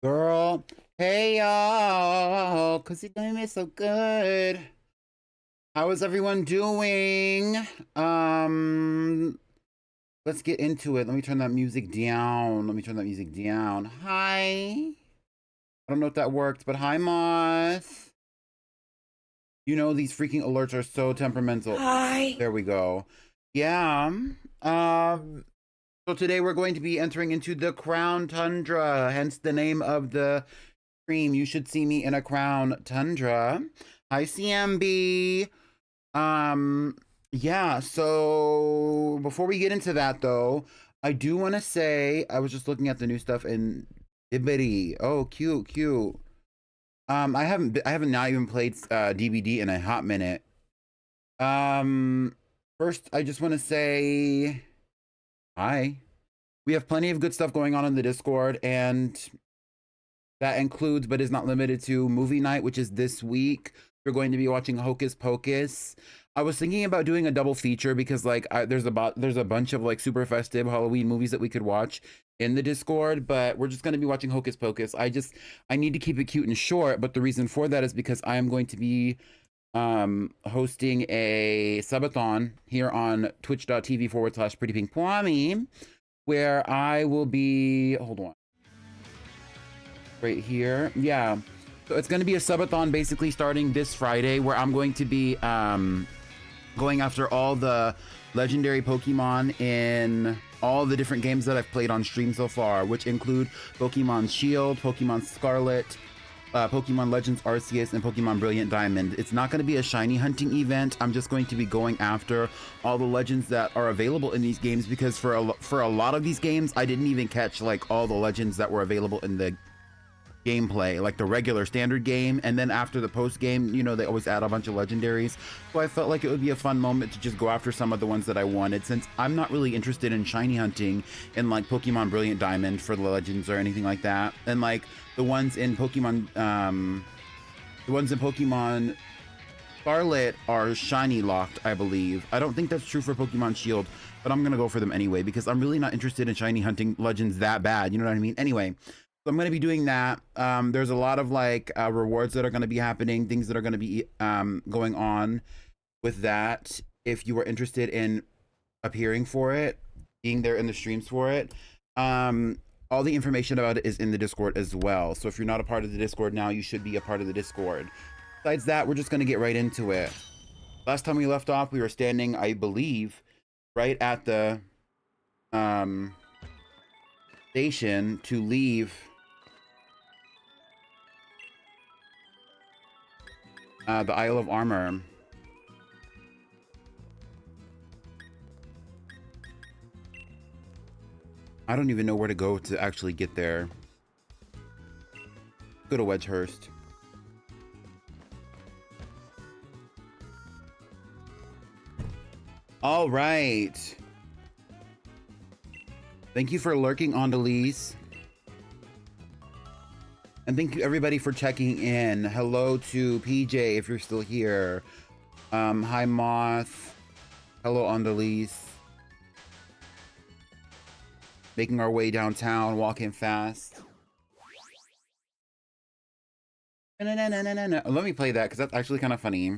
Girl, hey y'all, cause you're doing me so good. How is everyone doing? Um, let's get into it. Let me turn that music down. Hi. I don't know if that worked, but hi, Moth. You know, these freaking alerts are so temperamental. Hi. There we go. Yeah. Um, so today we're going to be entering into the Crown Tundra, hence the name of the stream. You should see me in a Crown Tundra. Hi, CMB. Um, yeah, so before we get into that though, I do want to say I was just looking at the new stuff in Dibbity. Oh, cute, cute. I haven't not even played DVD in a hot minute. Um, first I just want to say hi. We have plenty of good stuff going on in the Discord, and that includes, but is not limited to, movie night, which is this week. We're going to be watching Hocus Pocus. I was thinking about doing a double feature because, like, there's a bunch of like super festive Halloween movies that we could watch in the Discord, but we're just going to be watching Hocus Pocus. I need to keep it cute and short, but the reason for that is because I am going to be hosting a subathon here on twitch.tv/PrettyPinkPlaythrough, where I will be, hold on, right here. Yeah. So it's going to be a subathon basically starting this Friday, where I'm going to be going after all the legendary Pokemon in all the different games that I've played on stream so far, which include Pokemon Shield, Pokemon Scarlet, Pokemon Legends Arceus, and Pokemon Brilliant Diamond. It's not going to be a shiny hunting event. I'm just going to be going after all the legends that are available in these games, because for a lot of these games, I didn't even catch like all the legends that were available in the gameplay, like the regular standard game, and then after the post game, you know, they always add a bunch of legendaries. So I felt like it would be a fun moment to just go after some of the ones that I wanted, since I'm not really interested in shiny hunting in like Pokemon Brilliant Diamond for the legends or anything like that. And like the ones in Pokemon Scarlet are shiny locked, I believe. I don't think that's true for Pokemon Shield, but I'm gonna go for them anyway because I'm really not interested in shiny hunting legends that bad, you know what I mean? Anyway, so I'm going to be doing that. There's a lot of like rewards that are going to be happening, things that are going to be going on with that. If you are interested in appearing for it, being there in the streams for it, all the information about it is in the Discord as well. So if you're not a part of the Discord now, you should be a part of the Discord. Besides that, we're just going to get right into it. Last time we left off, we were standing, I believe, right at the station to leave the Isle of Armor. I don't even know where to go to actually get there. Go to Wedgehurst. All right. Thank you for lurking, Andalise. And thank you everybody for checking in. Hello to PJ if you're still here. Hi Moth. Hello Andalise. Making our way downtown, walking fast. Let me play that because that's actually kind of funny.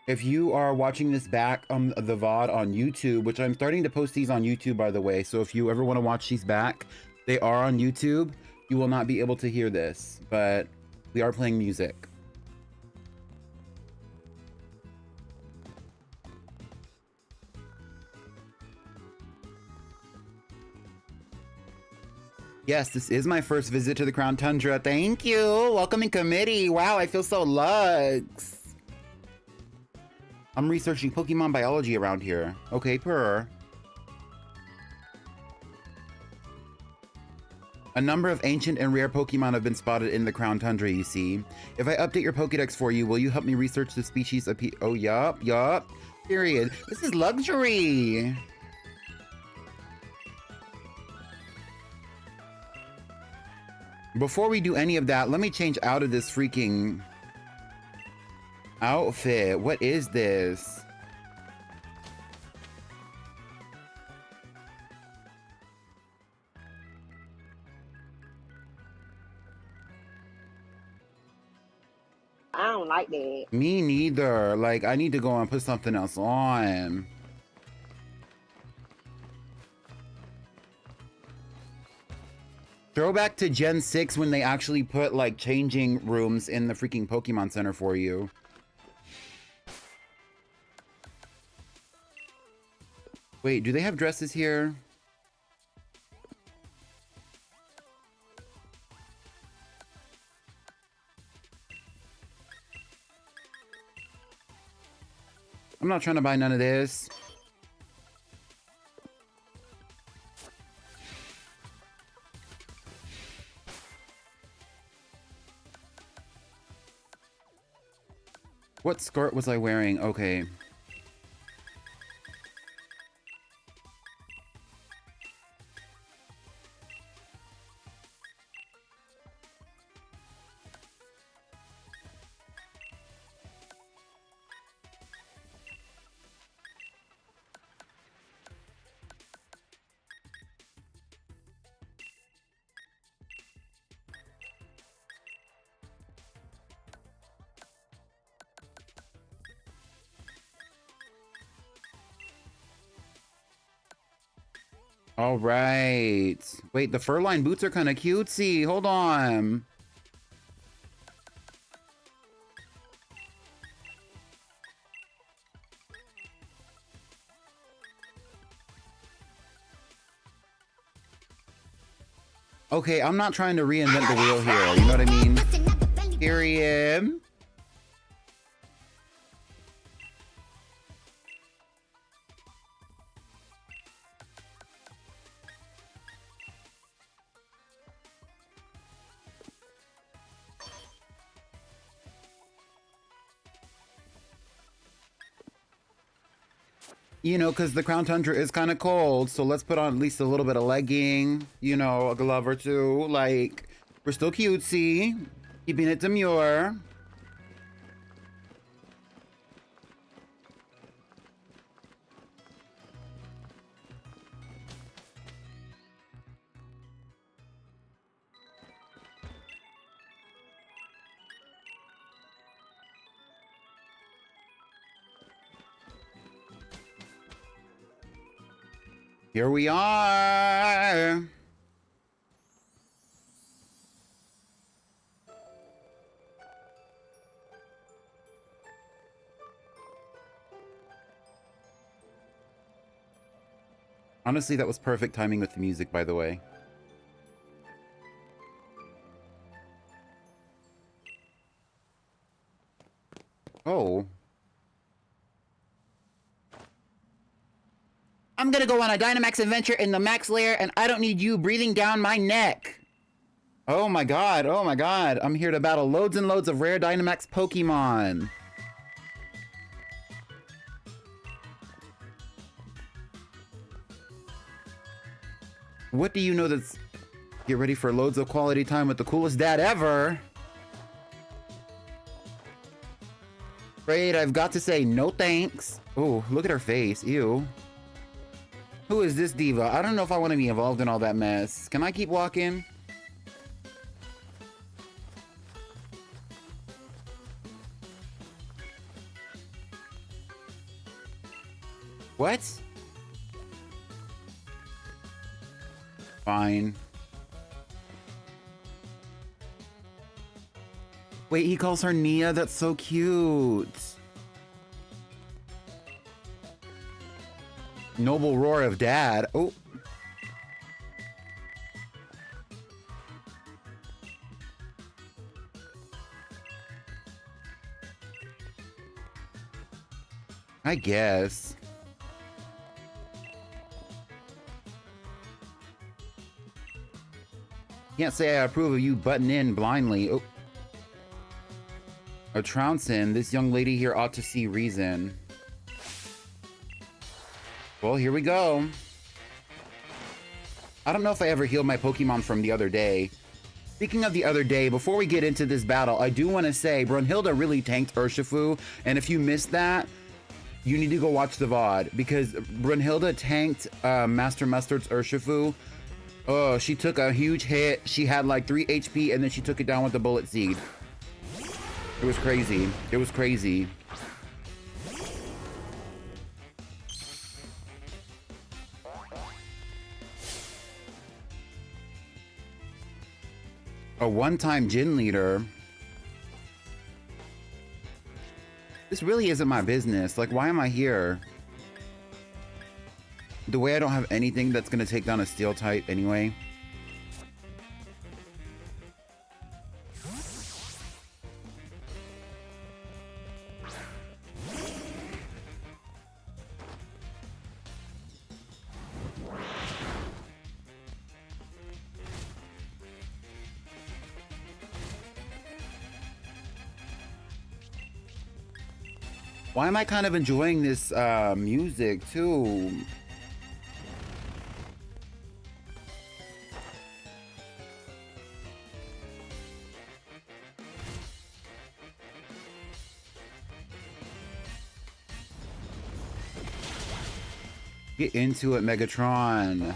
If you are watching this back on the VOD on YouTube, which I'm starting to post these on YouTube, by the way, so if you ever want to watch these back, they are on YouTube. You will not be able to hear this, but we are playing music. Yes, this is my first visit to the Crown Tundra. Thank you. Welcome in committee. Wow, I feel so luxe. I'm researching Pokemon biology around here. Okay, purr. A number of ancient and rare Pokemon have been spotted in the Crown Tundra, you see. If I update your Pokedex for you, will you help me research the species of Oh, yup. Period. This is luxury. Before we do any of that, let me change out of this freaking outfit. What is this? I don't like that. Me neither. Like, I need to go and put something else on. Throwback to Gen 6 when they actually put, like, changing rooms in the freaking Pokemon Center for you. Wait, do they have dresses here? I'm not trying to buy none of this. What skirt was I wearing? Okay. All right. Wait, the fur-lined boots are kind of cutesy. Hold on. Okay, I'm not trying to reinvent the wheel here. You know what I mean? Period. You know, because the Crown Tundra is kind of cold, so let's put on at least a little bit of legging, you know, a glove or two. Like, we're still cutesy, keeping it demure. Here we are. Honestly, that was perfect timing with the music, by the way. Oh. I'm gonna go on a Dynamax adventure in the Max Lair, and I don't need you breathing down my neck. Oh my god, oh my god. I'm here to battle loads and loads of rare Dynamax Pokemon. What do you know that's... Get ready for loads of quality time with the coolest dad ever. Afraid I've got to say no thanks. Oh, look at her face, ew. Who is this diva? I don't know if I want to be involved in all that mess. Can I keep walking? What? Fine. Wait, he calls her Nia? That's so cute. Noble roar of dad. Oh. I guess. Can't say I approve of you butting in blindly. Oh. A trouncing. This young lady here ought to see reason. Well, here we go. I don't know if I ever healed my Pokemon from the other day. Speaking of the other day, before we get into this battle, I do want to say Brunhilde really tanked Urshifu, and if you missed that, you need to go watch the VOD, because Brunhilde tanked Master Mustard's Urshifu. Oh, she took a huge hit. She had like 3 HP, and then she took it down with the Bullet Seed. It was crazy. It was crazy. A one-time gym leader. This really isn't my business. Like, why am I here? The way I don't have anything that's gonna take down a steel type anyway. Why am I kind of enjoying this music too? Get into it, Megatron.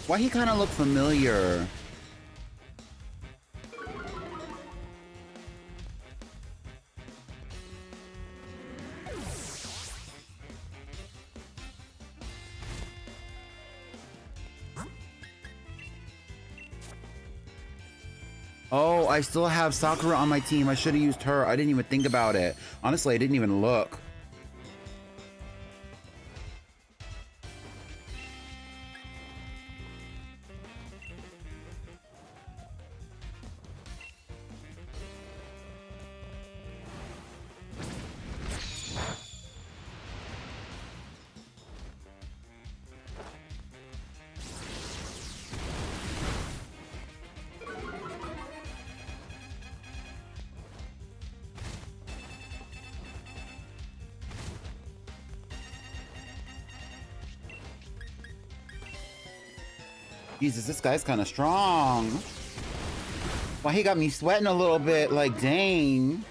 Why he kind of look familiar? Oh, I still have Sakura on my team. I should have used her. I didn't even think about it. Honestly, I didn't even look. Jesus, this guy's kind of strong. Why, he got me sweating a little bit, like, dang.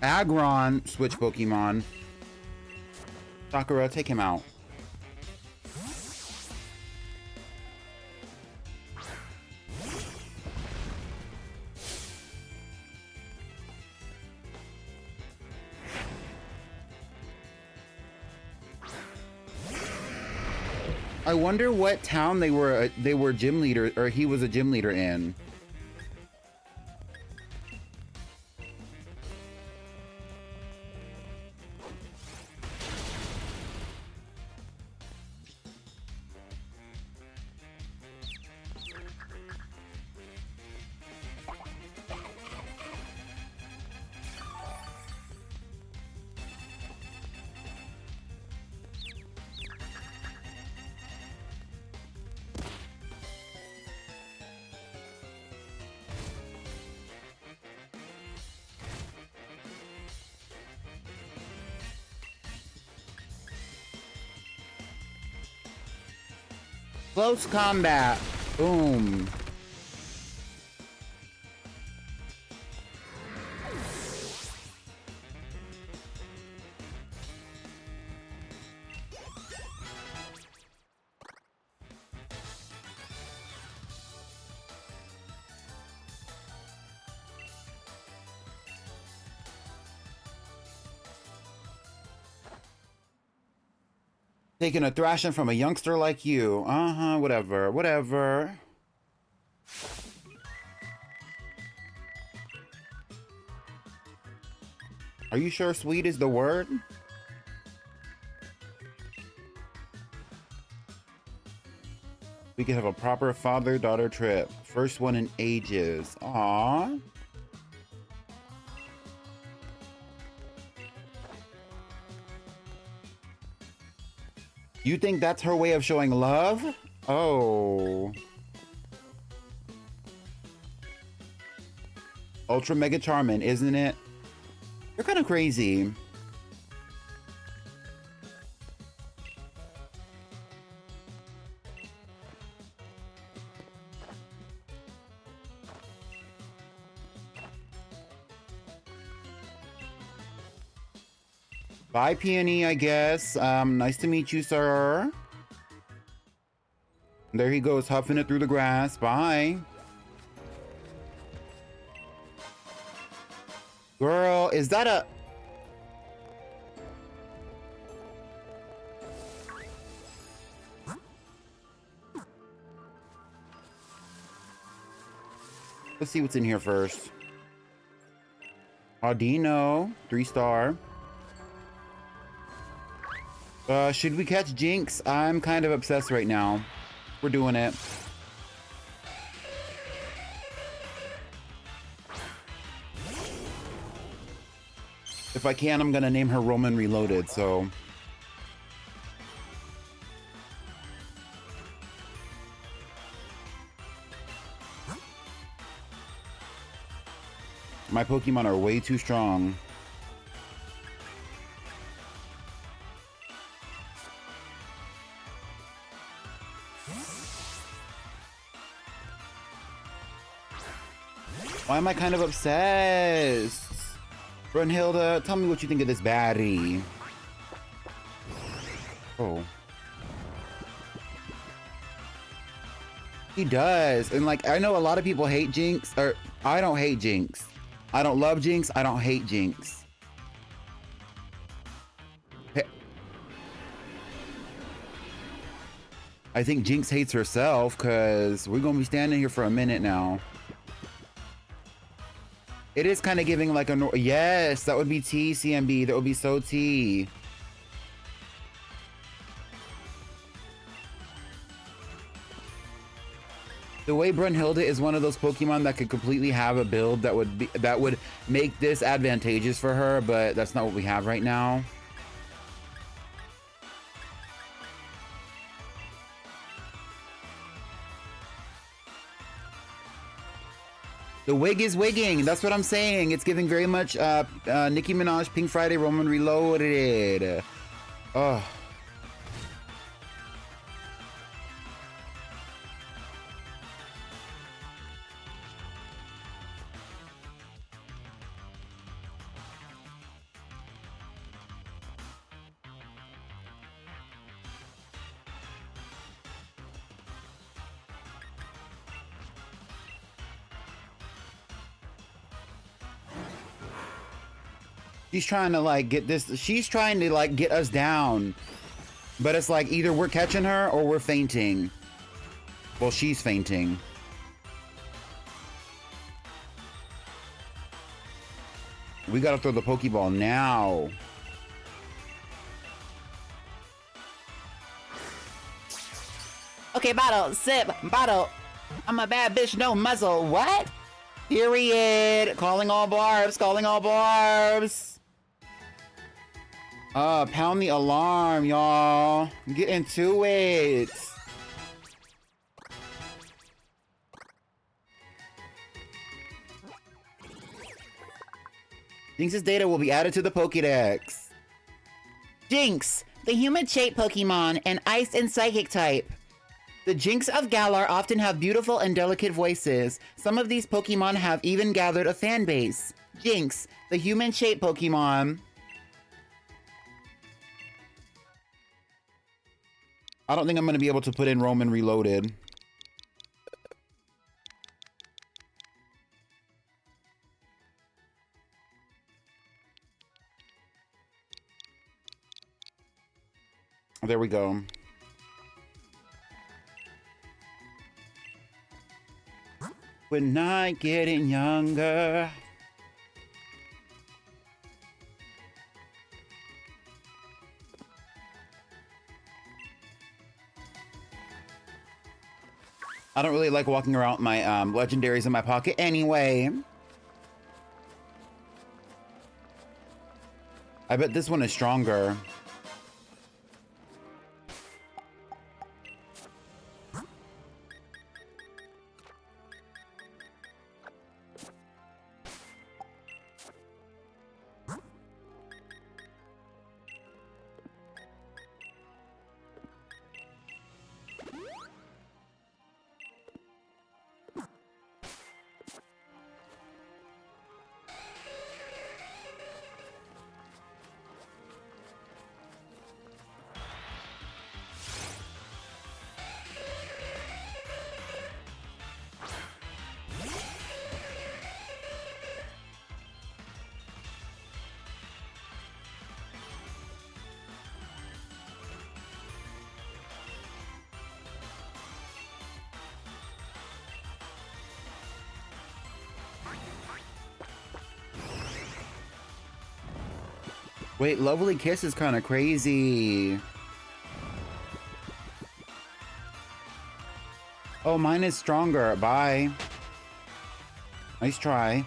Aggron, switch Pokemon. Sakura, take him out. I wonder what town they were gym leader, or he was a gym leader in. Close combat. Boom. Taking a thrashing from a youngster like you. Uh-huh, whatever, whatever. Are you sure sweet is the word? We could have a proper father-daughter trip. First one in ages. Aww. You think that's her way of showing love? Oh. Ultra mega charming, isn't it? You're kind of crazy. Bye, Peony, I guess. Nice to meet you, sir. There he goes, huffing it through the grass. Bye. Girl, is that a... Let's see what's in here first. Audino, 3-star. Should we catch Jinx? I'm kind of obsessed right now. We're doing it. If I can, I'm gonna name her Roman Reloaded, so... My Pokemon are way too strong. Why am I kind of obsessed? Brunhilde, tell me what you think of this baddie. Oh. He does. And like, I know a lot of people hate Jinx, or I don't hate Jinx. I don't love Jinx, I don't hate Jinx. I think Jinx hates herself because we're gonna be standing here for a minute now. It is kind of giving like a... Yes, that would be T, CMB. That would be so T. The way Brunhilde is one of those Pokemon that could completely have a build that would make this advantageous for her, but that's not what we have right now. The wig is wigging. That's what I'm saying. It's giving very much Nicki Minaj, Pink Friday, Roman Reloaded. Oh. She's trying to like get this. She's trying to like get us down. But it's like either we're catching her or we're fainting. Well, she's fainting. We gotta throw the Pokeball now. Okay, bottle, sip, bottle. I'm a bad bitch, no muzzle. What? Period. Calling all barbs, calling all barbs. Pound the alarm, y'all. Get into it. Jinx's data will be added to the Pokédex. Jinx, the human-shaped Pokemon, an ice and psychic type. The Jinx of Galar often have beautiful and delicate voices. Some of these Pokemon have even gathered a fan base. Jinx, the human-shaped Pokemon. I don't think I'm going to be able to put in Roman Reloaded. There we go. We're not getting younger. I don't really like walking around with my legendaries in my pocket anyway. I bet this one is stronger. Wait, Lovely Kiss is kind of crazy. Oh, mine is stronger. Bye. Nice try.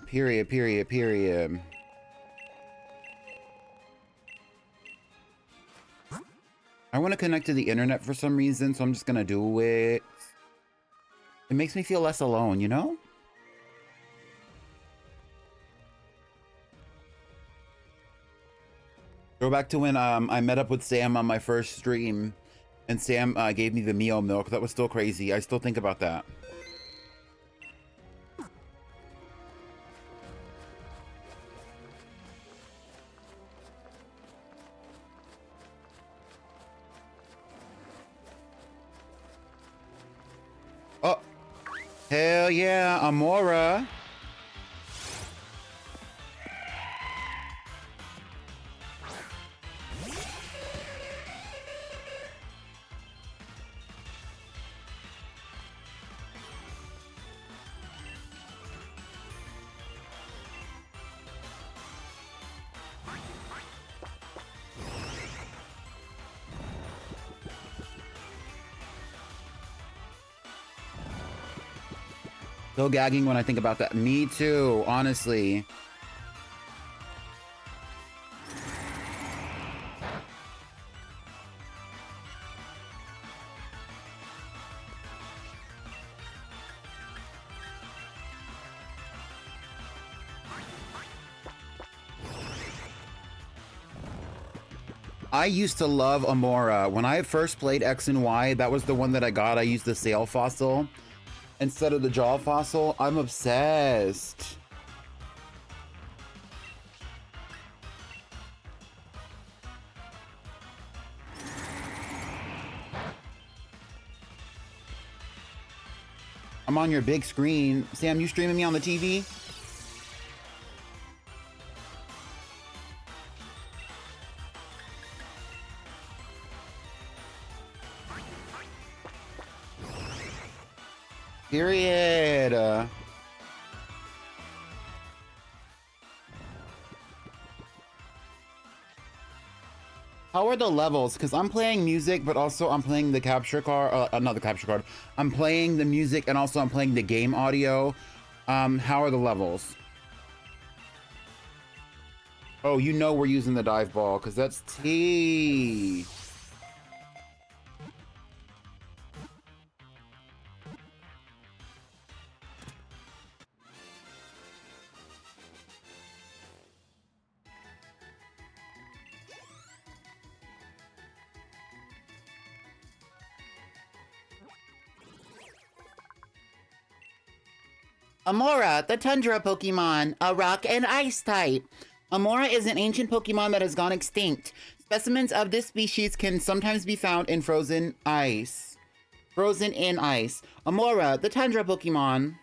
Period, period, period. I want to connect to the internet for some reason, so I'm just gonna do it. It makes me feel less alone, you know? Go back to when I met up with Sam on my first stream, and Sam gave me the Mio milk. That was still crazy. I still think about that. Oh, hell yeah, Amora. Still gagging when I think about that. Me too, honestly. I used to love Amora. When I first played X and Y, that was the one that I got. I used the sail fossil instead of the jaw fossil. I'm obsessed. I'm on your big screen. Sam, you streaming me on the TV? Period. How are the levels? Because I'm playing music, but also I'm playing the capture card. Not the capture card. I'm playing the music, and also I'm playing the game audio. How are the levels? Oh, you know we're using the dive ball, because that's T. Amora, the Tundra Pokemon, a rock and ice type. Amora is an ancient Pokemon that has gone extinct. Specimens of this species can sometimes be found in frozen ice. Frozen in ice. Amora, the Tundra Pokemon.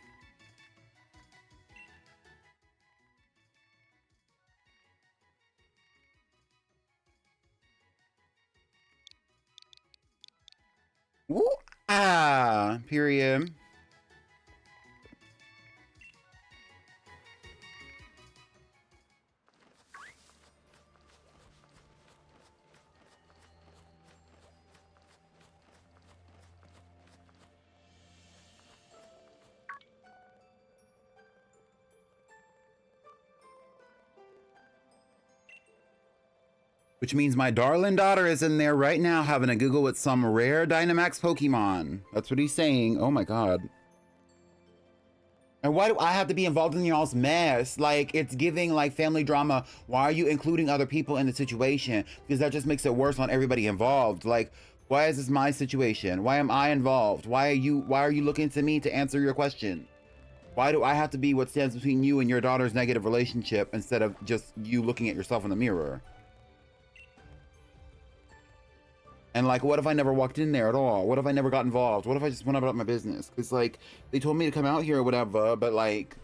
Woo! Ah, period. Which means my darling daughter is in there right now having a Google with some rare Dynamax Pokemon. That's what he's saying. Oh my god. And why do I have to be involved in y'all's mess? Like, it's giving like family drama. Why are you including other people in the situation? Because that just makes it worse on everybody involved. Like, why is this my situation? Why am I involved? Why are you looking to me to answer your question? Why do I have to be what stands between you and your daughter's negative relationship instead of just you looking at yourself in the mirror? And like, what if I never walked in there at all? What if I never got involved? What if I just went about my business? Because like, they told me to come out here or whatever, but like,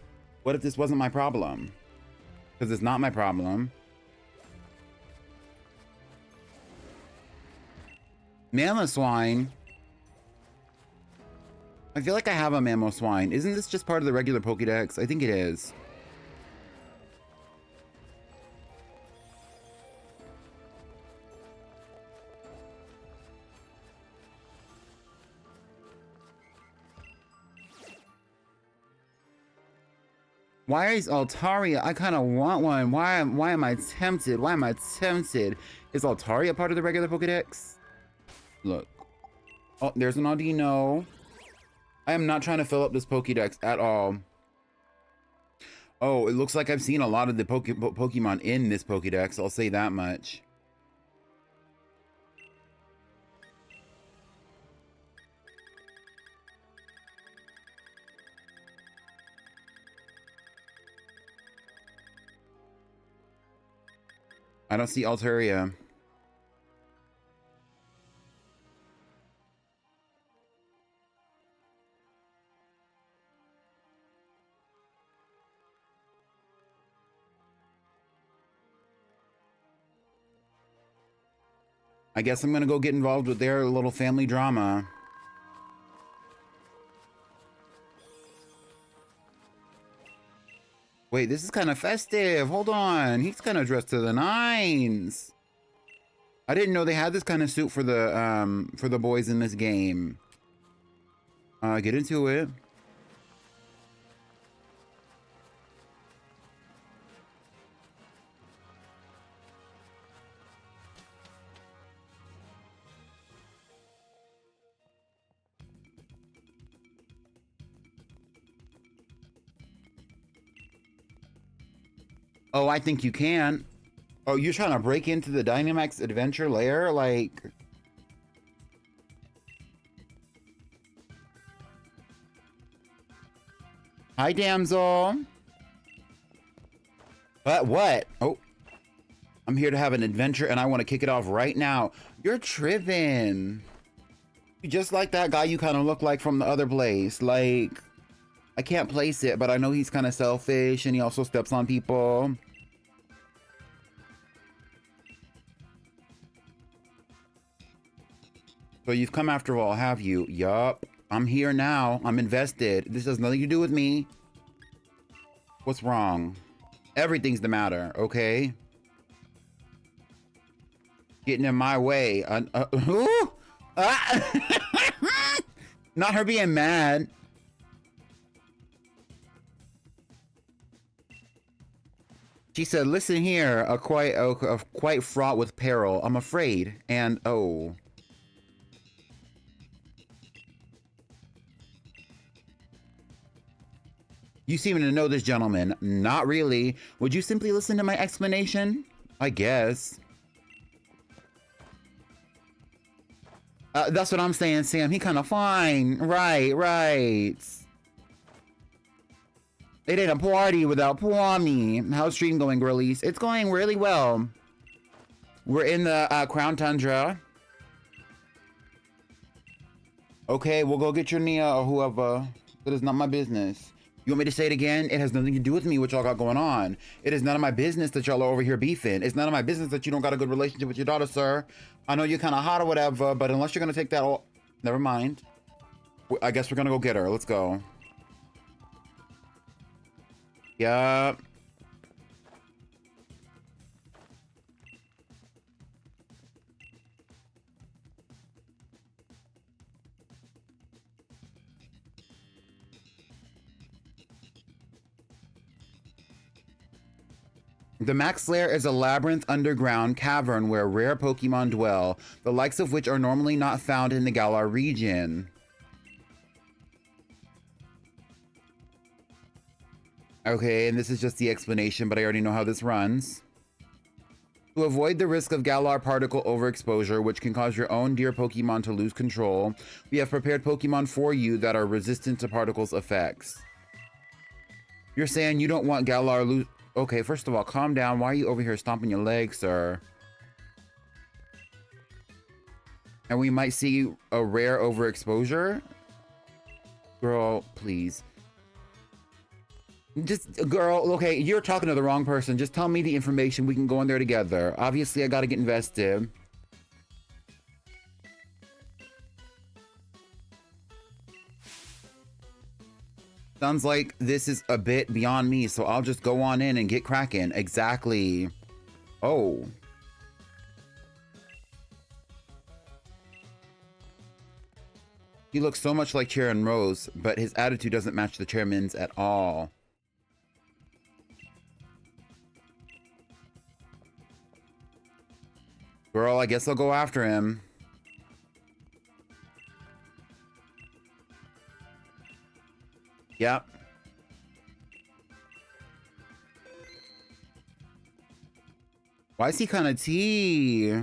what if this wasn't my problem? Because it's not my problem. Mamoswine. I feel like I have a Mamoswine. Isn't this just part of the regular Pokédex? I think it is. Why is Altaria? I kind of want one. Why am I tempted? Why am I tempted? Is Altaria part of the regular Pokédex? Look. Oh, there's an Audino. I am not trying to fill up this Pokédex at all. Oh, it looks like I've seen a lot of the Pokemon in this Pokédex. I'll say that much. I don't see Altaria. I guess I'm gonna go get involved with their little family drama. Wait, this is kind of festive. Hold on. He's kind of dressed to the nines. I didn't know they had this kind of suit for the boys in this game. Get into it. Oh, I think you can. Oh, you're trying to break into the Dynamax Adventure lair? Like... Hi, damsel. But what? Oh. I'm here to have an adventure and I want to kick it off right now. You're tripping. You just like that guy you kind of look like from the other place. Like... I can't place it, but I know he's kind of selfish and he also steps on people. So you've come after all, have you? Yup. I'm here now. I'm invested. This has nothing to do with me. What's wrong? Everything's the matter, okay? Getting in my way. Not her being mad. She said, listen here, quite fraught with peril. I'm afraid. And, oh. You seem to know this gentleman. Not really. Would you simply listen to my explanation? I guess. That's what I'm saying, Sam. He kind of fine. Right. It ain't a party without Pwami. How's stream going, girlies? It's going really well. We're in the Crown Tundra. Okay, we'll go get your Nia or whoever. That is not my business. You want me to say it again? It has nothing to do with me, what y'all got going on. It is none of my business that y'all are over here beefing. It's none of my business that you don't got a good relationship with your daughter, sir. I know you're kind of hot or whatever, but unless you're going to take that all... Never mind. I guess we're going to go get her. Let's go. Yeah. The Max Lair is a labyrinth underground cavern where rare Pokemon dwell, the likes of which are normally not found in the Galar region. Okay, and this is just the explanation, but I already know how this runs. To avoid the risk of Galar particle overexposure, which can cause your own dear Pokemon to lose control, we have prepared Pokemon for you that are resistant to particles' effects. You're saying you don't want Galar lose... Okay, first of all, calm down. Why are you over here stomping your legs, sir? And we might see a rare overexposure? Girl, please. Just, girl, okay, you're talking to the wrong person. Just tell me the information. We can go in there together. Obviously, I gotta get invested. Sounds like this is a bit beyond me, so I'll just go on in and get cracking. Exactly. Oh. He looks so much like Chairman Rose, but his attitude doesn't match the chairman's at all. Girl, I guess I'll go after him. Yep. Why is he kind of tea?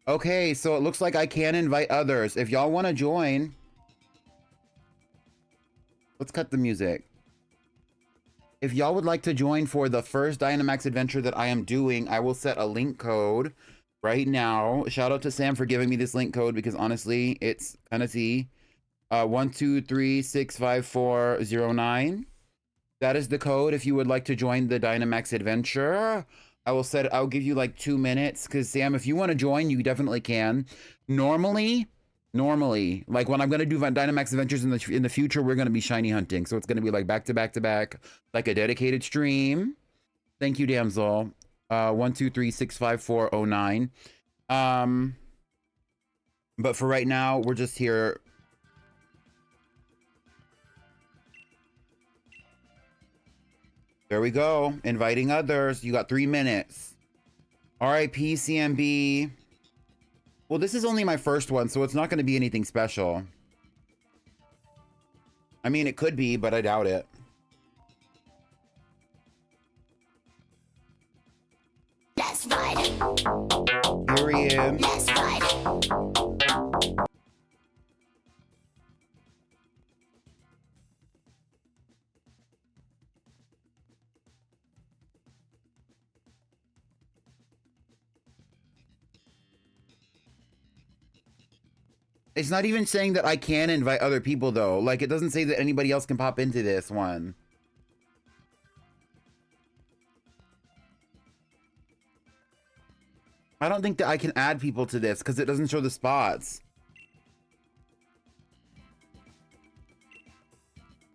Okay, so it looks like I can invite others. If y'all want to join... Let's cut the music. If y'all would like to join for the first Dynamax adventure that I am doing, I will set a link code right now. Shout out to Sam for giving me this link code because honestly, it's kind of tea. 123654009. That is the code if you would like to join the Dynamax adventure. I'll give you like 2 minutes because Sam, if you want to join, you definitely can. Normally, like when I'm gonna do Dynamax adventures in the future, we're gonna be shiny hunting. So it's gonna be like back to back to back, like a dedicated stream. Thank you, damsel. 123654009. But for right now, we're just here. There we go. Inviting others. You got 3 minutes. RIP CMB. Well, this is only my first one, so it's not going to be anything special. I mean, it could be, but I doubt it. Let's ride. Period. Let's ride. It's not even saying that I can invite other people, though. Like, it doesn't say that anybody else can pop into this one. I don't think that I can add people to this because it doesn't show the spots.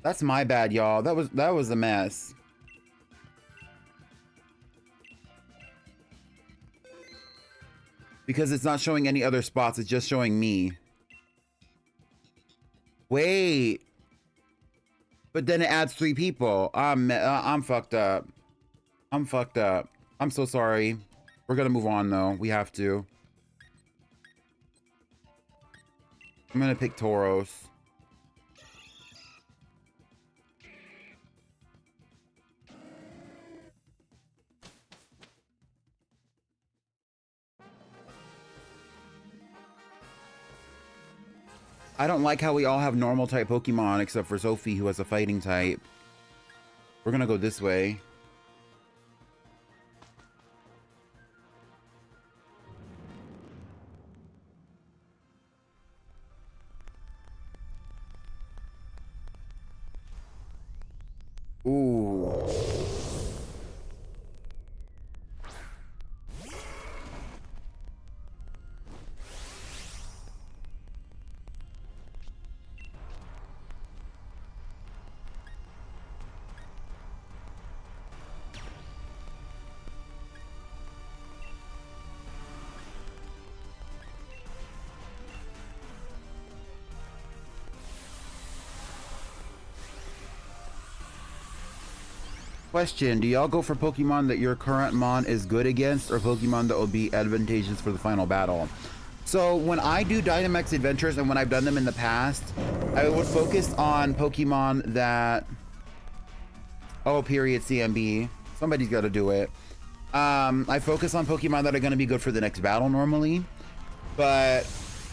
That's my bad, y'all. That was a mess. Because it's not showing any other spots, it's just showing me. Wait. But then it adds 3 people. I'm fucked up. I'm fucked up. I'm so sorry. We're gonna move on though. We have to. I'm gonna pick Tauros. I don't like how we all have normal type Pokemon except for Sophie, who has a fighting type. We're gonna go this way. Ooh. Question, do y'all go for Pokemon that your current Mon is good against or Pokemon that will be advantageous for the final battle? So when I do Dynamax adventures and when I've done them in the past, I would focus on Pokemon that... Oh, period, CMB. Somebody's got to do it. I focus on Pokemon that are going to be good for the next battle normally. But,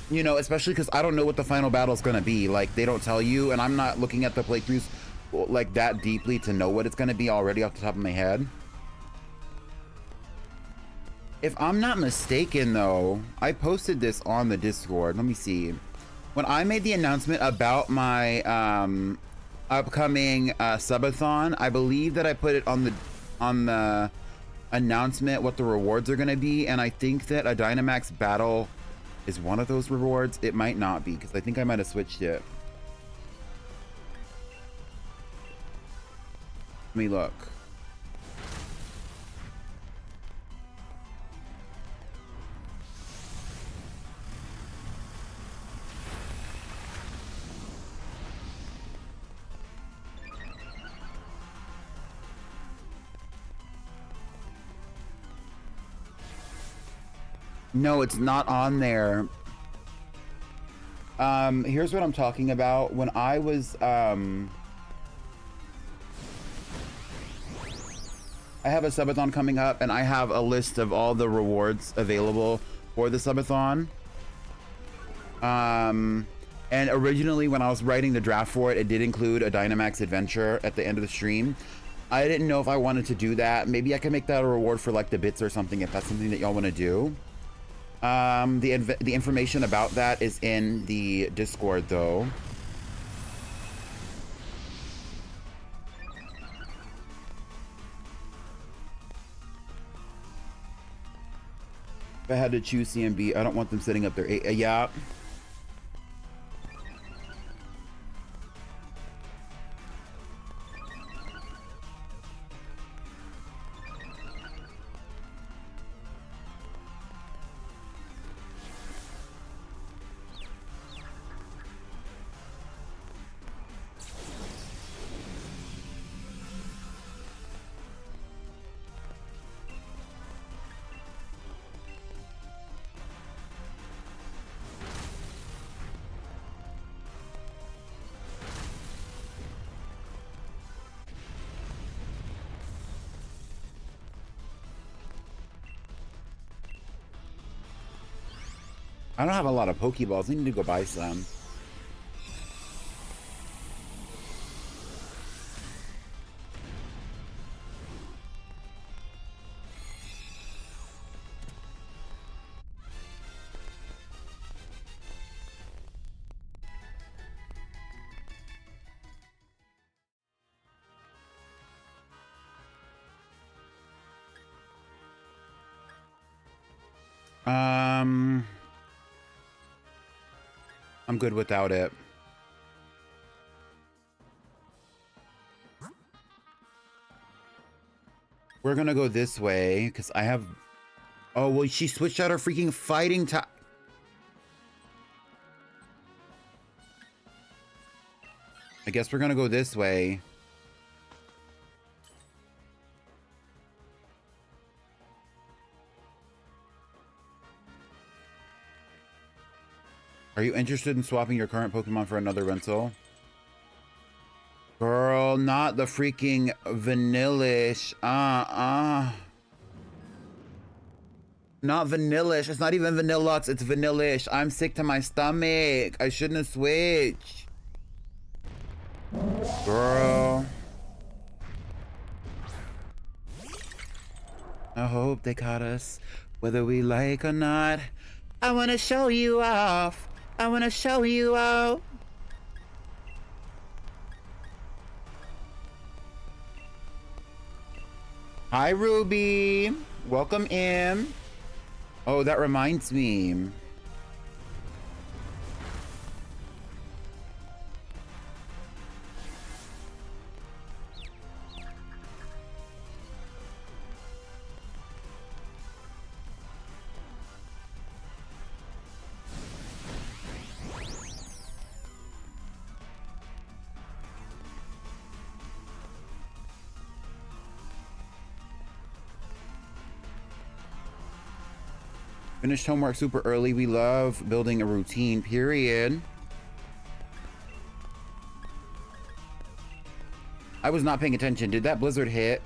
you know, especially because I don't know what the final battle is going to be. Like, they don't tell you, and I'm not looking at the playthroughs like that deeply to know what it's going to be already off the top of my head. If I'm not mistaken though, I posted this on the Discord. Let me see. When I made the announcement about my upcoming subathon, I believe that I put it on the announcement what the rewards are going to be, and I think that a Dynamax battle is one of those rewards. It might not be because I think I might have switched it. Let me look. No, it's not on there. Here's what I'm talking about. When I was I have a subathon coming up, and I have a list of all the rewards available for the subathon. And originally, when I was writing the draft for it, it did include a Dynamax adventure at the end of the stream. I didn't know if I wanted to do that. Maybe I can make that a reward for like the bits or something if that's something that y'all want to do. The information about that is in the Discord, though. If I had to choose CMB, I don't want them sitting up there. Yeah. I don't have a lot of Pokeballs. I need to go buy some. I'm good without it. We're gonna go this way because I have... Oh, well, she switched out her freaking fighting type. I guess we're gonna go this way. Are you interested in swapping your current Pokemon for another rental? Girl, not the freaking Vanillish. Not vanillish. It's not even vanillux. It's vanillish. I'm sick to my stomach. I shouldn't have switched. Girl. I hope they caught us, whether we like or not. I want to show you off. I want to show you off. Hi, Ruby. Welcome in. Oh, that reminds me. Finished homework super early. We love building a routine, period. I was not paying attention. Did that blizzard hit?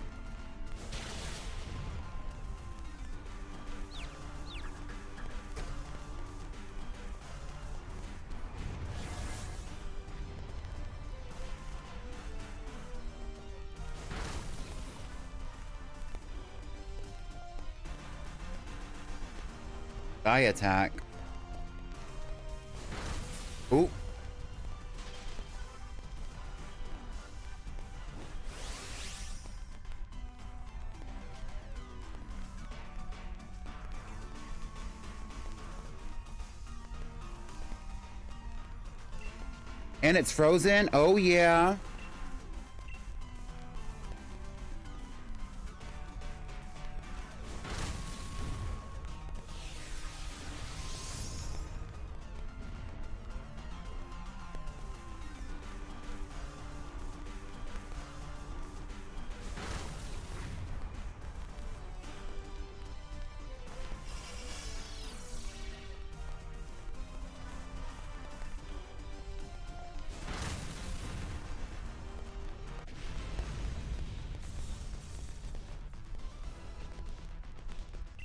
Eye attack. Ooh. And it's frozen? Oh, yeah.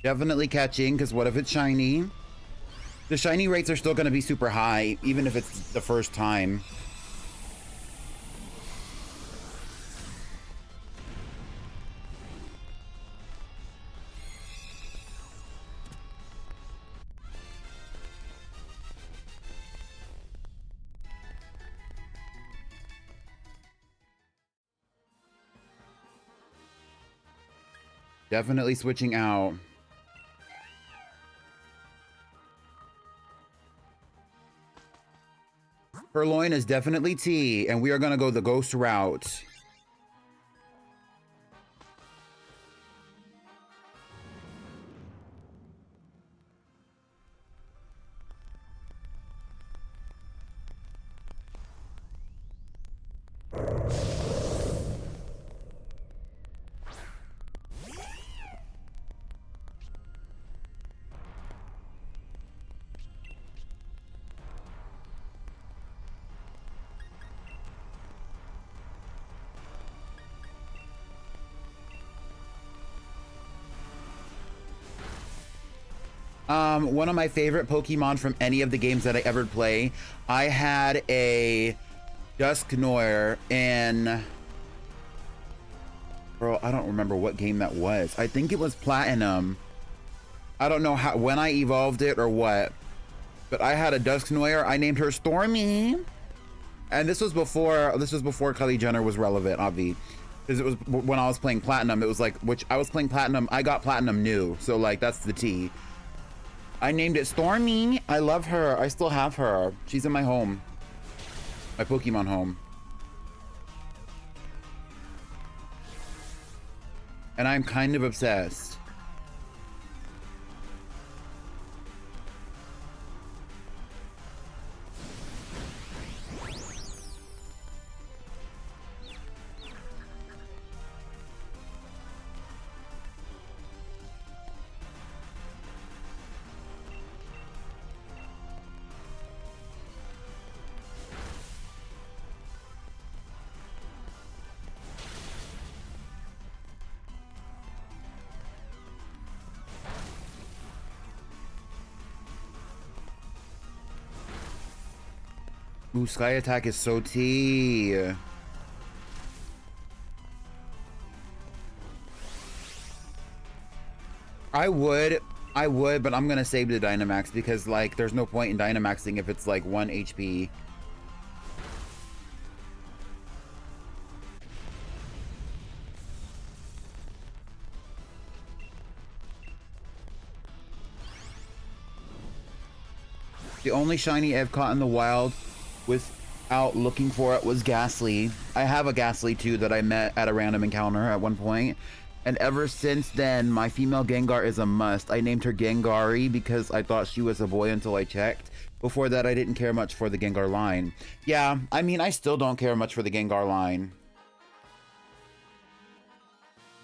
Definitely catching, because what if it's shiny? The shiny rates are still going to be super high, even if it's the first time. Definitely switching out. Purloin is definitely T, and we are going to go the ghost route. One of my favorite Pokemon from any of the games that I ever play. I had a Dusknoir in... Bro, I don't remember what game that was. I think it was Platinum. I don't know how when I evolved it or what. But I had a Dusknoir. I named her Stormy. And this was before Kylie Jenner was relevant, obvi. Because it was when I was playing Platinum. It was like, which I was playing Platinum. I got Platinum new. So like, that's the T. I named it Stormy. I love her. I still have her. She's in my home. My Pokemon home. And I'm kind of obsessed. Ooh, Sky Attack is so T. I would, but I'm gonna save the Dynamax because like there's no point in Dynamaxing if it's like 1 HP. The only shiny I've caught in the wild without looking for it was Ghastly. I have a Ghastly too that I met at a random encounter at one point. And ever since then, my female Gengar is a must. I named her Gengari because I thought she was a boy until I checked. Before that, I didn't care much for the Gengar line. Yeah, I mean, I still don't care much for the Gengar line.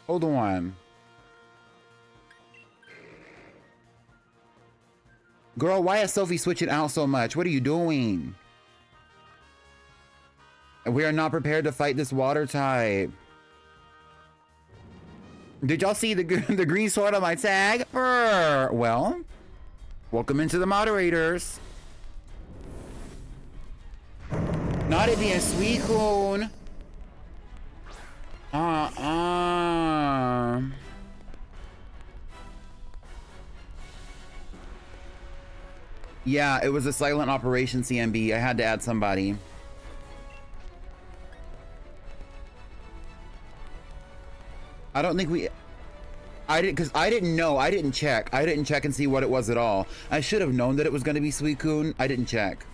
Hold on. Girl, why is Sophie switching out so much? What are you doing? We are not prepared to fight this water type. Did y'all see the green sword on my tag? Brr. Well, welcome into the moderators. Not it being Suicune. Yeah, it was a silent operation, CMB. I had to add somebody. I don't think we... because I didn't know. I didn't check. I didn't check and see what it was at all. I should have known that it was going to be Suicune. I didn't check.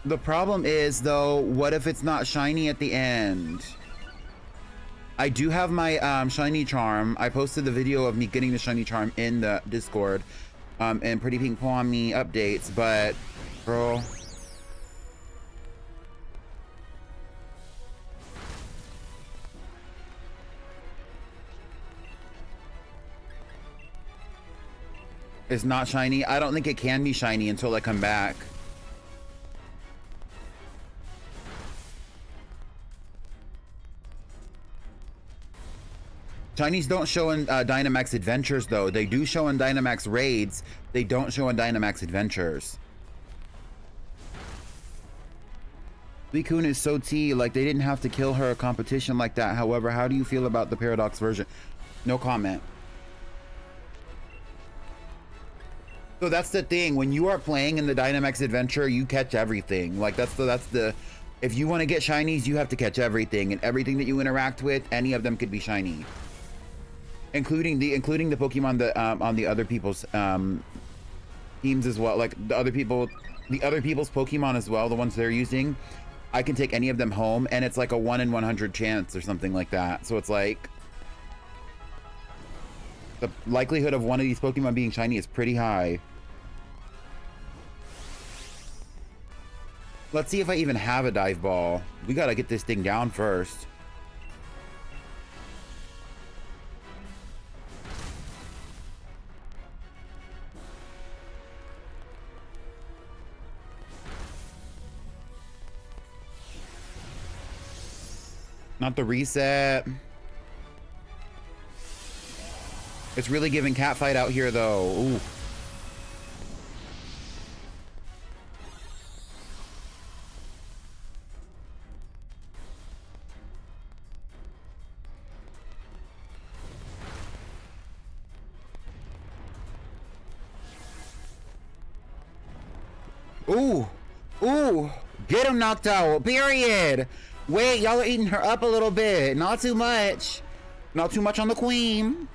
The problem is, though, what if it's not shiny at the end? I do have my shiny charm. I posted the video of me getting the shiny charm in the Discord and Pretty Pink Plummy updates, but girl. It's not shiny. I don't think it can be shiny until I come back. Shinies don't show in Dynamax Adventures, though. They do show in Dynamax Raids. They don't show in Dynamax Adventures. Suicune is so T, like they didn't have to kill her a competition like that. However, how do you feel about the Paradox version? No comment. So that's the thing. When you are playing in the Dynamax Adventure, you catch everything. Like that's the if you want to get shinies, you have to catch everything, and everything that you interact with, any of them could be shiny. Including the Pokemon that on the other people's teams as well, like the other people's Pokemon as well, the ones they're using. I can take any of them home, and it's like a 1 in 100 chance or something like that. So it's like the likelihood of one of these Pokemon being shiny is pretty high. Let's see if I even have a dive ball. We gotta get this thing down first. Not the reset. It's really giving catfight out here, though. Ooh. Ooh. Ooh. Get him knocked out. Period. Wait, y'all are eating her up a little bit. Not too much. Not too much on the queen.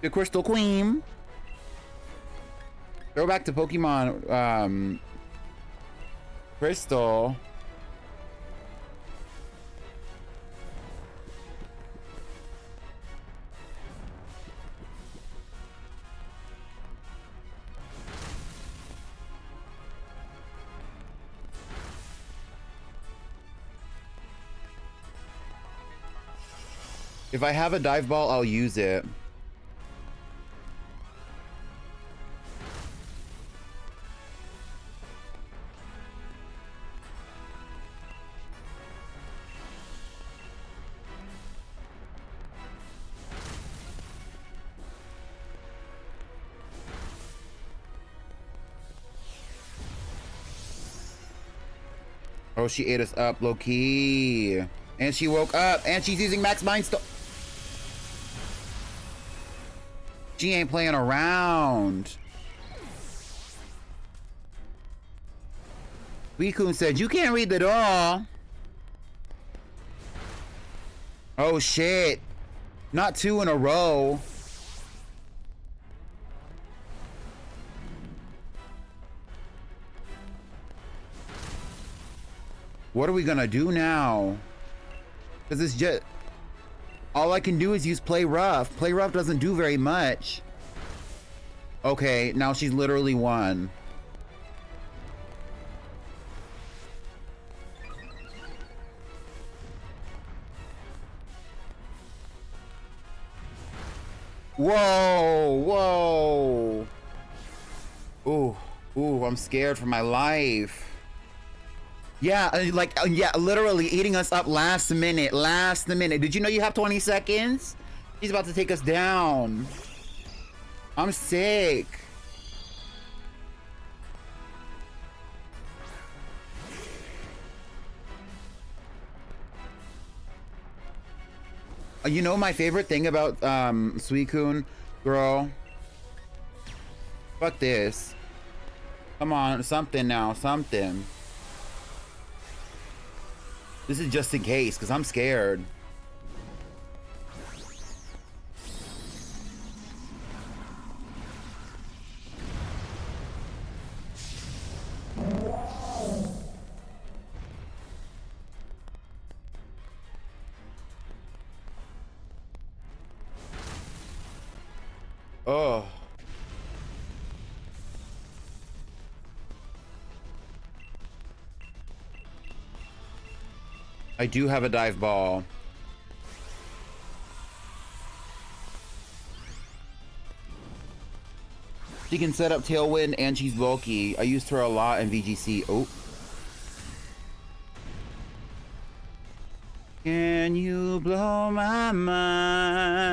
The Crystal Queen. Go back to Pokemon Crystal. If I have a dive ball, I'll use it. Oh, she ate us up, low-key. And she woke up, and she's using Max Mind Stone. She ain't playing around. Suicune said, you can't read the door. Oh, shit. Not 2 in a row. What are we gonna do now? Because it's just... all I can do is use Play Rough. Play Rough doesn't do very much. Okay, now she's literally won. Whoa, whoa. Ooh, ooh, I'm scared for my life. Yeah, yeah, literally eating us up last minute. Did you know you have 20 seconds? He's about to take us down. I'm sick. You know my favorite thing about Suicune, girl? Fuck this. Come on, something now, something. This is just in case, because I'm scared. Oh. I do have a dive ball. She can set up Tailwind and she's bulky. I used her a lot in VGC. Oh. Can you blow my mind?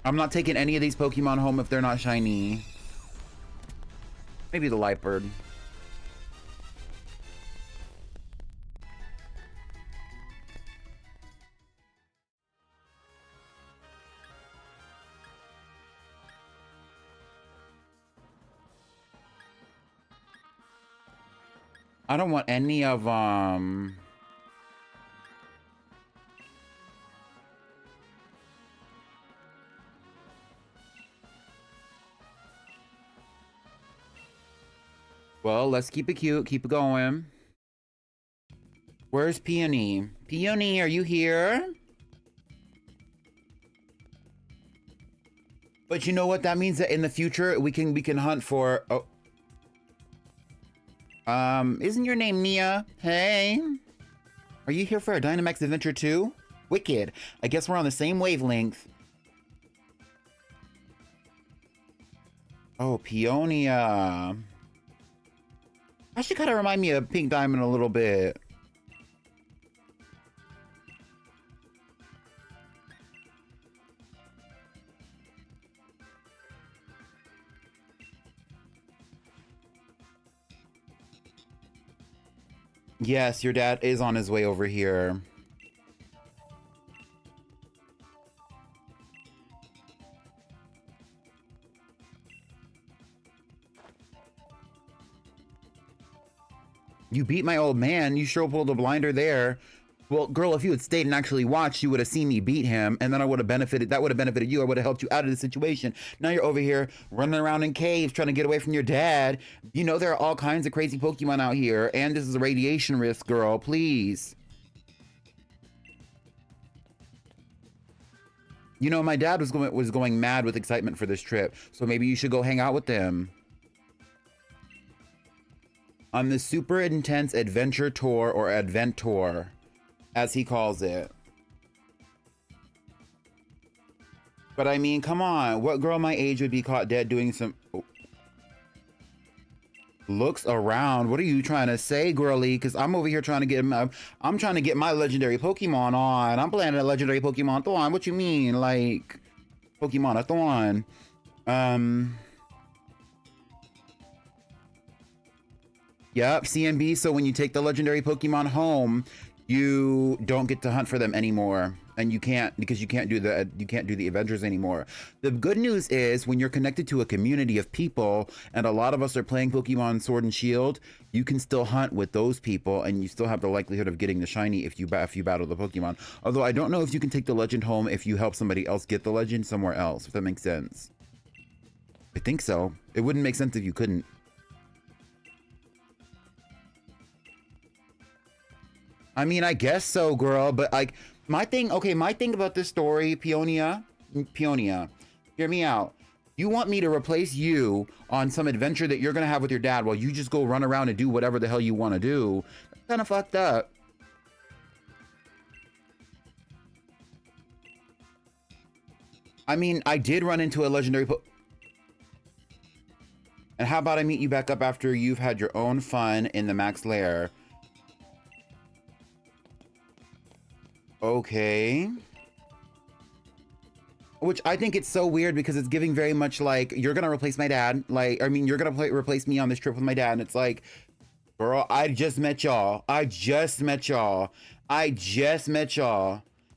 I'm not taking any of these Pokemon home if they're not shiny. Maybe the Lightbird. I don't want any of them. Well, let's keep it cute. Keep it going. Where's Peony? Peony, are you here? But you know what? That means that in the future we can hunt for. Oh. Isn't your name Nia? Hey. Are you here for a Dynamax Adventure 2? Wicked. I guess we're on the same wavelength. Oh, Peonia. Actually kind of remind me of Pink Diamond a little bit. Yes, your dad is on his way over here. You beat my old man. You sure pulled a blinder there. Well, girl, if you had stayed and actually watched, you would have seen me beat him, and then I would have benefited. That would have benefited you. I would have helped you out of the situation. Now you're over here running around in caves trying to get away from your dad. You know there are all kinds of crazy Pokemon out here, and this is a radiation risk, girl. Please. You know, my dad was going mad with excitement for this trip, so maybe you should go hang out with them. On the super intense adventure tour, or advent tour, as he calls it. But I mean, come on, what girl my age would be caught dead doing some... Oh. Looks around. What are you trying to say, girly? Because I'm over here trying to get I'm trying to get my legendary Pokemon on. I'm playing a legendary Pokemon Thorn. What you mean, like Pokemon a Thorn? Yep, CMB. So when you take the legendary Pokemon home, you don't get to hunt for them anymore, and you can't because you can't do the Avengers anymore. The good news is when you're connected to a community of people, and a lot of us are playing Pokemon Sword and Shield, you can still hunt with those people, and you still have the likelihood of getting the shiny if you battle the Pokemon. Although I don't know if you can take the legend home if you help somebody else get the legend somewhere else. If that makes sense. I think so. It wouldn't make sense if you couldn't. I mean, I guess so, girl, but like my thing about this story, Peonia, hear me out. You want me to replace you on some adventure that you're gonna have with your dad while you just go run around and do whatever the hell you want to do. That's kind of fucked up. I mean, I did run into a legendary and how about I meet you back up after you've had your own fun in the max lair? Okay. Which I think it's so weird because it's giving very much like, you're gonna replace my dad. Like, I mean, you're gonna replace me on this trip with my dad. And it's like, girl, I just met y'all.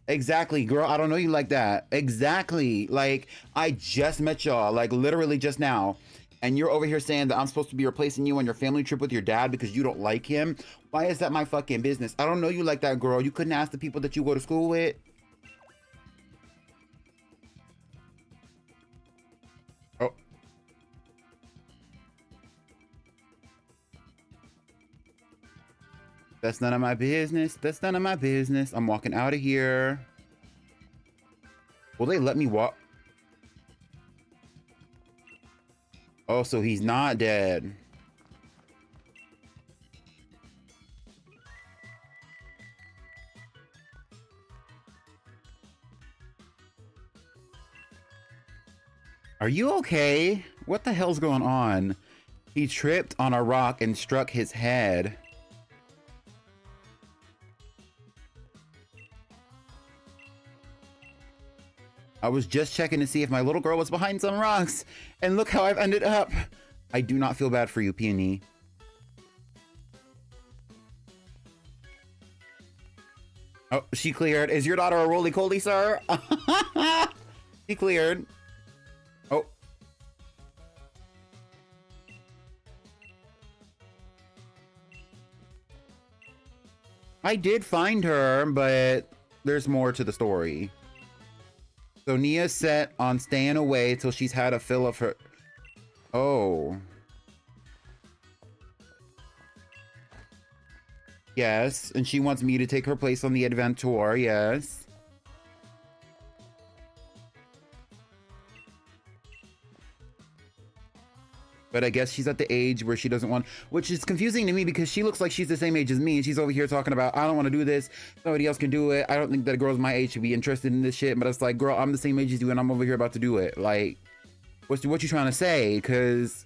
Exactly, girl. I don't know you like that. Exactly. Like, I just met y'all. Like, literally just now. And you're over here saying that I'm supposed to be replacing you on your family trip with your dad because you don't like him? Why is that my fucking business? I don't know you like that, girl. You couldn't ask the people that you go to school with? Oh. That's none of my business. That's none of my business. I'm walking out of here. Will they let me walk? Oh, so he's not dead. Are you okay? What the hell's going on? He tripped on a rock and struck his head. I was just checking to see if my little girl was behind some rocks, and look how I've ended up. I do not feel bad for you, Peony. Oh, she cleared. Is your daughter a roly-poly, sir? She cleared. Oh. I did find her, but there's more to the story. So Nia's set on staying away till she's had a fill of her... Oh. Yes, and she wants me to take her place on the advent tour, yes. But I guess she's at the age where she doesn't want... Which is confusing to me because she looks like she's the same age as me. And she's over here talking about, I don't want to do this. Somebody else can do it. I don't think that girls my age should be interested in this shit. But it's like, girl, I'm the same age as you and I'm over here about to do it. Like, what you trying to say? Because...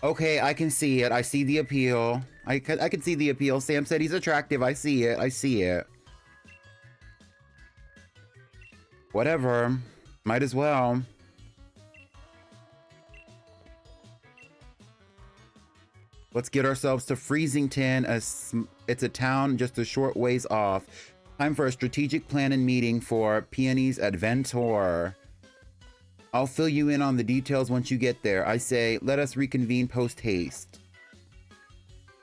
Okay, I can see it. I see the appeal. I can see the appeal. Sam said he's attractive. I see it. I see it. Whatever. Might as well. Let's get ourselves to Freezington. It's a town just a short ways off. Time for a strategic plan and meeting for Peony's Adventure. I'll fill you in on the details once you get there. I say, let us reconvene post-haste.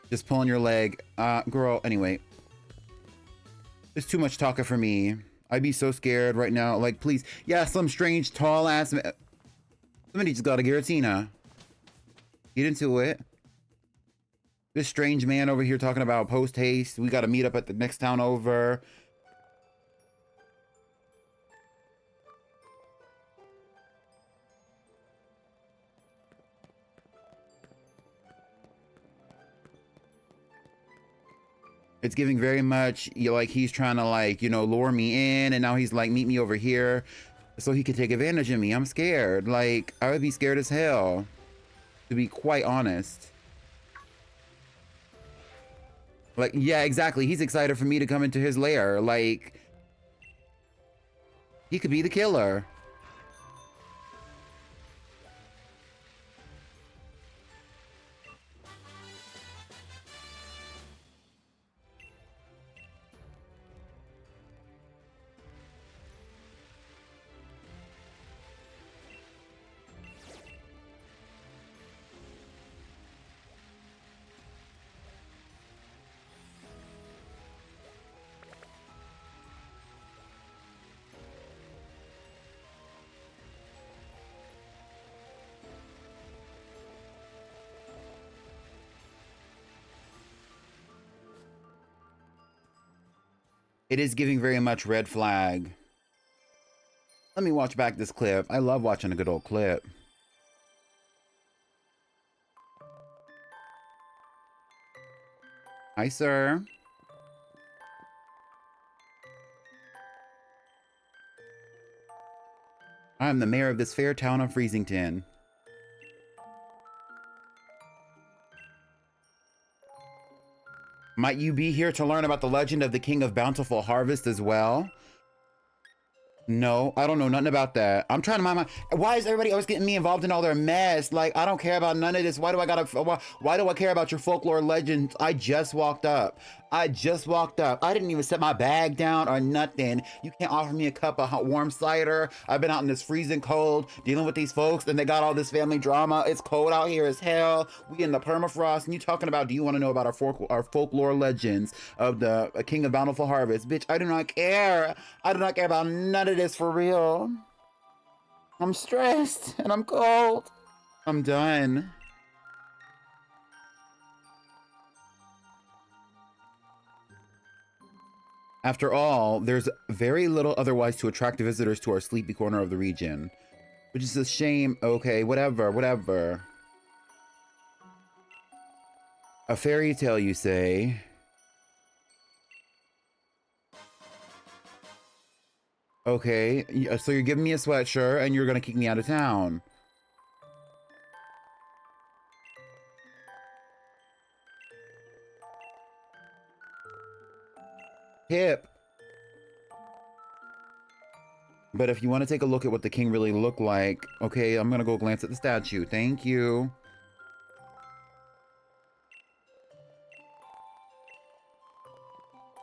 Just pulling your leg. Girl, anyway. There's too much talking for me. I'd be so scared right now. Like, please. Yeah, some strange, tall-ass... Somebody just got a Giratina. Get into it. This strange man over here talking about post-haste. We got to meet up at the next town over. It's giving very much like he's trying to like, you know, lure me in, and now he's like, meet me over here. so he could take advantage of me. I'm scared. Like, I would be scared as hell, to be quite honest. Like, yeah, exactly. He's excited for me to come into his lair. Like, he could be the killer. It is giving very much red flag. Let me watch back this clip. I love watching a good old clip. Hi, sir. I am the mayor of this fair town of Freezington. Might you be here to learn about the legend of the King of Bountiful Harvest as well? No, I don't know nothing about that. I'm trying to mind my. Why is everybody always getting me involved in all their mess? Like, I don't care about none of this. Why do I gotta? Why do I care about your folklore legends? I just walked up. I just walked up. I didn't even set my bag down or nothing. You can't offer me a cup of hot, warm cider. I've been out in this freezing cold dealing with these folks, and they got all this family drama. It's cold out here as hell. We in the permafrost, and you talking about? Do you want to know about our folklore legends of the King of Bountiful Harvest? Bitch, I do not care. I do not care about none of this for real. I'm stressed and I'm cold. I'm done. After all, there's very little otherwise to attract visitors to our sleepy corner of the region. Which is a shame. Okay, whatever, whatever. A fairy tale, you say? Okay, so you're giving me a sweatshirt and you're gonna kick me out of town. Hip. But if you want to take a look at what the king really looked like, okay, I'm gonna go glance at the statue. Thank you.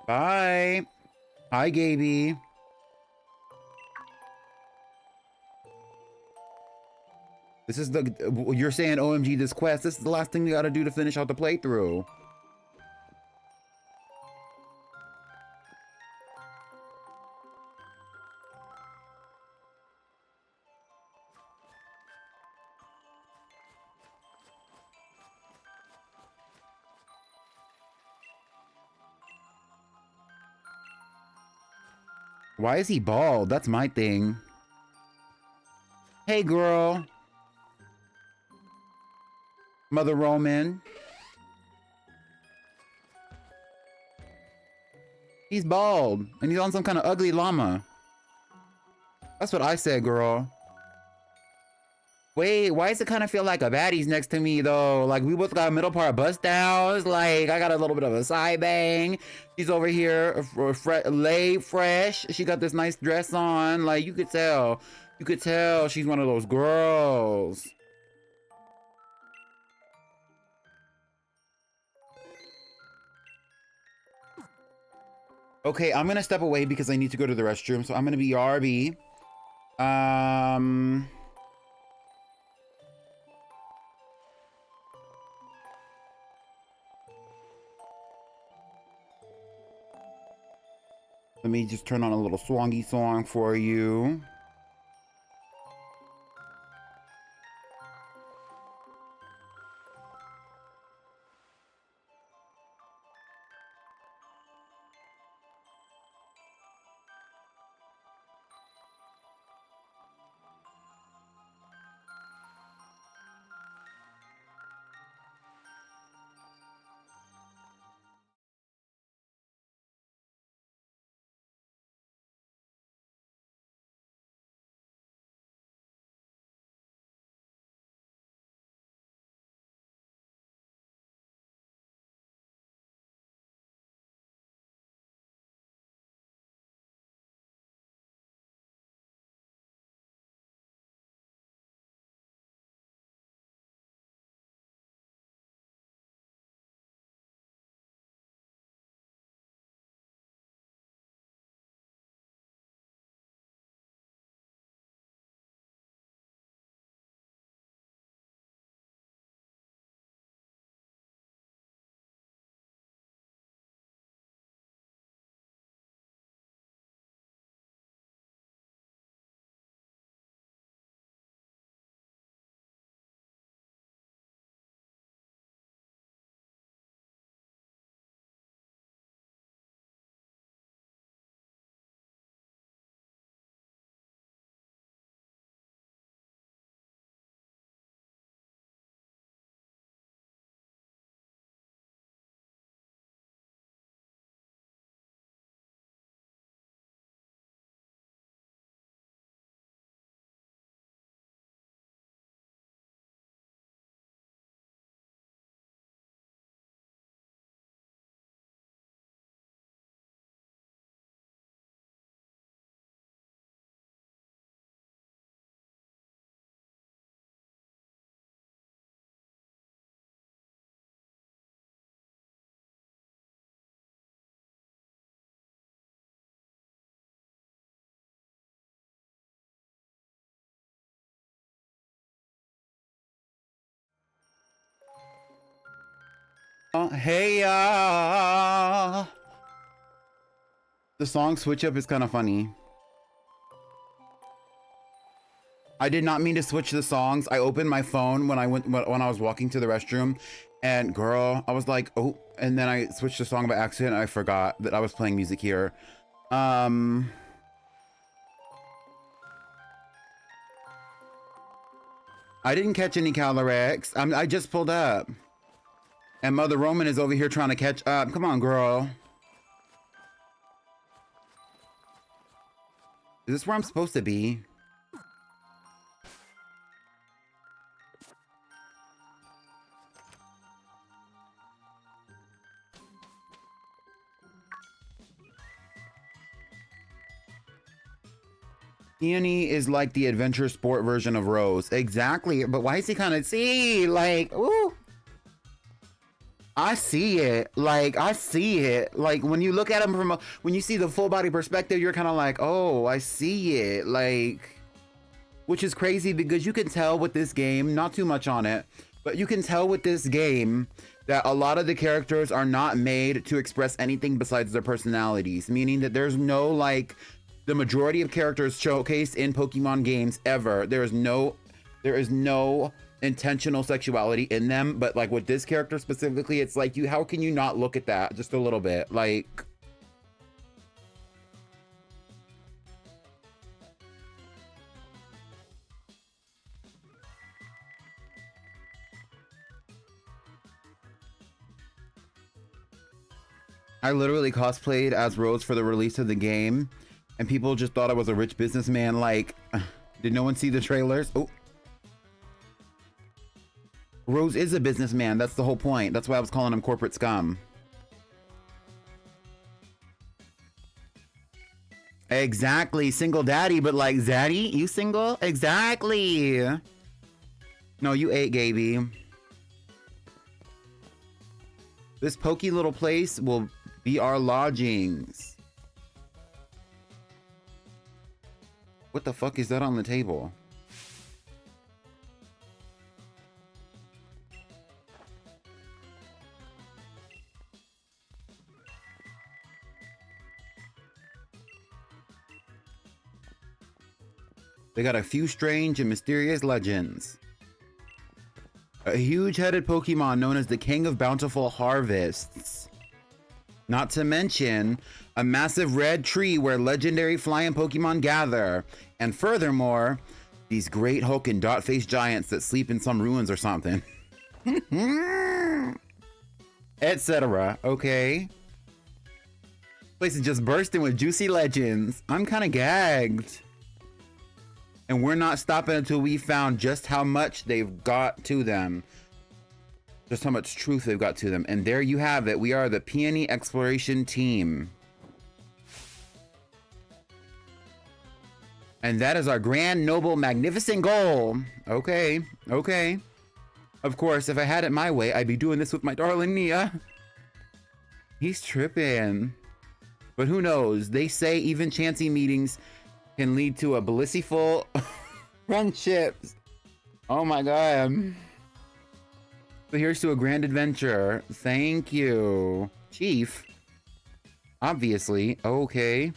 Bye. Hi, Gaby. This is the, you're saying OMG this quest, this is the last thing you gotta do to finish out the playthrough. Why is he bald? That's my thing. Hey, girl. Mother Roman. He's bald, and he's on some kind of ugly llama. That's what I said, girl. Wait, why does it kind of feel like a baddie's next to me, though? Like, we both got a middle part bust downs. Like, I got a little bit of a side bang. She's over here, laid fresh. She got this nice dress on. Like, you could tell. You could tell she's one of those girls. Okay, I'm gonna step away because I need to go to the restroom. So I'm gonna be RB. Let me just turn on a little swangy song for you. Hey, the song switch up is kind of funny. I did not mean to switch the songs. I opened my phone when I was walking to the restroom, and girl, I was like, oh, and then I switched the song by accident. And I forgot that I was playing music here. I didn't catch any Calyrex. I just pulled up. And Mother Roman is over here trying to catch up. Come on, girl. Is this where I'm supposed to be? Peony is like the adventure sport version of Rose. Exactly. But why is he kind of see? Like, ooh. I see it. Like, I see it. Like, when you look at him from when you see the full body perspective, you're kind of like, oh, I see it. Like, which is crazy because you can tell with this game, not too much on it, but you can tell with this game that a lot of the characters are not made to express anything besides their personalities, meaning that there's no, like, the majority of characters showcased in Pokemon games ever, there is no intentional sexuality in them, but like with this character specifically, it's like, how can you not look at that just a little bit? Like, I literally cosplayed as Rose for the release of the game, and people just thought I was a rich businessman. Like, did no one see the trailers? Oh, Rose is a businessman. That's the whole point. That's why I was calling him corporate scum. Exactly. Single daddy, but like, Zaddy, you single? Exactly. No, you ate, Gaby. This pokey little place will be our lodgings. What the fuck is that on the table? They got a few strange and mysterious legends. A huge-headed Pokemon known as the King of Bountiful Harvests. Not to mention, a massive red tree where legendary flying Pokemon gather. And furthermore, these great Hulk and dot-faced giants that sleep in some ruins or something. Etc. Okay? Place is just bursting with juicy legends. I'm kind of gagged. And we're not stopping until we found just how much they've got to them. Just how much truth they've got to them. And there you have it. We are the Peony Exploration Team. And that is our grand, noble, magnificent goal. Okay, okay. Of course, if I had it my way, I'd be doing this with my darling Nia. He's tripping. But who knows? They say even chancy meetings can lead to a blissful friendships. Oh my god. So here's to a grand adventure. Thank you, Chief. Obviously. Okay.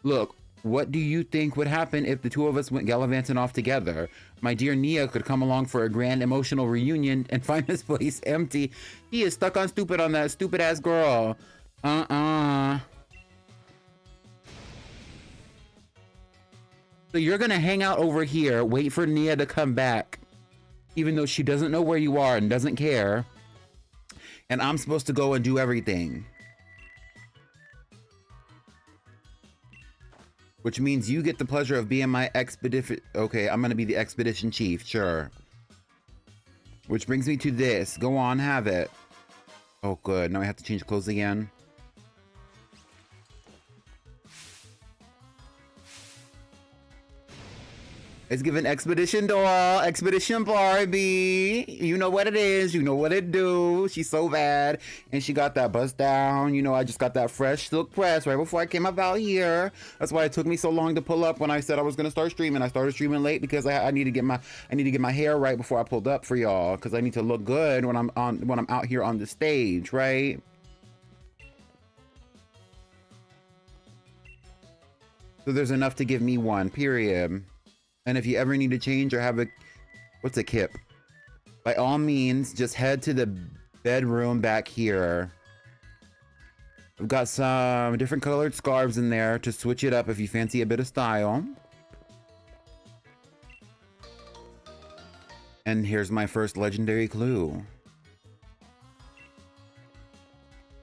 Look, what do you think would happen if the two of us went gallivanting off together? My dear Nia could come along for a grand emotional reunion and find this place empty. He is stuck on that stupid ass girl. So you're gonna hang out over here, wait for Nia to come back, even though she doesn't know where you are and doesn't care. And I'm supposed to go and do everything. Which means you get the pleasure of being my expedition. Okay, I'm gonna be the expedition chief, sure. Which brings me to this. Go on, have it. Oh, good. Now I have to change clothes again. It's giving Expedition Doll, Expedition Barbie. You know what it is. You know what it do. She's so bad. And she got that bust down. You know, I just got that fresh silk press right before I came up out here. That's why it took me so long to pull up when I said I was gonna start streaming. I started streaming late because I need to get my hair right before I pulled up for y'all. Cause I need to look good when I'm out here on the stage, right? So there's enough to give me one, period. And if you ever need to change or have a, what's a kip? By all means, just head to the bedroom back here. We've got some different colored scarves in there to switch it up if you fancy a bit of style. And here's my first legendary clue.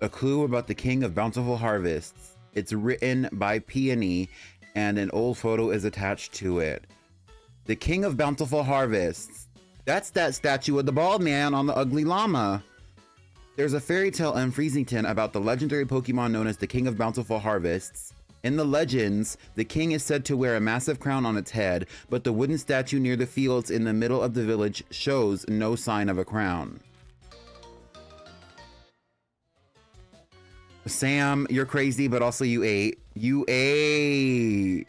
A clue about the King of Bountiful Harvests. It's written by Peony, and an old photo is attached to it. The King of Bountiful Harvests. That's that statue of the bald man on the ugly llama. There's a fairy tale in Freezington about the legendary Pokemon known as the King of Bountiful Harvests. In the legends, the king is said to wear a massive crown on its head, but the wooden statue near the fields in the middle of the village shows no sign of a crown. Sam, you're crazy, but also you ate. You ate.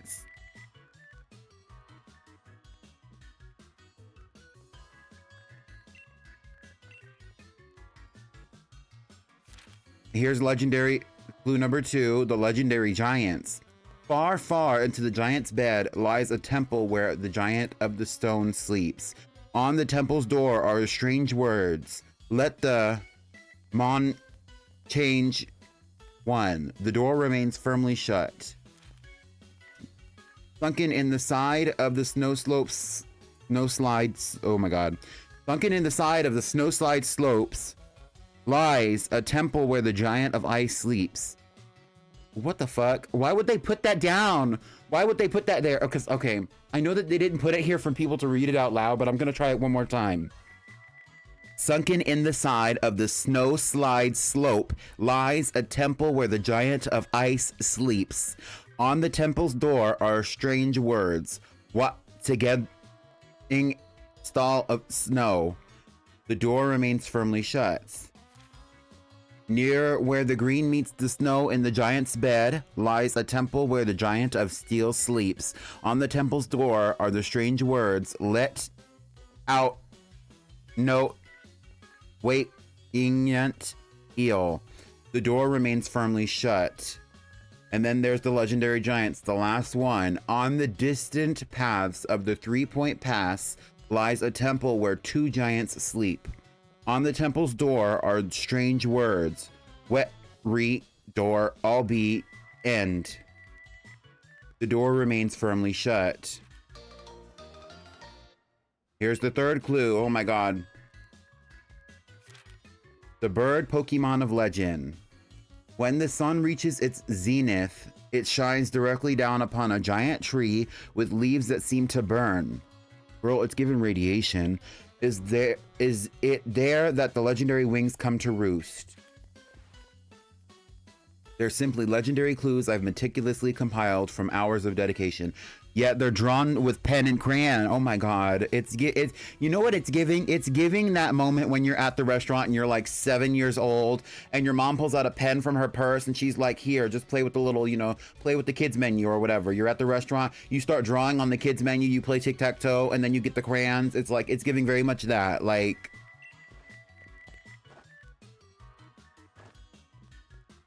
Here's legendary clue number 2, the legendary giants. Far, far into the giant's bed lies a temple where the giant of the stone sleeps. On the temple's door are strange words. Let the mon change one. The door remains firmly shut. Sunken in the side of the slides. Oh my god. Sunken in the side of the snowslide slopes lies a temple where the giant of ice sleeps. What the fuck? Why would they put that down? Why would they put that there? Because, okay, I know that they didn't put it here for people to read it out loud, but I'm gonna try it one more time. Sunken in the side of the snowslide slope lies a temple where the giant of ice sleeps. On the temple's door are strange words. What together stall of snow. The door remains firmly shut. Near where the green meets the snow in the giant's bed lies a temple where the giant of steel sleeps. On the temple's door are the strange words, let out no wait ingent eel. The door remains firmly shut. And then there's the legendary giants, the last one. On the distant paths of the 3-point pass lies a temple where 2 giants sleep. On the temple's door are strange words. Wet, re, door, all be, end. The door remains firmly shut. Here's the third clue. Oh my god. The bird Pokemon of legend. When the sun reaches its zenith, it shines directly down upon a giant tree with leaves that seem to burn. Girl, it's given radiation. Is it there that the legendary wings come to roost? They're simply legendary clues I've meticulously compiled from hours of dedication. Yet they're drawn with pen and crayon. Oh my god. It's you know what it's giving? It's giving that moment when you're at the restaurant and you're like 7 years old and your mom pulls out a pen from her purse and she's like, here, just play with the little, you know, play with the kids menu or whatever. You're at the restaurant, you start drawing on the kids menu, you play tic-tac-toe, and then you get the crayons. It's like, it's giving very much that. Like,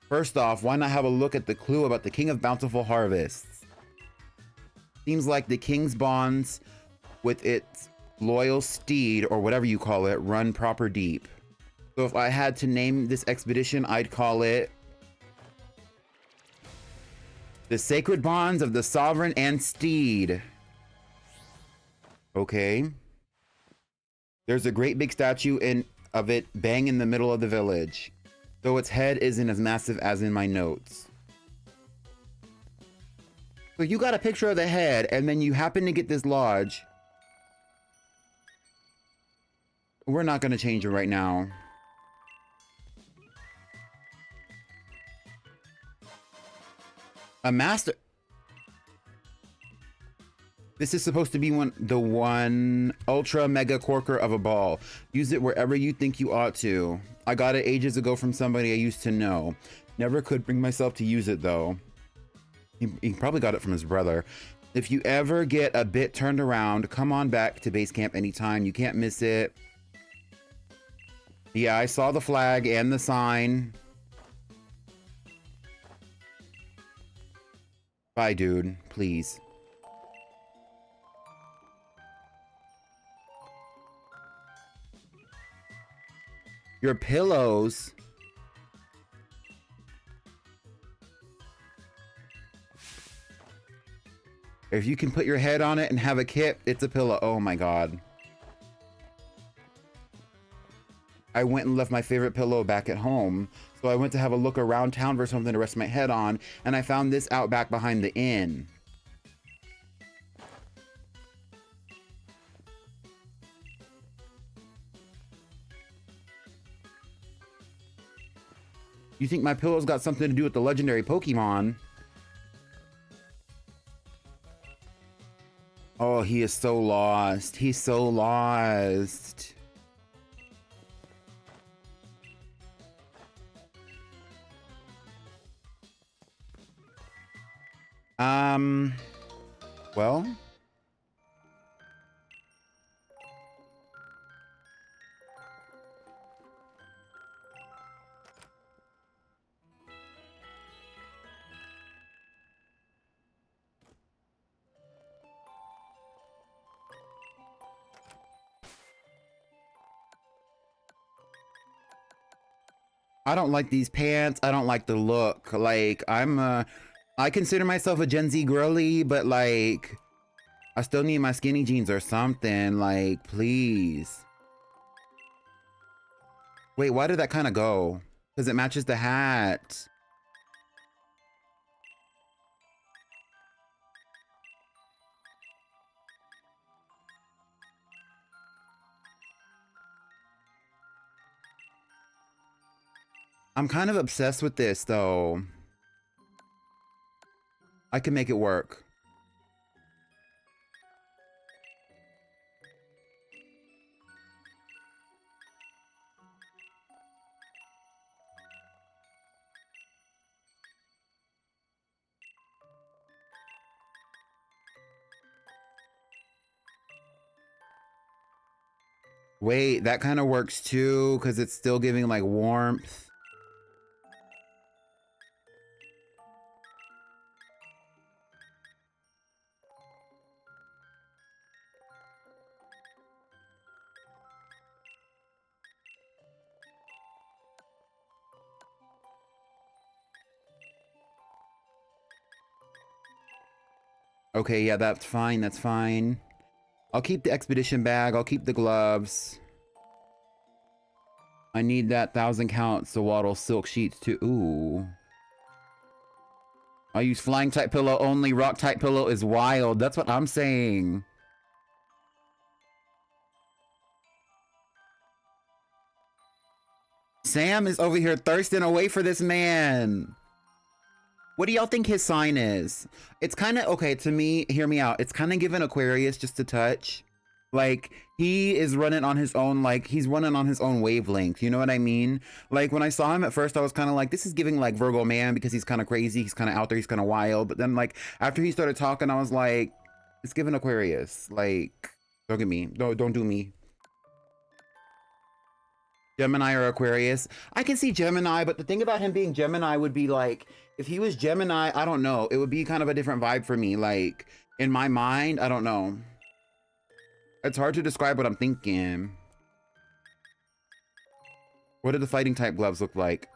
first off, why not have a look at the clue about the King of Bountiful Harvests? Seems like the king's bonds with its loyal steed, or whatever you call it, run proper deep. So if I had to name this expedition, I'd call it The Sacred Bonds of the Sovereign and Steed. Okay. There's a great big statue of it bang in the middle of the village, though its head isn't as massive as in my notes. So you got a picture of the head, and then you happen to get this lodge. We're not going to change it right now. A master... This is supposed to be the one ultra mega corker of a ball. Use it wherever you think you ought to. I got it ages ago from somebody I used to know. Never could bring myself to use it though. He probably got it from his brother. If you ever get a bit turned around, come on back to base camp anytime. You can't miss it. Yeah, I saw the flag and the sign. Bye, dude. Please. Your pillows. If you can put your head on it and have a kip, it's a pillow. Oh my god. I went and left my favorite pillow back at home. So I went to have a look around town for something to rest my head on, and I found this out back behind the inn. You think my pillow's got something to do with the legendary Pokemon? Oh, he is so lost. He's so lost. Well. I don't like these pants. I don't like the look. Like, I consider myself a Gen Z girly, but like, I still need my skinny jeans or something. Like, please. Wait, why did that kind of go? Because it matches the hat. I'm kind of obsessed with this, though. I can make it work. Wait, that kind of works too, because it's still giving like warmth. Okay, yeah, that's fine, that's fine. I'll keep the expedition bag, I'll keep the gloves. I need that 1,000 count Sawaddle silk sheets too. Ooh. I use flying type pillow only. Rock type pillow is wild. That's what I'm saying. Sam is over here thirsting away for this man. What do y'all think his sign is? It's kind of, okay, to me, hear me out. It's kind of giving Aquarius just a touch. Like, he is running on his own, like, he's running on his own wavelength. You know what I mean? Like, when I saw him at first, I was kind of like, this is giving, like, Virgo man because he's kind of crazy. He's kind of out there. He's kind of wild. But then, like, after he started talking, I was like, it's giving Aquarius. Like, don't get me. Don't do me. Gemini or Aquarius. I can see Gemini, but the thing about him being Gemini would be like, if he was Gemini, I don't know. It would be kind of a different vibe for me. Like, in my mind, I don't know. It's hard to describe what I'm thinking. What do the fighting type gloves look like?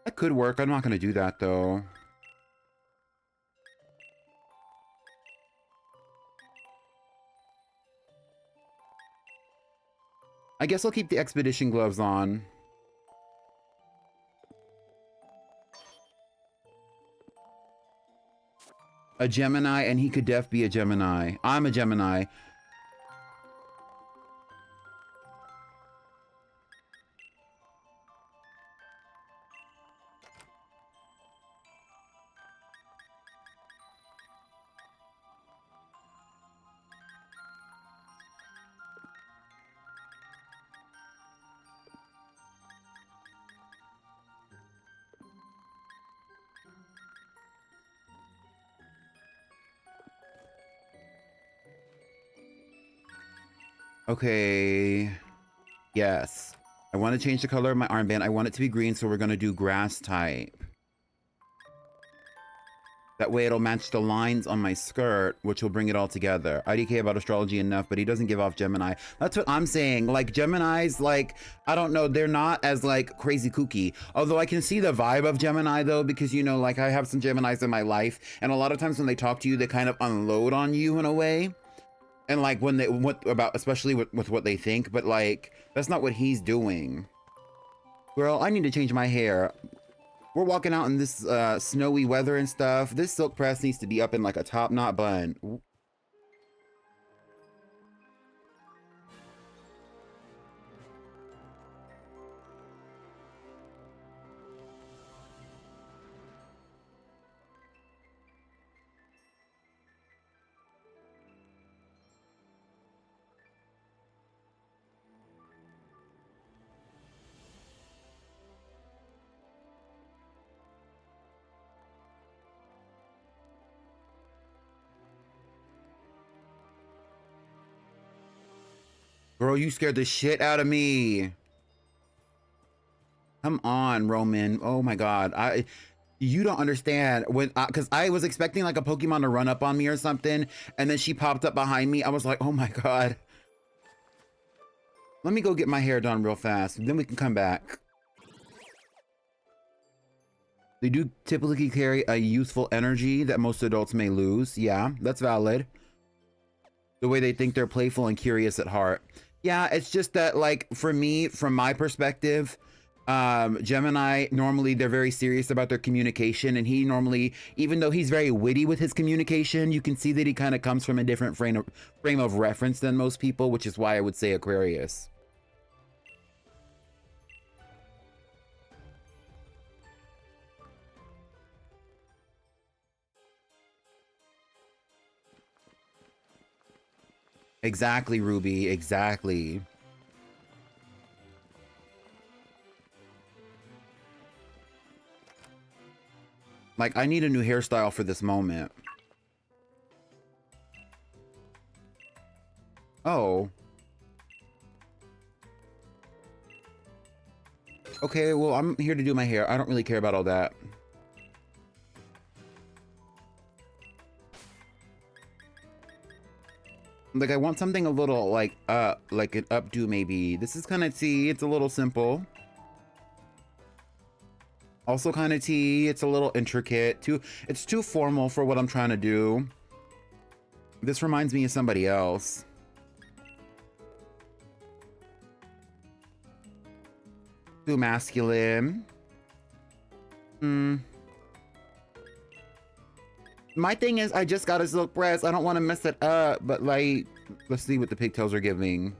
That could work. I'm not going to do that, though. I guess I'll keep the expedition gloves on. A Gemini, and he could def be a Gemini. I'm a Gemini. Okay. Yes. I want to change the color of my armband. I want it to be green, so we're going to do grass type. That way it'll match the lines on my skirt, which will bring it all together. IDK about astrology enough, but he doesn't give off Gemini. That's what I'm saying. Like, Geminis, like, I don't know, they're not as, like, crazy kooky. Although I can see the vibe of Gemini, though, because, you know, like, I have some Geminis in my life, and a lot of times when they talk to you, they kind of unload on you in a way. And, like, when they, especially with what they think, but, like, that's not what he's doing. Girl, I need to change my hair. We're walking out in this snowy weather and stuff. This silk press needs to be up in like a top knot bun. Ooh. Girl, you scared the shit out of me. Come on, Roman. Oh my God. You don't understand when, cause I was expecting like a Pokemon to run up on me or something. And then she popped up behind me. I was like, oh my God. Let me go get my hair done real fast. Then we can come back. They do typically carry a youthful energy that most adults may lose. Yeah, that's valid. The way they think they're playful and curious at heart. Yeah, it's just that, like, for me, from my perspective, Gemini, normally they're very serious about their communication, and he normally, even though he's very witty with his communication, you can see that he kind of comes from a different frame of reference than most people, which is why I would say Aquarius. Exactly, Ruby, exactly. Like, I need a new hairstyle for this moment. Oh. Okay, well, I'm here to do my hair. I don't really care about all that. Like, I want something a little, like an updo, maybe. This is kind of tea. It's a little simple. Also kind of tea. It's a little intricate. It's too formal for what I'm trying to do. This reminds me of somebody else. Too masculine. My thing is, I just got a silk press. I don't want to mess it up, but like, let's see what the pigtails are giving.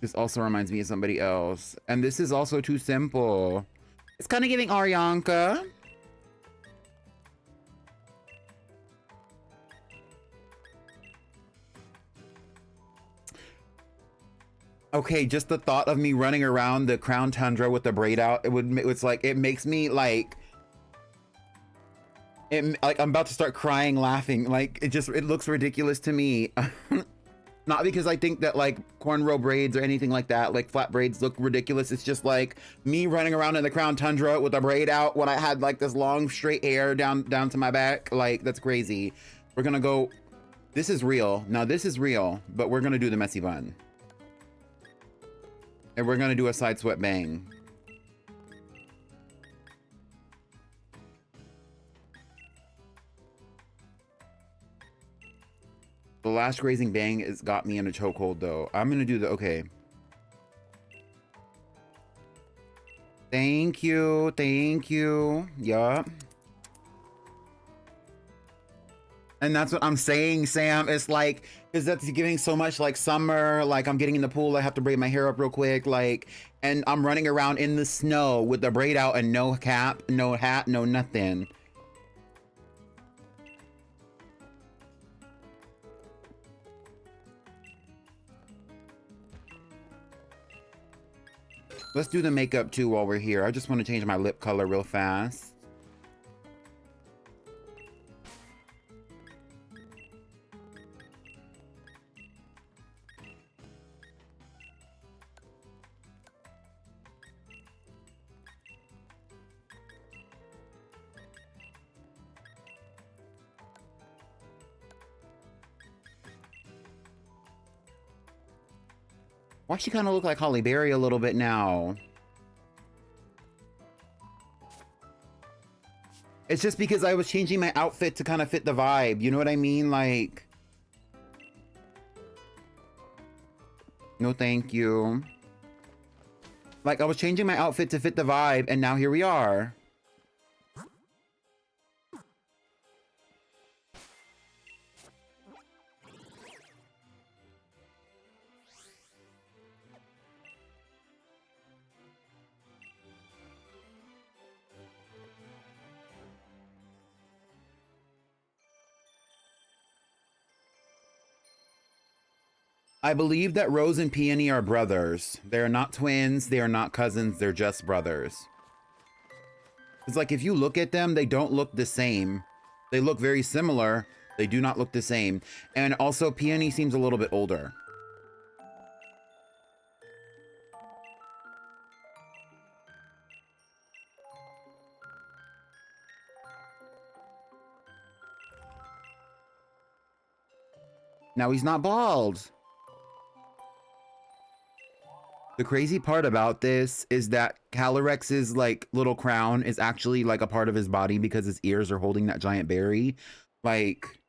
This also reminds me of somebody else. And this is also too simple. It's kind of giving Arianka. Okay, just the thought of me running around the Crown Tundra with the braid out, it's like, it makes me like, like I'm about to start crying, laughing. Like, it looks ridiculous to me. Not because I think that like cornrow braids or anything like that, like flat braids look ridiculous. It's just like me running around in the Crown Tundra with a braid out when I had like this long straight hair down to my back. Like, that's crazy. We're gonna go, this is real. Now this is real, but we're gonna do the messy bun. And we're gonna do a side swept bang. The last grazing bang has got me in a chokehold though. I'm gonna do okay. Thank you, thank you. Yeah. And that's what I'm saying, Sam. It's like, because that's giving so much like summer, like I'm getting in the pool, I have to braid my hair up real quick, like, and I'm running around in the snow with the braid out and no cap, no hat, no nothing. Let's do the makeup too while we're here. I just want to change my lip color real fast. Why she kind of look like Holly Berry a little bit now? It's just because I was changing my outfit to kind of fit the vibe. You know what I mean? Like, no, thank you. Like, I was changing my outfit to fit the vibe, and now here we are. I believe that Rose and Peony are brothers. They are not twins. They are not cousins. They're just brothers. It's like, if you look at them, they don't look the same. They look very similar. They do not look the same. And also, Peony seems a little bit older. Now he's not bald. The crazy part about this is that Calorex's like little crown is actually like a part of his body because his ears are holding that giant berry. Like,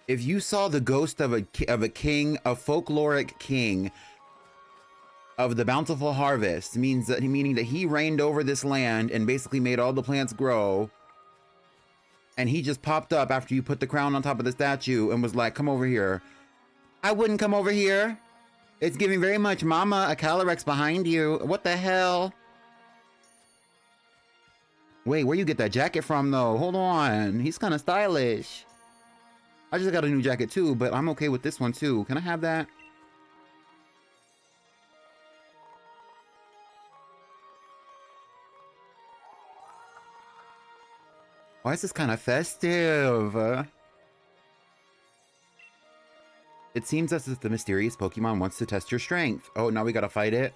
if you saw the ghost of a king, a folkloric king of the bountiful harvest, meaning that he reigned over this land and basically made all the plants grow, and he just popped up after you put the crown on top of the statue and was like, come over here. I wouldn't come over here. It's giving very much Mama a Calyrex behind you. What the hell? Wait, where you get that jacket from though? Hold on. He's kind of stylish. I just got a new jacket too, but I'm okay with this one too. Can I have that? Why is this kind of festive? It seems as if the mysterious Pokemon wants to test your strength. Oh, now we gotta fight it?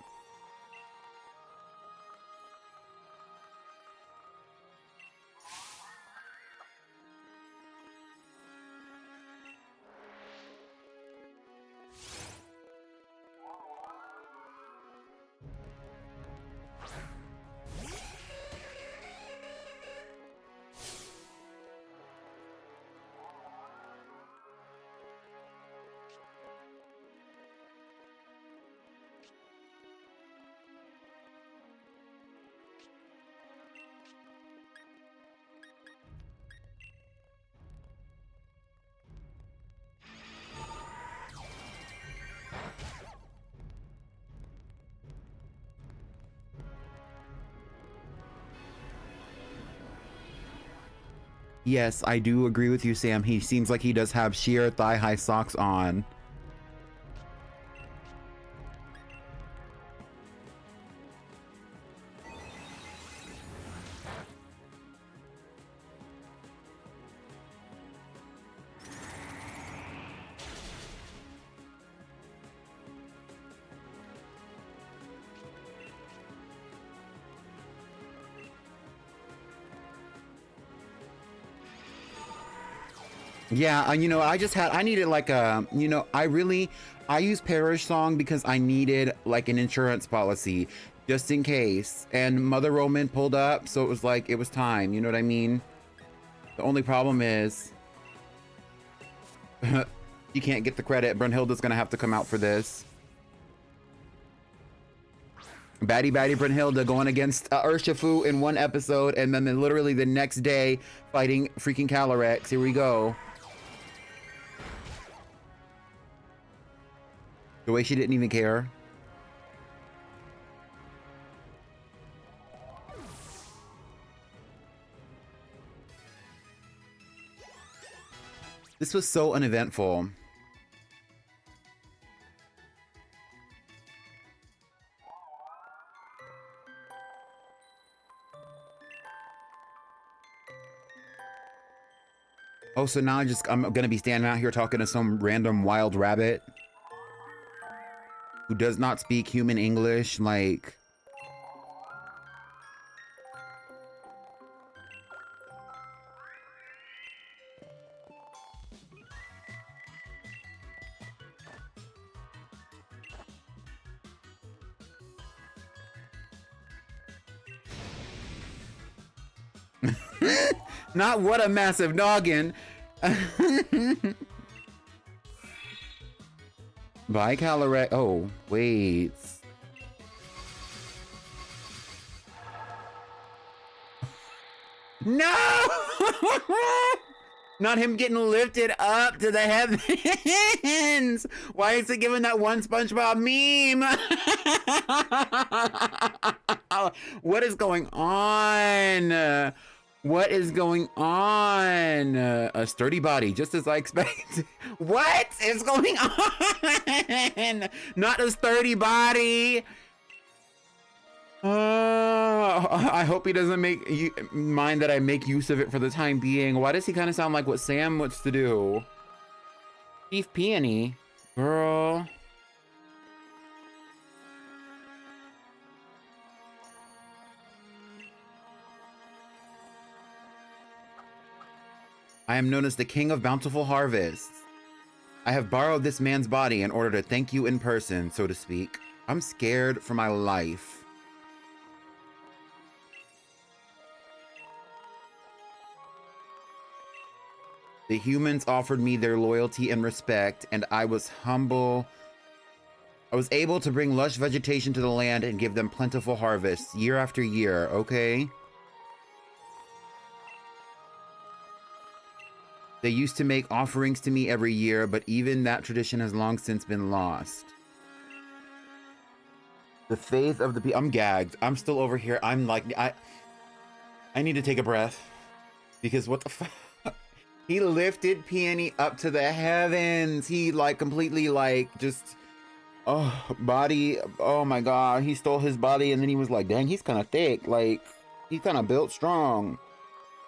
Yes, I do agree with you, Sam. He seems like he does have sheer thigh-high socks on. Yeah, you know, I needed like a, you know, I use Parish Song because I needed like an insurance policy just in case. And Mother Roman pulled up, so it was like, it was time, you know what I mean? The only problem is, you can't get the credit. Brunhilde's gonna have to come out for this. Baddie Brunhilde going against Urshifu in one episode, and then literally the next day fighting freaking Calyrex. Here we go. The way she didn't even care. This was so uneventful. Oh, so now I'm gonna be standing out here talking to some random wild rabbit who does not speak human English, like... Not what a massive noggin. Bye, Calyrex. Oh, wait. No! Not him getting lifted up to the heavens. Why is it giving that one SpongeBob meme? What is going on? What is going on? A sturdy body, just as I expected. What is going on? Not a sturdy body. I hope he doesn't mind that I make use of it for the time being. Why does he kind of sound like what Sam wants to do? Chief Peony? Girl. I am known as the King of Bountiful Harvests. I have borrowed this man's body in order to thank you in person, so to speak. I'm scared for my life. The humans offered me their loyalty and respect, and I was humble. I was able to bring lush vegetation to the land and give them plentiful harvests year after year, okay? They used to make offerings to me every year, but even that tradition has long since been lost. The faith of the people. I'm gagged. I'm still over here. I'm like, I need to take a breath. Because what the fuck? He lifted Peony up to the heavens. He like completely like just, oh, body. Oh my God. He stole his body and then he was like, dang, he's kind of thick. Like, he's kind of built strong.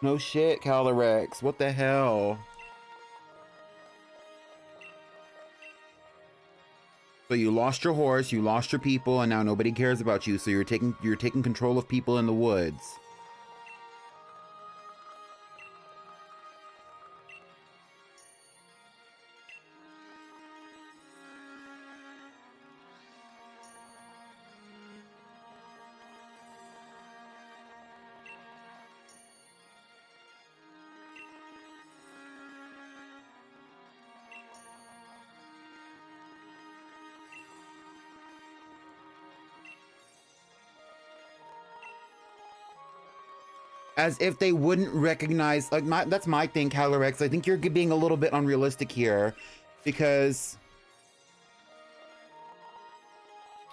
No shit, Calyrex. What the hell? So you lost your horse, you lost your people, and now nobody cares about you. So you're taking control of people in the woods. As if they wouldn't recognize, like, that's my thing, Calyrex. I think you're being a little bit unrealistic here, because...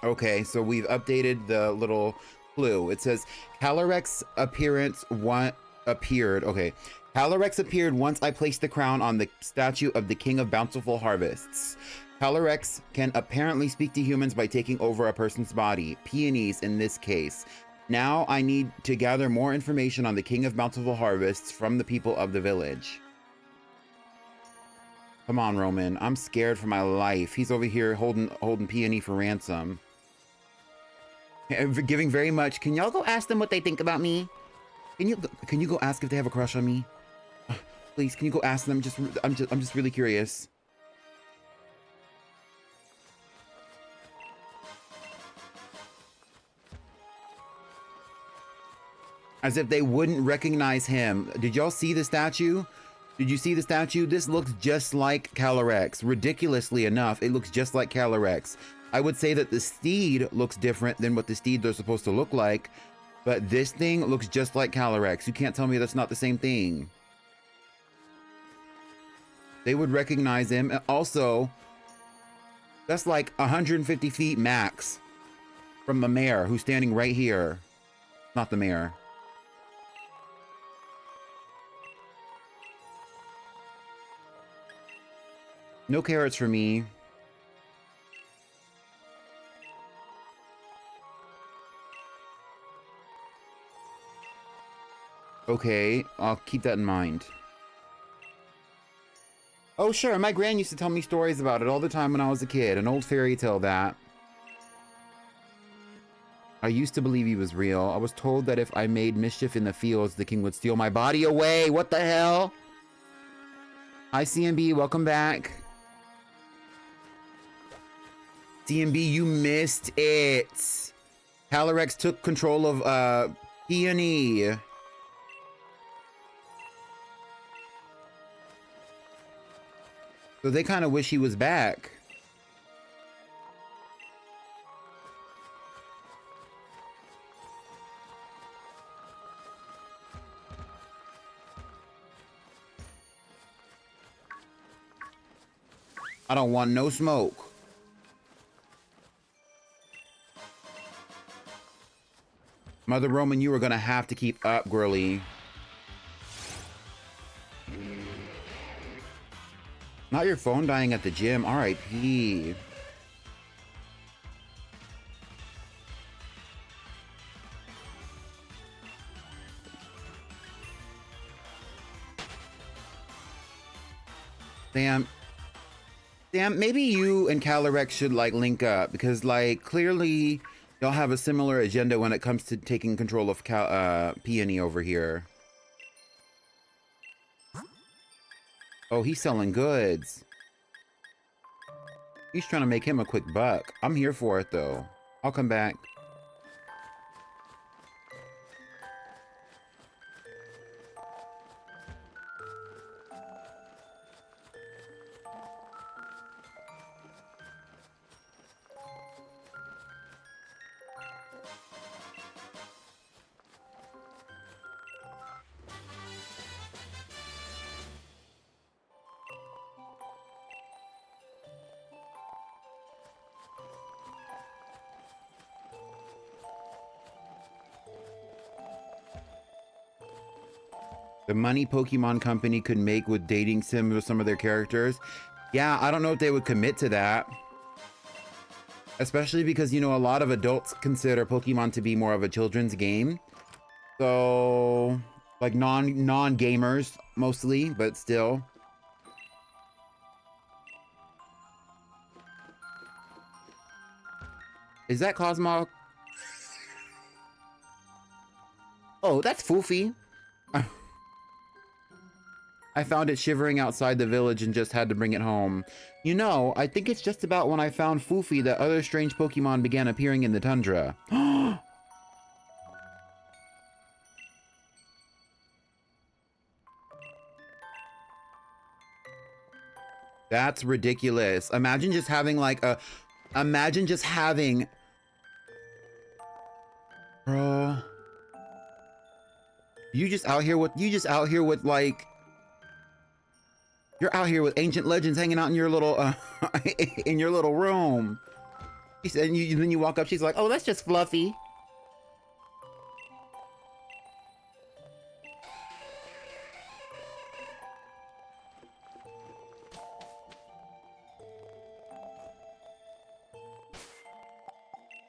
Okay, so we've updated the little clue. It says, Calyrex appeared. Okay. Calyrex appeared once I placed the crown on the statue of the King of Bountiful Harvests. Calyrex can apparently speak to humans by taking over a person's body, peonies in this case. Now I need to gather more information on the King of Bountiful Harvests from the people of the village. Come on, Roman. I'm scared for my life. He's over here holding Peony for ransom. Giving very much. Can y'all go ask them what they think about me? Can you go ask if they have a crush on me? Please, can you go ask them? I'm just really curious. As if they wouldn't recognize him. Did y'all see the statue? Did you see the statue? This looks just like Calyrex. Ridiculously enough, it looks just like Calyrex. I would say that the steed looks different than what the steeds are supposed to look like, but this thing looks just like Calyrex. You can't tell me that's not the same thing. They would recognize him. And also, that's like 150 feet max from the mayor, who's standing right here. Not the mayor. No carrots for me. Okay, I'll keep that in mind. Oh, sure. My gran used to tell me stories about it all the time when I was a kid. An old fairy tale that. I used to believe he was real. I was told that if I made mischief in the fields, the king would steal my body away. What the hell? Hi, CMB. Welcome back. CMB, you missed it. Calyrex took control of Peony. So they kind of wish he was back. I don't want no smoke. Mother Roman, you are gonna have to keep up, girly. Not your phone dying at the gym. R.I.P. Sam, maybe you and Calyrex should like link up because like clearly y'all have a similar agenda when it comes to taking control of Peony over here. Oh, he's selling goods. He's trying to make him a quick buck. I'm here for it though. I'll come back. The money Pokemon Company could make with dating sim with some of their characters. Yeah, I don't know if they would commit to that. Especially because, you know, a lot of adults consider Pokemon to be more of a children's game. So, like non-gamers mostly, but still. Is that Cosmo? Oh, that's Foofy. I found it shivering outside the village and just had to bring it home. You know, I think it's just about when I found Foofy that other strange Pokemon began appearing in the tundra. That's ridiculous. Imagine just having like a... Imagine just having... Bro... You just out here with like... You're out here with ancient legends hanging out in your little in your little room. She said, and then you walk up. She's like, "Oh, that's just Fluffy."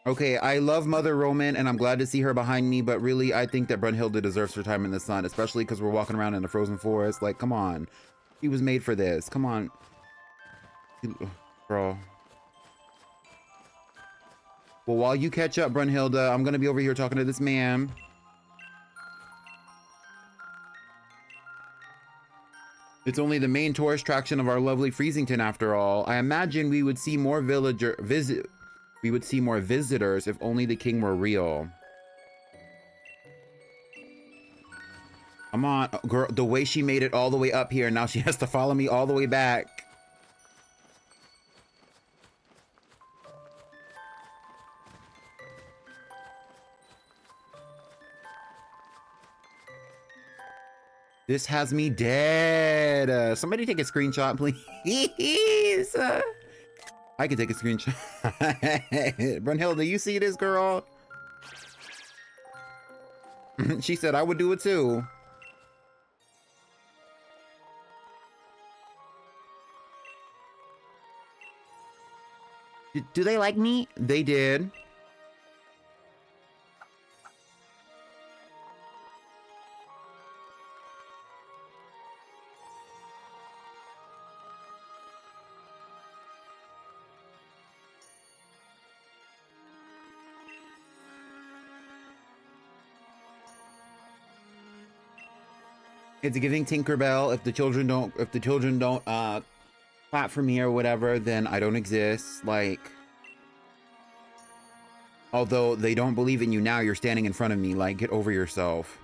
Okay, I love Mother Roman, and I'm glad to see her behind me. But really, I think that Brunhilde deserves her time in the sun, especially because we're walking around in a frozen forest. Like, come on, she was made for this. Come on, bro. Well, while you catch up, Brunhilde, I'm gonna be over here talking to this man. It's only the main tourist attraction of our lovely Freezington after all. I imagine we would see more we would see more visitors if only the king were real. Come on, girl, the way she made it all the way up here, now she has to follow me all the way back. This has me dead. Somebody take a screenshot, please. I can take a screenshot. Brunhilde, you see this girl? She said I would do it too. Do they like me? They did. It's giving Tinkerbell. If the children don't clap for me or whatever, then I don't exist. Like, although they don't believe in you now, you're standing in front of me. Like, get over yourself.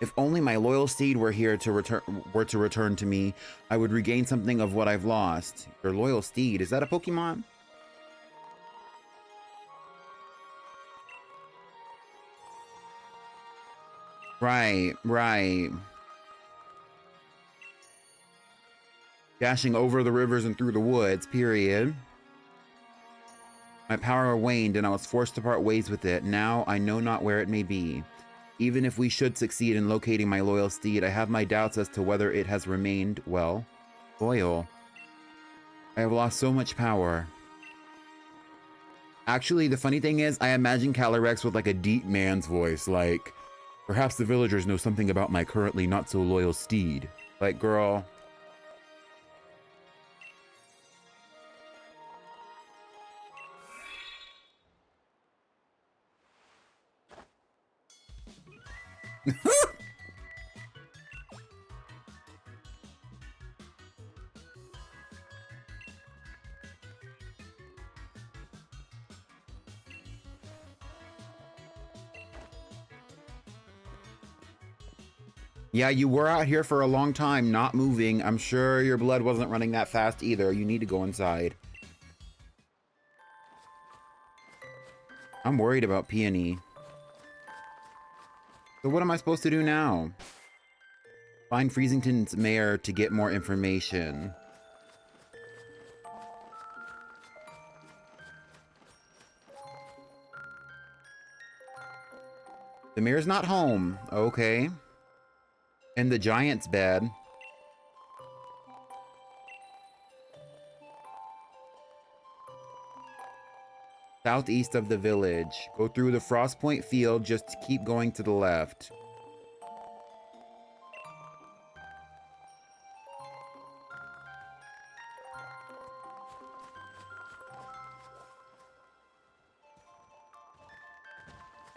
If only my loyal steed were here to return to me, I would regain something of what I've lost. Your loyal steed, is that a Pokemon? Right, right. Dashing over the rivers and through the woods, period. My power waned and I was forced to part ways with it. Now I know not where it may be. Even if we should succeed in locating my loyal steed, I have my doubts as to whether it has remained, well, loyal. I have lost so much power. Actually, the funny thing is, I imagine Calyrex with like a deep man's voice, like, perhaps the villagers know something about my currently not so loyal steed. Like, girl. Yeah, you were out here for a long time, not moving. I'm sure your blood wasn't running that fast either. You need to go inside. I'm worried about Peony. So what am I supposed to do now? Find Freezington's mayor to get more information. The mayor's not home. Okay. And the giant's bed. Southeast of the village. Go through the Frostpoint field, just keep going to the left.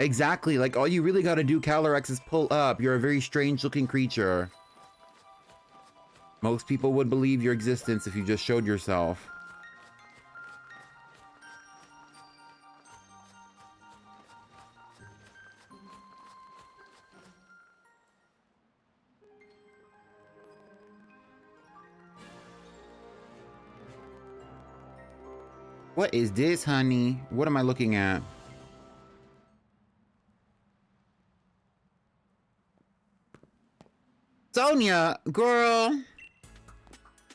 Exactly, like all you really gotta do, Calyrex, is pull up. You're a very strange looking creature. Most people would believe your existence if you just showed yourself. What is this, honey? What am I looking at? Sonia, girl.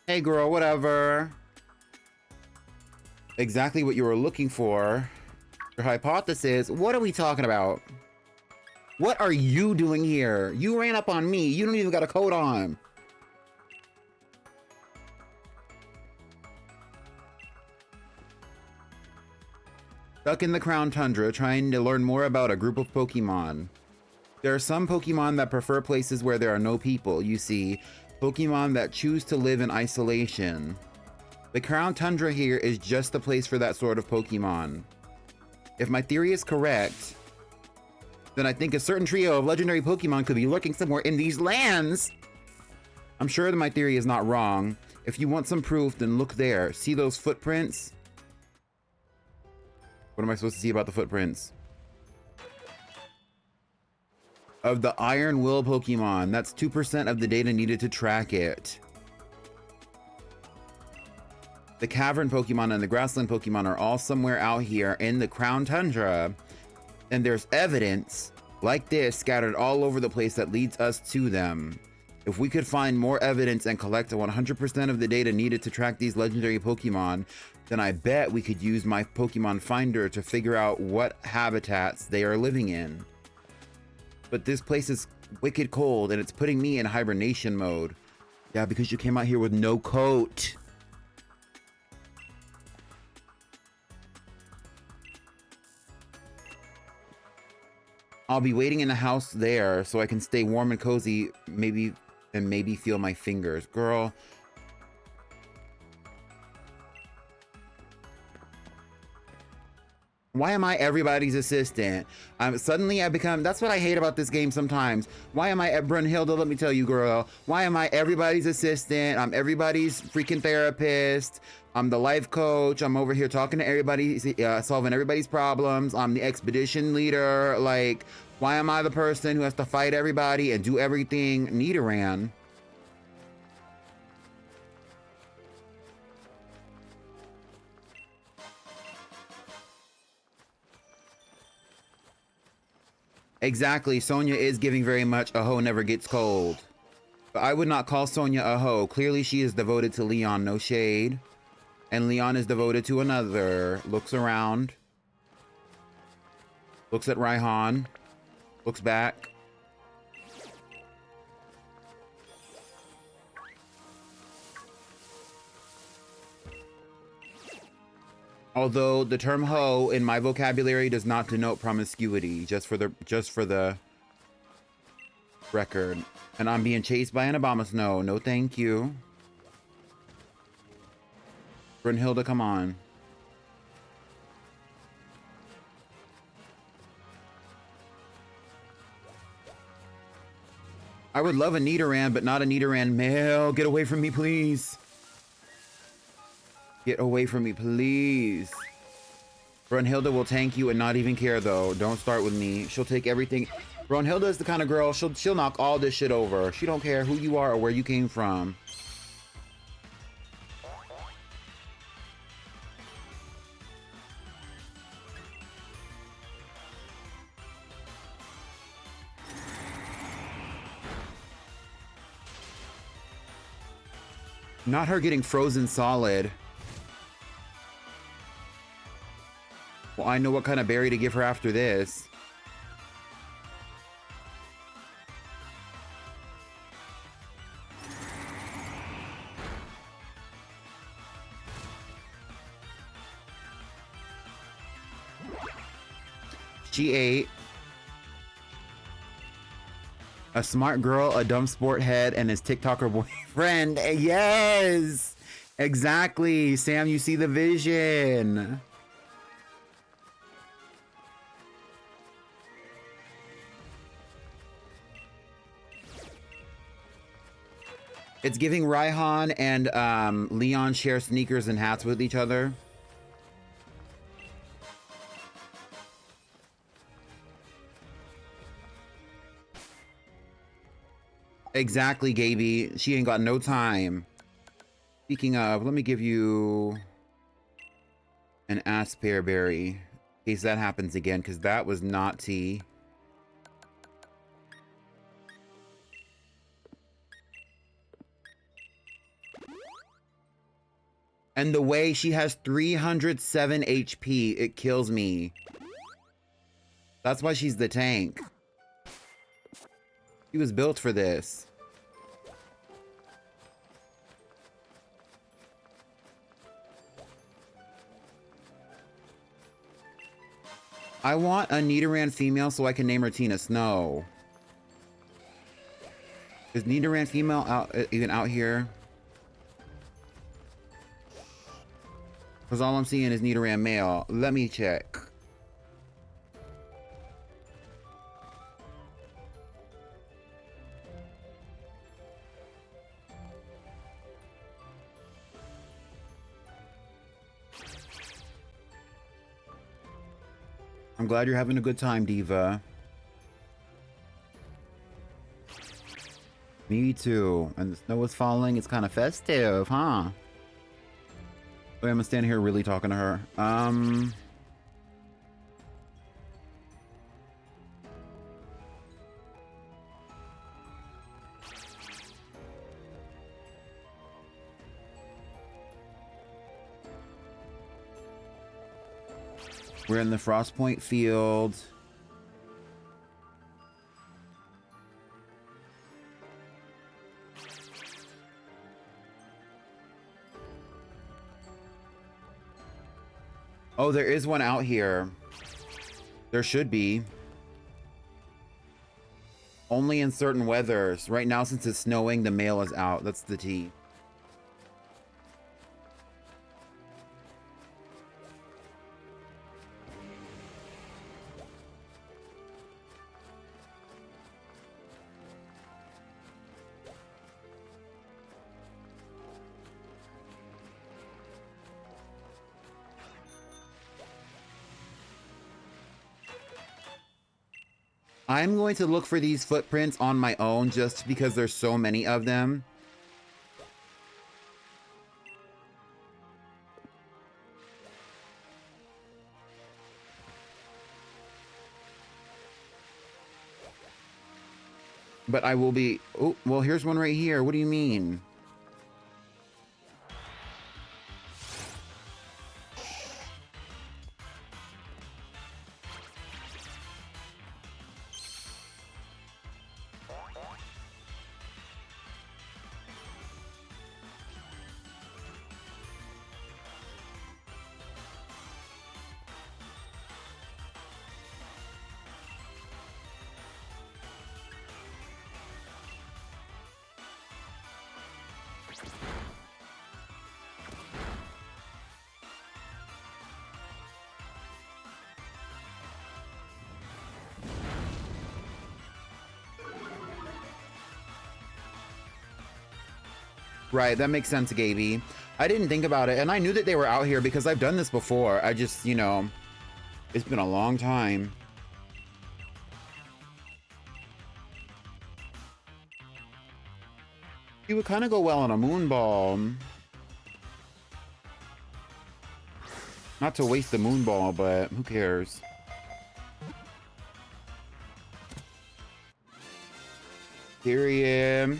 Hey, girl, whatever. Exactly what you were looking for. Your hypothesis. What are we talking about? What are you doing here? You ran up on me. You don't even got a coat on. Stuck in the Crown Tundra, trying to learn more about a group of Pokemon. There are some Pokemon that prefer places where there are no people. You see, Pokemon that choose to live in isolation. The Crown Tundra here is just the place for that sort of Pokemon. If my theory is correct, then I think a certain trio of legendary Pokemon could be lurking somewhere in these lands. I'm sure that my theory is not wrong. If you want some proof, then look there. See those footprints? What am I supposed to see about the footprints? Of the Iron Will Pokemon. That's 2% of the data needed to track it. The Cavern Pokemon and the Grassland Pokemon are all somewhere out here in the Crown Tundra. And there's evidence like this scattered all over the place that leads us to them. If we could find more evidence and collect 100% of the data needed to track these legendary Pokemon, then I bet we could use my Pokemon Finder to figure out what habitats they are living in. But this place is wicked cold and it's putting me in hibernation mode. Yeah, because you came out here with no coat. I'll be waiting in the house there so I can stay warm and cozy, maybe feel my fingers. Girl. Why am I everybody's assistant? Suddenly I become, that's what I hate about this game sometimes. Why am I, Brunhilde, let me tell you, girl. Why am I everybody's assistant? I'm everybody's freaking therapist. I'm the life coach. I'm over here talking to everybody, solving everybody's problems. I'm the expedition leader. Like, why am I the person who has to fight everybody and do everything? Nidoran. Exactly, Sonia is giving very much a hoe never gets cold. But I would not call Sonia a hoe. Clearly she is devoted to Leon, no shade. And Leon is devoted to another. Looks around. Looks at Raihan. Looks back. Although the term hoe in my vocabulary does not denote promiscuity, just for the record. And I'm being chased by an Abomasnow. No thank you. Brunhilde, come on. I would love a Nidoran, but not a Nidoran male. Get away from me, please. Get away from me, please. Brunhilde will tank you and not even care, though. Don't start with me. She'll take everything. Brunhilde is the kind of girl, she'll knock all this shit over. She don't care who you are or where you came from. Not her getting frozen solid. Well, I know what kind of berry to give her after this. She ate. A smart girl, a dumb sport head, and his TikToker boyfriend. Yes! Exactly. Sam, you see the vision. It's giving Raihan and Leon share sneakers and hats with each other. Exactly, Gaby. She ain't got no time. Speaking of, let me give you an Aspear berry in case that happens again, because that was not tea. And the way she has 307 HP, it kills me. That's why she's the tank. She was built for this. I want a Nidoran female so I can name her Tina Snow. Is Nidoran female even out here? Because all I'm seeing is Nidoran male. Let me check. I'm glad you're having a good time, Diva. Me too. And the snow is falling. It's kind of festive, huh? Wait, I'm gonna stand here really talking to her. We're in the Frostpoint field. Oh, there is one out here. There should be. Only in certain weathers. Right now, since it's snowing, the male is out. That's the tea. I'm going to look for these footprints on my own just because there's so many of them. But I will be... Oh, well, here's one right here. What do you mean? Right, that makes sense, Gaby. I didn't think about it, and I knew that they were out here because I've done this before. I just, you know, it's been a long time. He would kind of go well on a moon ball. Not to waste the moon ball, but who cares? Period.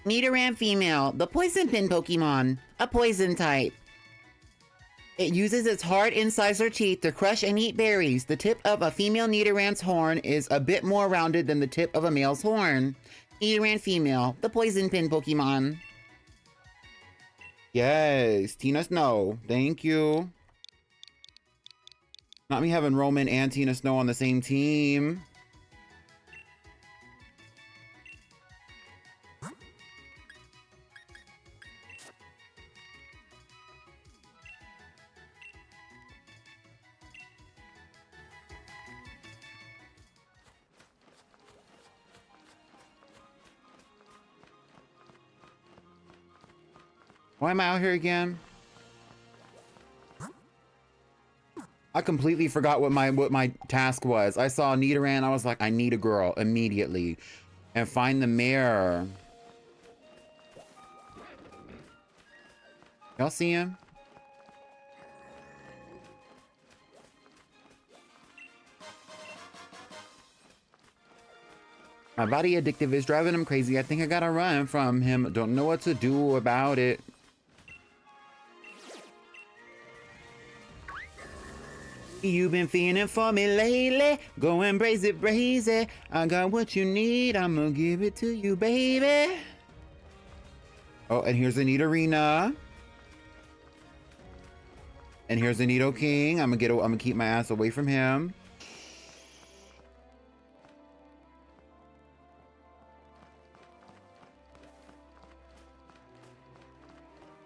Nidoran female, the poison pin Pokemon, a poison type. It uses its hard incisor teeth to crush and eat berries. The tip of a female Nidoran's horn is a bit more rounded than the tip of a male's horn. Nidoran female, the poison pin Pokemon. Yes, Tina Snow, thank you. Not me having Roman and Tina Snow on the same team. Why am I out here again? I completely forgot what my task was. I saw Nidoran, I was like, I need a girl immediately. And find the mirror. Y'all see him? My body addictive is driving him crazy. I think I gotta run from him. Don't know what to do about it. You've been feeling for me lately. Go and brace it, brace it. I got what you need. I'm gonna give it to you, baby. Oh, and here's the Nidorina. And here's the Nidoking. I'm gonna keep my ass away from him.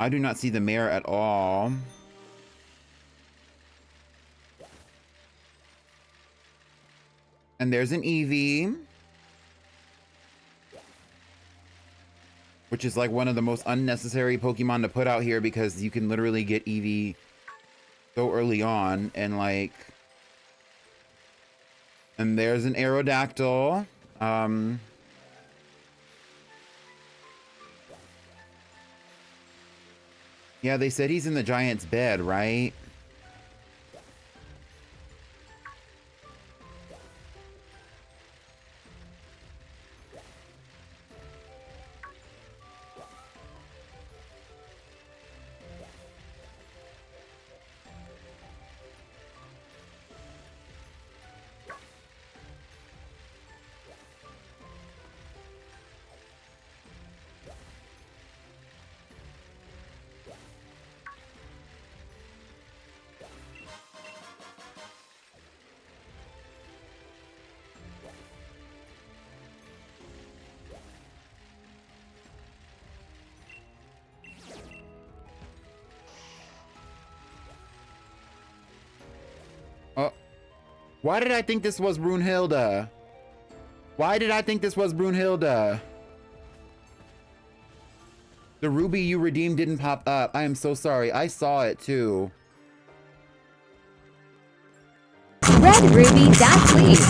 I do not see the mayor at all. And there's an Eevee. Which is like one of the most unnecessary Pokemon to put out here because you can literally get Eevee so early on. And like... And there's an Aerodactyl. Yeah, they said he's in the giant's bed, right? Oh, why did I think this was Brunhilde? Why did I think this was Brunhilde? The ruby you redeemed didn't pop up. I am so sorry. I saw it too. Red ruby, that please.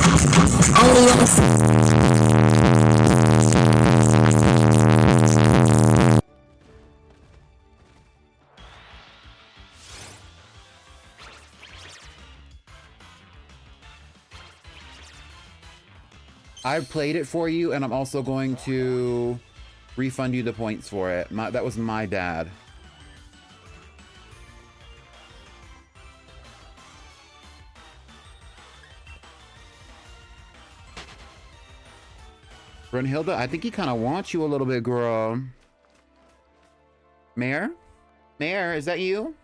I've played it for you, and I'm also going to refund you the points for it. That was my bad. Brunhilde, I think he kind of wants you a little bit, girl. Mare? Mare, is that you?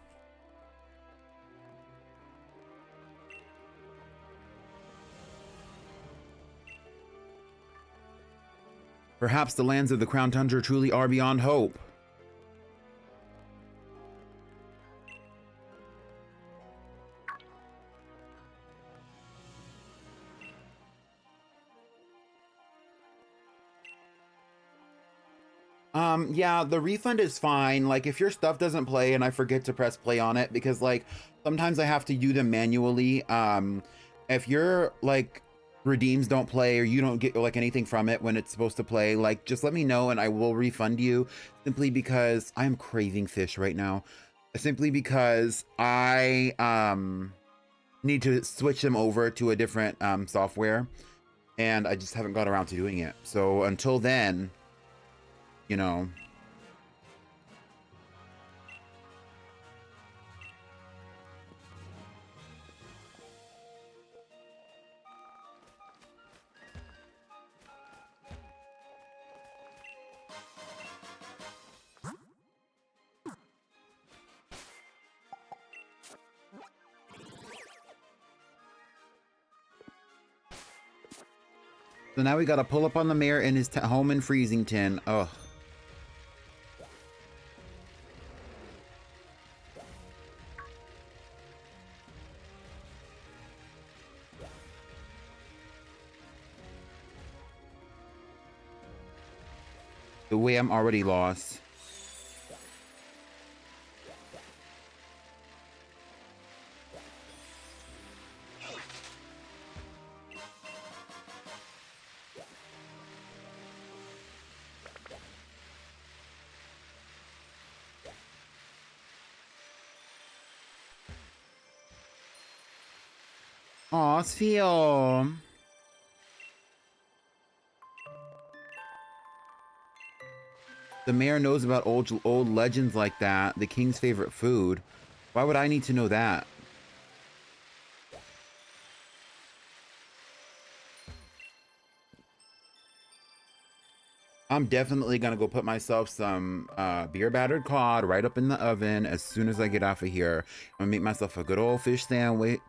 Perhaps the lands of the Crown Tundra truly are beyond hope. Yeah, the refund is fine. Like, if your stuff doesn't play and I forget to press play on it, because, like, sometimes I have to do them manually. If your, like, redeems don't play or you don't get, like, anything from it when it's supposed to play, like, just let me know and I will refund you, simply because I'm craving fish right now. Simply because I, need to switch them over to a different, software, and I just haven't got around to doing it. So until then, you know. So now we gotta pull up on the mayor in his home in Freezington. Ugh. The way I'm already lost. Aw, Sfio. The mayor knows about old legends like that. The king's favorite food. Why would I need to know that? I'm definitely gonna go put myself some beer battered cod right up in the oven as soon as I get off of here. I'm gonna make myself a good old fish sandwich.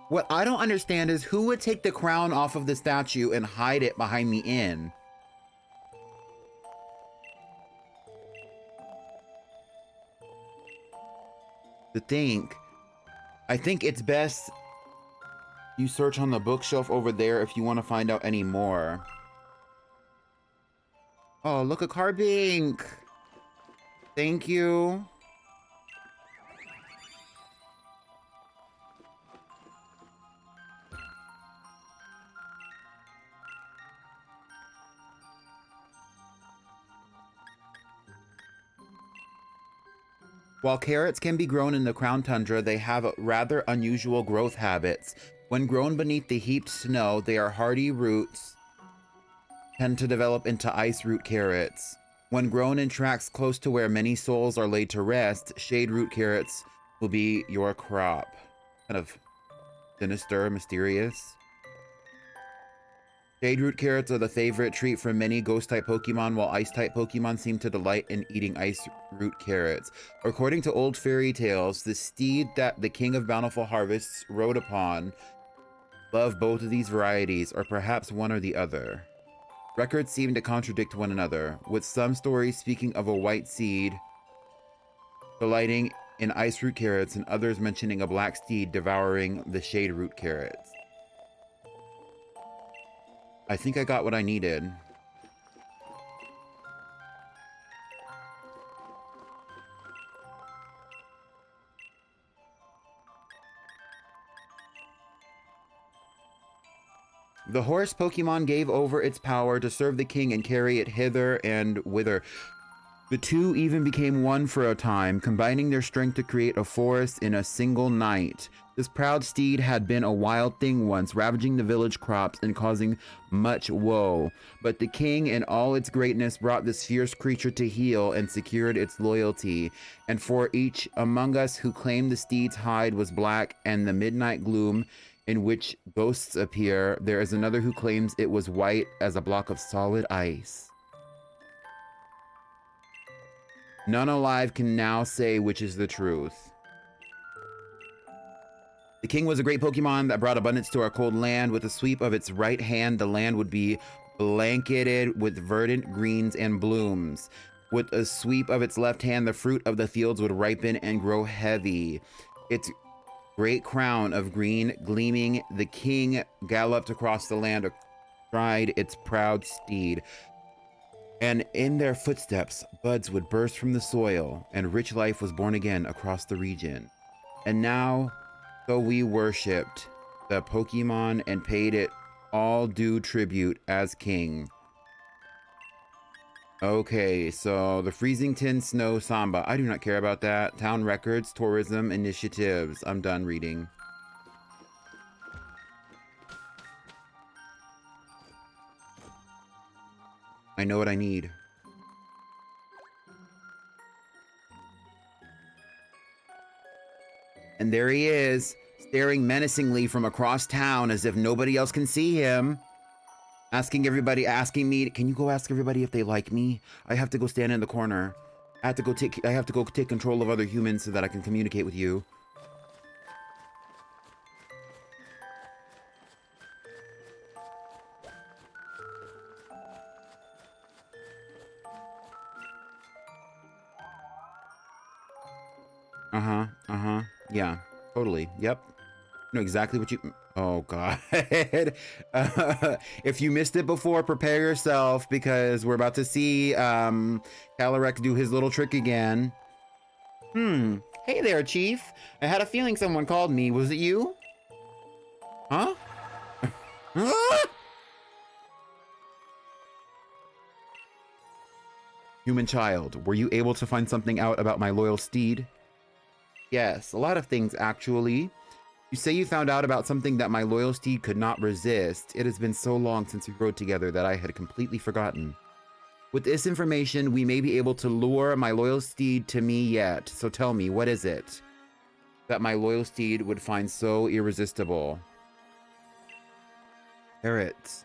What I don't understand is who would take the crown off of the statue and hide it behind the inn? I think it's best you search on the bookshelf over there if you want to find out any more. Oh, look, a Carbink! Thank you. While carrots can be grown in the Crown Tundra, they have rather unusual growth habits. When grown beneath the heaped snow, they are hardy roots, tend to develop into ice root carrots. When grown in tracts close to where many souls are laid to rest, shade root carrots will be your crop. Kind of sinister, mysterious. Shade root carrots are the favorite treat for many ghost-type Pokemon, while ice-type Pokemon seem to delight in eating ice root carrots. According to old fairy tales, the steed that the King of Bountiful Harvests rode upon loved both of these varieties, or perhaps one or the other. Records seem to contradict one another, with some stories speaking of a white seed delighting in ice root carrots and others mentioning a black steed devouring the shade root carrots. I think I got what I needed. The horse Pokemon gave over its power to serve the king and carry it hither and whither. The two even became one for a time, combining their strength to create a forest in a single night. This proud steed had been a wild thing once, ravaging the village crops and causing much woe. But the king, in all its greatness, brought this fierce creature to heel and secured its loyalty. And for each among us who claimed the steed's hide was black and the midnight gloom in which ghosts appear, there is another who claims it was white as a block of solid ice. None alive can now say which is the truth. The king was a great Pokemon that brought abundance to our cold land. With a sweep of its right hand, the land would be blanketed with verdant greens and blooms. With a sweep of its left hand, the fruit of the fields would ripen and grow heavy. Its great crown of green gleaming, the king galloped across the land astride its proud steed. And in their footsteps, buds would burst from the soil, and rich life was born again across the region. And now, so we worshipped the Pokemon and paid it all due tribute as king. Okay, so the Freezington Snow Samba. I do not care about that. Town records, tourism initiatives. I'm done reading. I know what I need. And there he is, staring menacingly from across town as if nobody else can see him. Asking me, can you go ask everybody if they like me? I have to go stand in the corner. I have to go take control of other humans so that I can communicate with you. Yeah, totally. Yep. Know exactly what you... Oh, God. If you missed it before, prepare yourself because we're about to see Calyrex do his little trick again. Hey there, Chief. I had a feeling someone called me. Was it you? Huh? Human child, were you able to find something out about my loyal steed? Yes, a lot of things, actually. You say you found out about something that my loyal steed could not resist. It has been so long since we rode together that I had completely forgotten. With this information, we may be able to lure my loyal steed to me yet. So tell me, what is it that my loyal steed would find so irresistible? Carrots.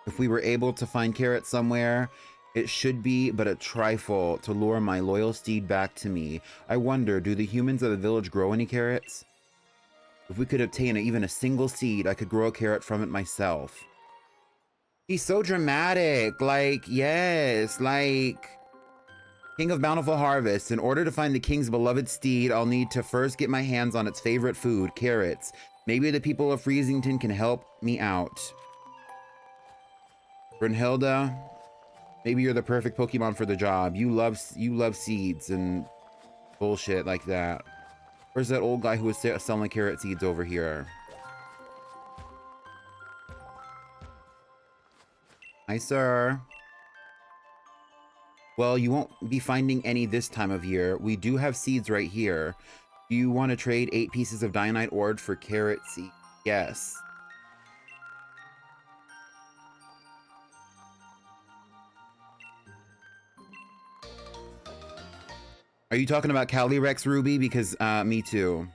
If we were able to find carrots somewhere, it should be but a trifle to lure my loyal steed back to me. I wonder, do the humans of the village grow any carrots? If we could obtain even a single seed, I could grow a carrot from it myself. He's so dramatic. Like, yes, like... King of Bountiful Harvest. In order to find the king's beloved steed, I'll need to first get my hands on its favorite food, carrots. Maybe the people of Freezington can help me out. Brunhilde, maybe you're the perfect Pokemon for the job. You love seeds and bullshit like that. Where's that old guy who was selling carrot seeds over here? Hi, sir. Well, you won't be finding any this time of year. We do have seeds right here. Do you want to trade 8 pieces of Dionite ore for carrot seed? Yes. Are you talking about Calyrex, Ruby? Because, me too.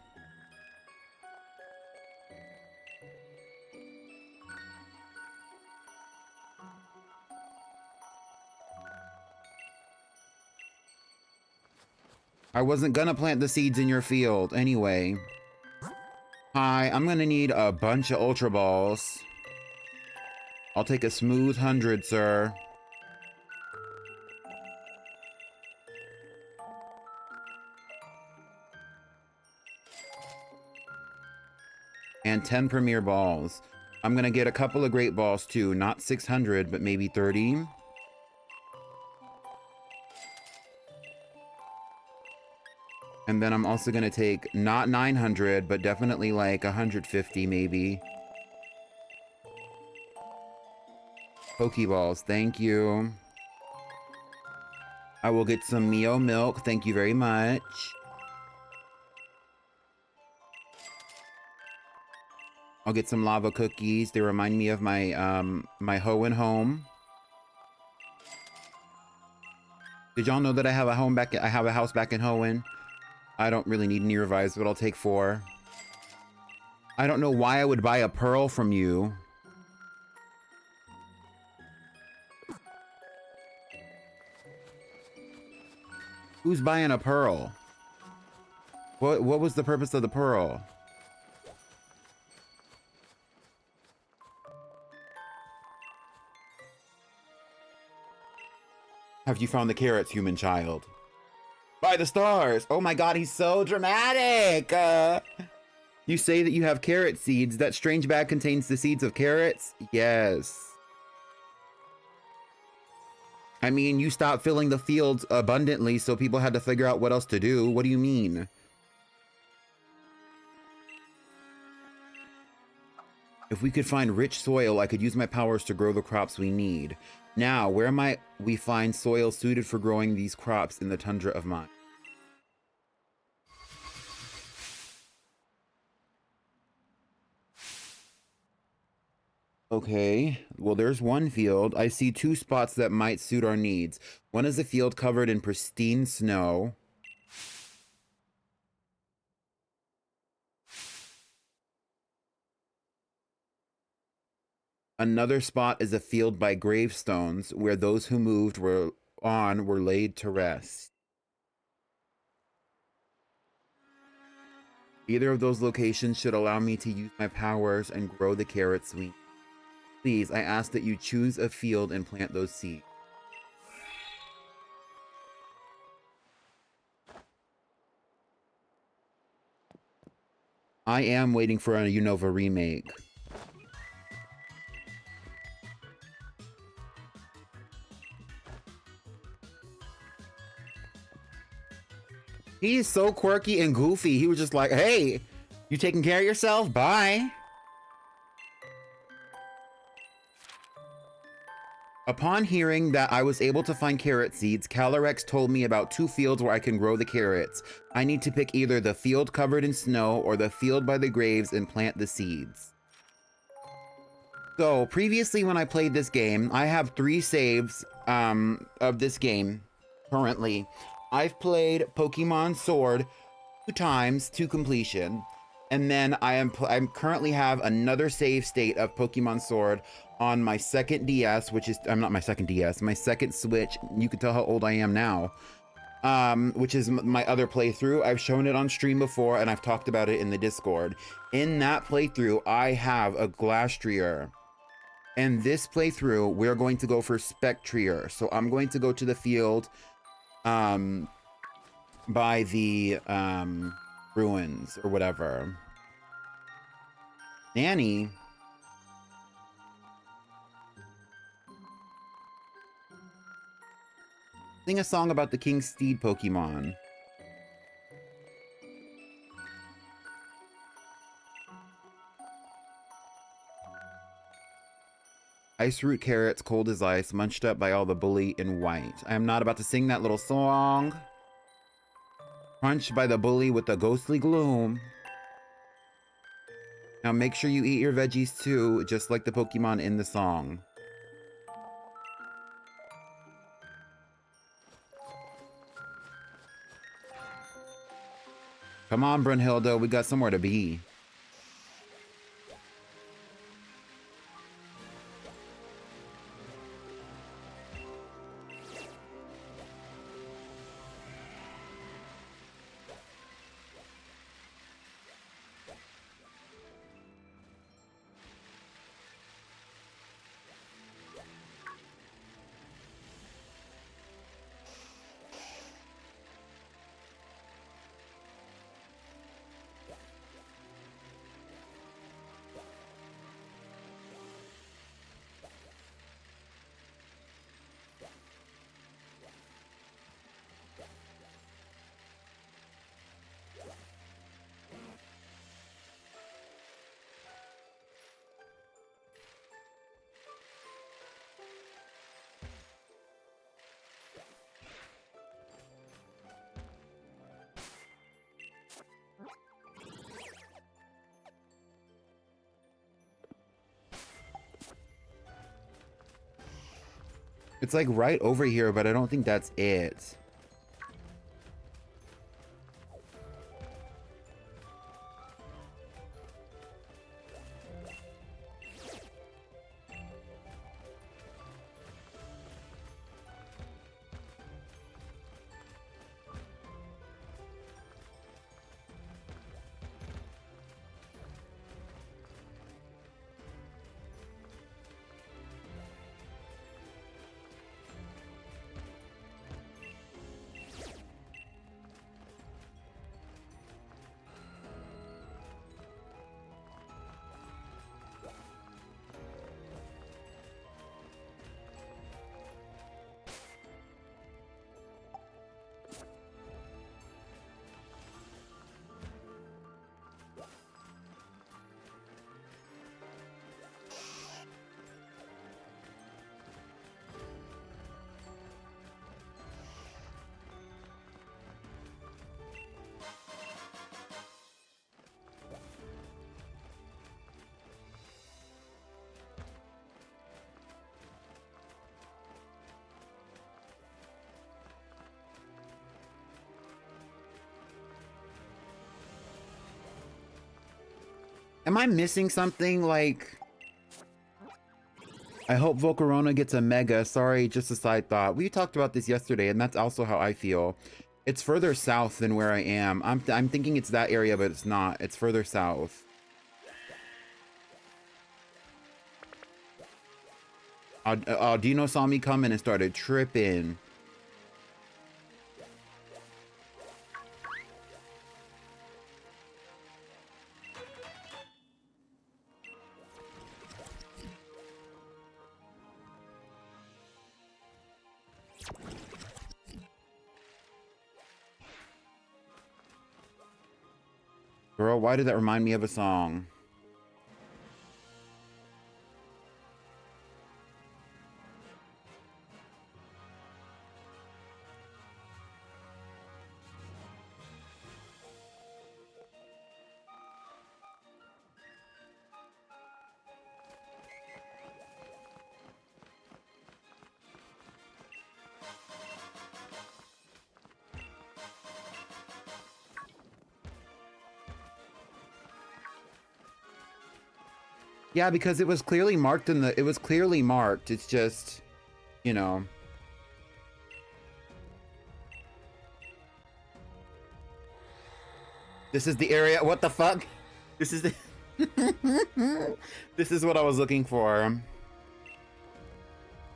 I wasn't gonna plant the seeds in your field anyway. Hi, I'm gonna need a bunch of Ultra Balls. I'll take a smooth 100, sir. And 10 Premier Balls. I'm gonna get a couple of Great Balls too. Not 600, but maybe 30. And then I'm also gonna take not 900, but definitely like 150 maybe. Pokeballs, thank you. I will get some Mio milk, thank you very much. I'll get some lava cookies. They remind me of my my Hoenn home. Did y'all know that I have a house back in Hoenn? I don't really need any revives, but I'll take 4. I don't know why I would buy a pearl from you. Who's buying a pearl? What was the purpose of the pearl? Have you found the carrots, human child? By the stars! Oh my god, he's so dramatic! You say that you have carrot seeds. That strange bag contains the seeds of carrots? Yes. I mean, you stopped filling the fields abundantly, so people had to figure out what else to do. What do you mean? If we could find rich soil, I could use my powers to grow the crops we need. Now, where might we find soil suited for growing these crops in the tundra of mine? Okay, well, there's one field. I see 2 spots that might suit our needs. One is a field covered in pristine snow. Another spot is a field by gravestones where those who moved were laid to rest. Either of those locations should allow me to use my powers and grow the carrots we need. Please, I ask that you choose a field and plant those seeds. I am waiting for a Unova remake. He is so quirky and goofy. He was just like, hey, you taking care of yourself? Bye. Upon hearing that I was able to find carrot seeds, Calyrex told me about 2 fields where I can grow the carrots. I need to pick either the field covered in snow or the field by the graves and plant the seeds. So, previously when I played this game, I have 3 saves of this game currently. I've played Pokemon Sword 2 times to completion. And then I currently have another save state of Pokemon Sword on my second DS, which is, I'm not my second DS, my second Switch. You can tell how old I am now. Which is my other playthrough. I've shown it on stream before and I've talked about it in the Discord. In that playthrough, I have a Glastrier. And this playthrough, we're going to go for Spectrier. So I'm going to go to the field, by the, ruins or whatever. Nanny. Sing a song about the King Steed Pokemon. Ice root carrots, cold as ice, munched up by all the bully in white. I am not about to sing that little song. Crunched by the bully with the ghostly gloom. Now make sure you eat your veggies too, just like the Pokemon in the song. Come on, Brunhilde, we got somewhere to be. It's like right over here, but I don't think that's it. Am I missing something? Like, I hope Volcarona gets a mega. Sorry, just a side thought. We talked about this yesterday, and that's also how I feel. It's further south than where I am. I'm thinking it's that area, but it's not. It's further south. Dino saw me coming and started tripping. Girl, why did that remind me of a song? Yeah, because it was clearly marked in the, it was clearly marked. It's just, you know. This is the area, what the fuck? This is the, this is what I was looking for.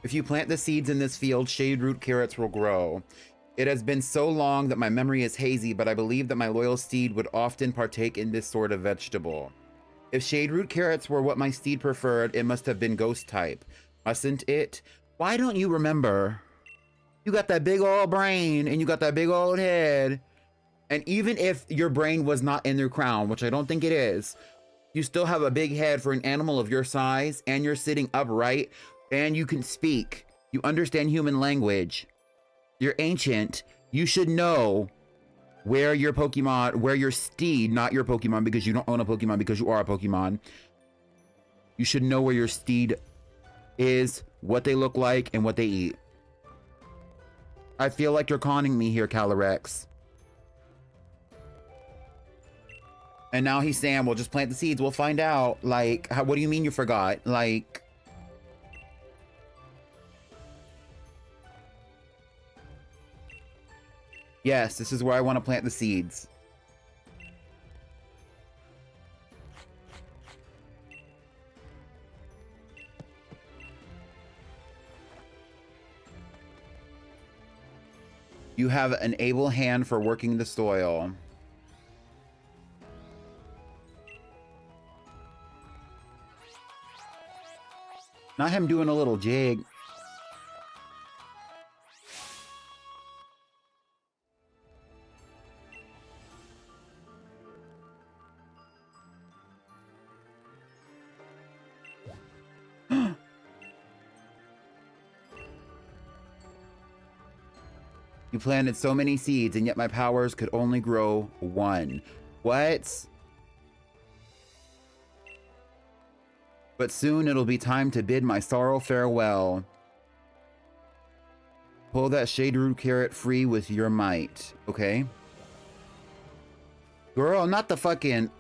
If you plant the seeds in this field, shade root carrots will grow. It has been so long that my memory is hazy, but I believe that my loyal steed would often partake in this sort of vegetable. If shade root carrots were what my steed preferred, it must have been ghost type, mustn't it? Why don't you remember? You got that big old brain and you got that big old head. And even if your brain was not in your crown, which I don't think it is, you still have a big head for an animal of your size, and you're sitting upright and you can speak. You understand human language. You're ancient. You should know where your Pokemon, where your steed, not your Pokemon because you don't own a Pokemon, because you are a Pokemon. You should know where your steed is, what they look like, and what they eat. I feel like you're conning me here, Calyrex. And now he's saying, we'll just plant the seeds. We'll find out. Like, what do you mean you forgot? Like... Yes, this is where I want to plant the seeds. You have an able hand for working the soil. Not him doing a little jig. You planted so many seeds, and yet my powers could only grow one. What? But soon it'll be time to bid my sorrow farewell. Pull that shade root carrot free with your might, okay? Girl, not the fucking...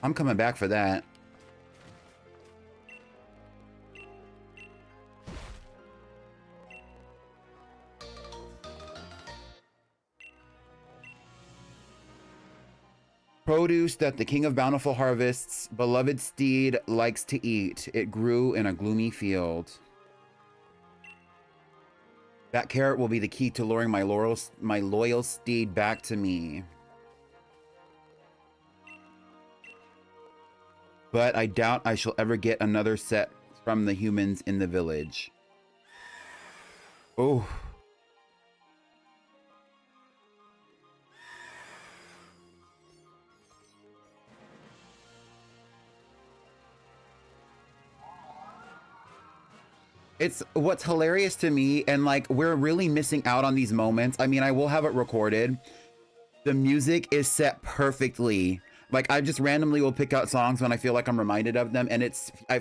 I'm coming back for that. Produce that the King of Bountiful Harvests' beloved steed likes to eat. It grew in a gloomy field. That carrot will be the key to luring my loyal steed back to me. But I doubt I shall ever get another set from the humans in the village. Oh. It's what's hilarious to me, and like we're really missing out on these moments. I mean, I will have it recorded. The music is set perfectly. Like I just randomly will pick out songs when I feel like I'm reminded of them, and it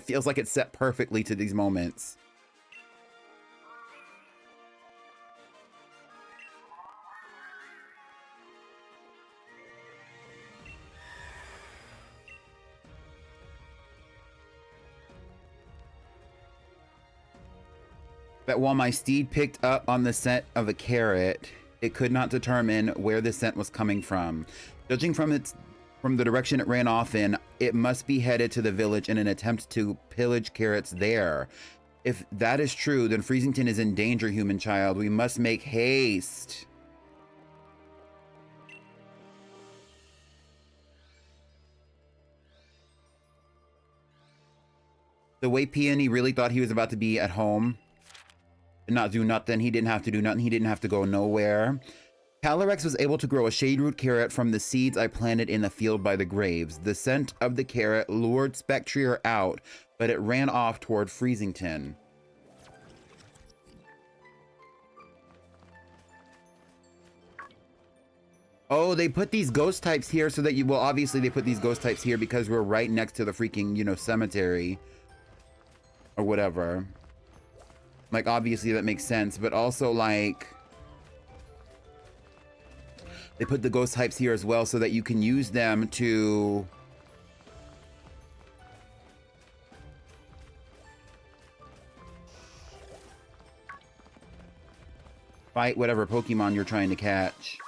feels like it's set perfectly to these moments. That while my steed picked up on the scent of a carrot, it could not determine where the scent was coming from. Judging from the direction it ran off in, it must be headed to the village in an attempt to pillage carrots there. If that is true, then Freezington is in danger, human child. We must make haste. The way Peony really thought he was about to be at home, not do nothing. He didn't have to do nothing. He didn't have to go nowhere. Calyrex was able to grow a shade root carrot from the seeds I planted in the field by the graves. The scent of the carrot lured Spectrier out, but it ran off toward Freezington. Oh, they put these ghost types here so that you... Well, obviously they put these ghost types here because we're right next to the freaking, you know, cemetery. Or whatever. Like, obviously that makes sense, but also, like... They put the ghost types here as well so that you can use them to... fight whatever Pokemon you're trying to catch.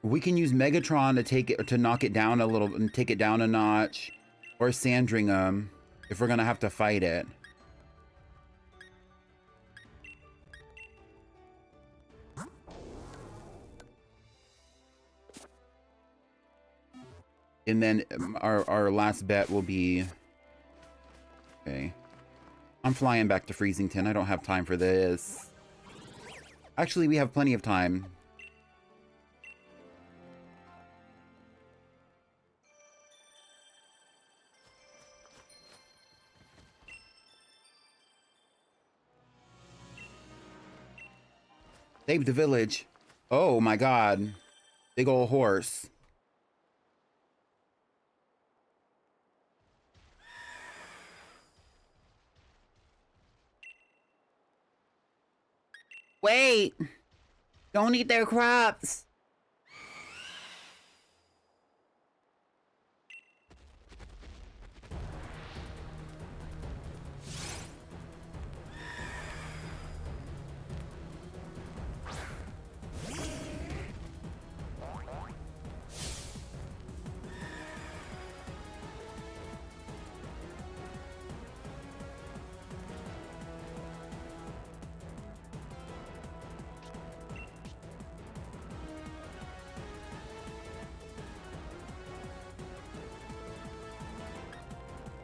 We can use Megatron to take it, to knock it down a little and take it down a notch, or Sandringham if we're gonna have to fight it. And then our last bet will be... Okay. I'm flying back to Freezington. I don't have time for this. Actually, we have plenty of time. Save the village. Oh my god. Big old horse. Wait! Don't eat their crops!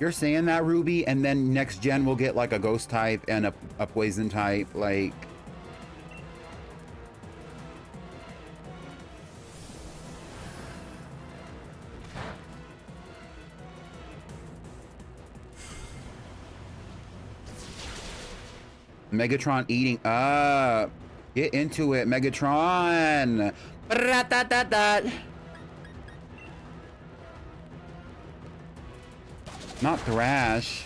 You're saying that, Ruby, and then next gen will get like a ghost type and a poison type, like... Megatron eating up. Get into it, Megatron. Not Thrash.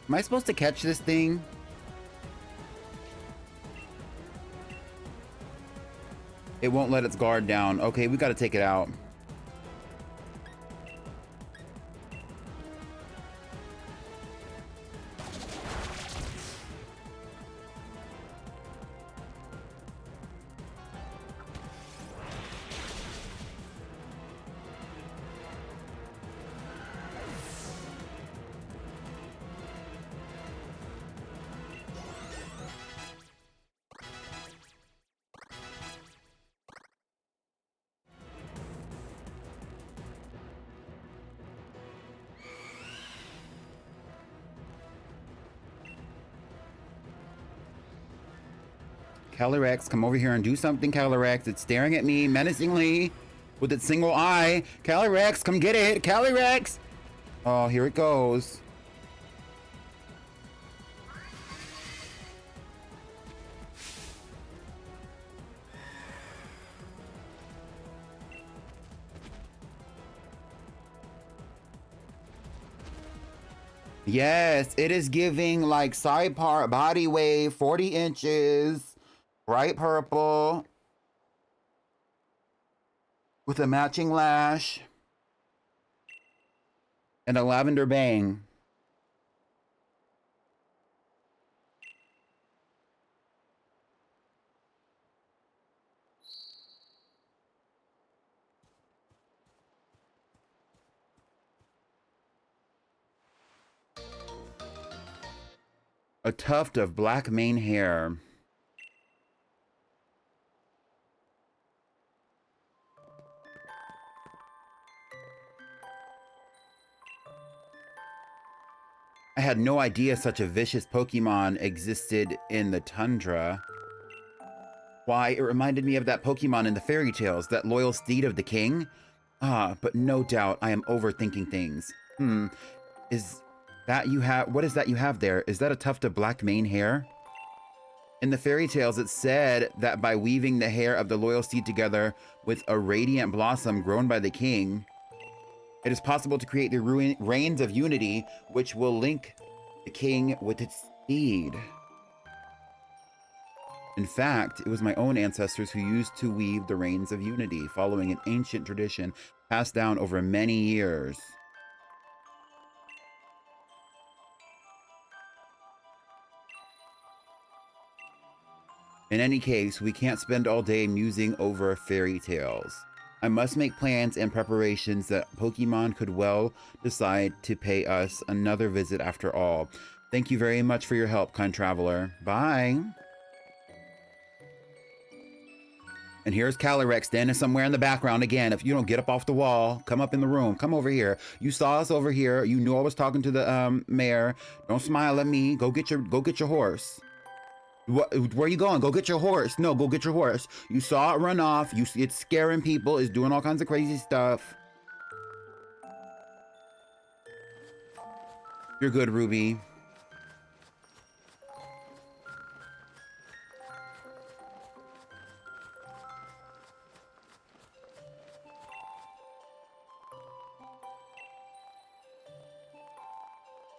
Am I supposed to catch this thing? It won't let its guard down. Okay, we gotta take it out. Calyrex, come over here and do something, Calyrex. It's staring at me menacingly with its single eye. Calyrex, come get it. Calyrex! Oh, here it goes. Yes, it is giving like side part, body weight, 40 inches, bright purple, with a matching lash, and a lavender bang. A tuft of black mane hair. I had no idea such a vicious Pokemon existed in the Tundra. Why, it reminded me of that Pokemon in the fairy tales, that loyal steed of the king. Ah, but no doubt I am overthinking things. Is that you have, what is that you have there? Is that a tuft of black mane hair? In the fairy tales, it said that by weaving the hair of the loyal steed together with a radiant blossom grown by the king, it is possible to create the reins of unity, which will link the king with its steed. In fact, it was my own ancestors who used to weave the reins of unity, following an ancient tradition passed down over many years. In any case, we can't spend all day musing over fairy tales. I must make plans and preparations that Pokemon could well decide to pay us another visit after all. Thank you very much for your help, kind traveler. Bye. And here's Calyrex standing somewhere in the background again. If you don't get up off the wall, come up in the room. Come over here. You saw us over here. You knew I was talking to the mayor. Don't smile at me. Go get your horse. Where are you going? Go get your horse. No, go get your horse. You saw it run off. It's scaring people. It's doing all kinds of crazy stuff. You're good, Ruby.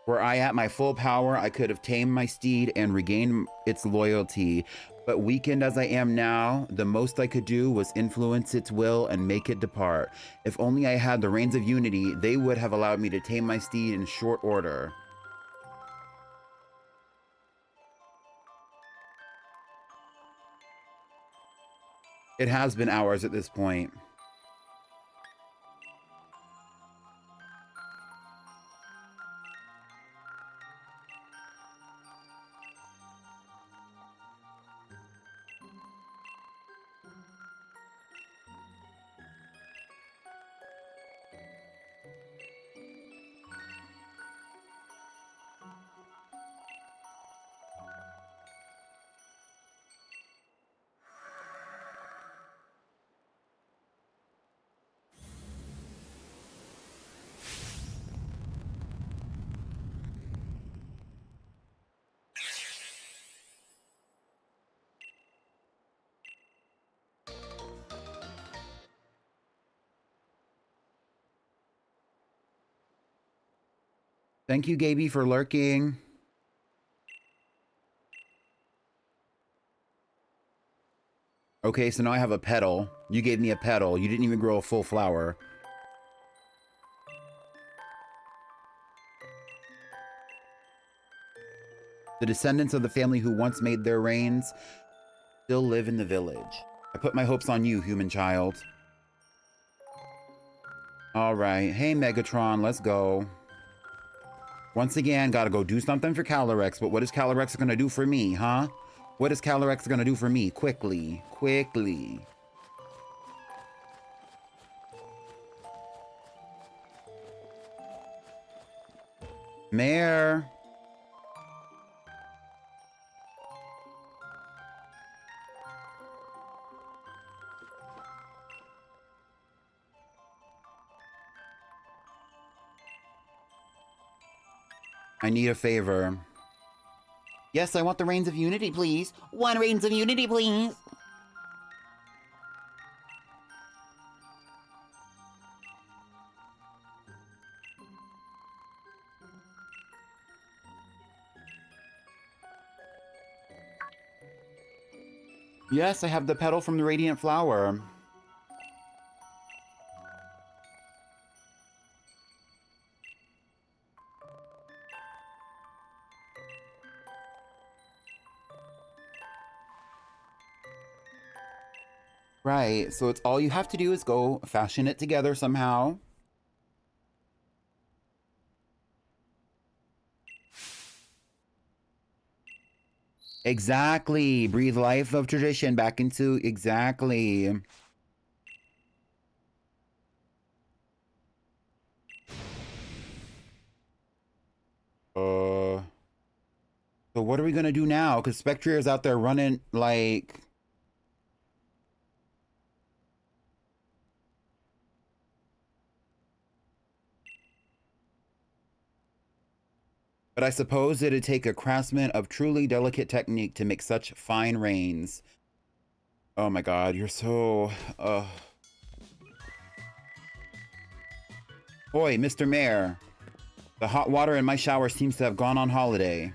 Were I at my full power, I could have tamed my steed and regained its loyalty. But weakened as I am now, the most I could do was influence its will and make it depart. If only I had the reins of unity, they would have allowed me to tame my steed in short order. It has been hours at this point. Thank you, Gaby, for lurking. Okay, so now I have a petal. You gave me a petal. You didn't even grow a full flower. The descendants of the family who once made their reigns still live in the village. I put my hopes on you, human child. All right. Hey, Megatron, let's go. Once again, gotta go do something for Calyrex, but what is Calyrex gonna do for me, huh? What is Calyrex gonna do for me? Quickly, quickly. Mare. I need a favor. Yes, I want the Reins of Unity, please. One Reins of Unity, please. Yes, I have the petal from the Radiant Flower. Right, so it's all you have to do is go fashion it together somehow. Exactly. Breathe life of tradition back into exactly. So what are we gonna do now? Because Spectrier is out there running like. But I suppose it'd take a craftsman of truly delicate technique to make such fine reins. Oh my god, you're so... Boy, Mr. Mayor. The hot water in my shower seems to have gone on holiday.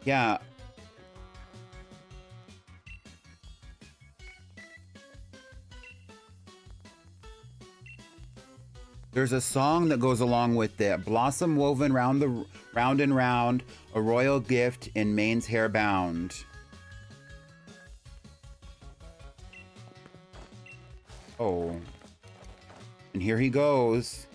Yeah. There's a song that goes along with it. Blossom woven round and round, a royal gift in Maine's hair bound. Oh. And here he goes.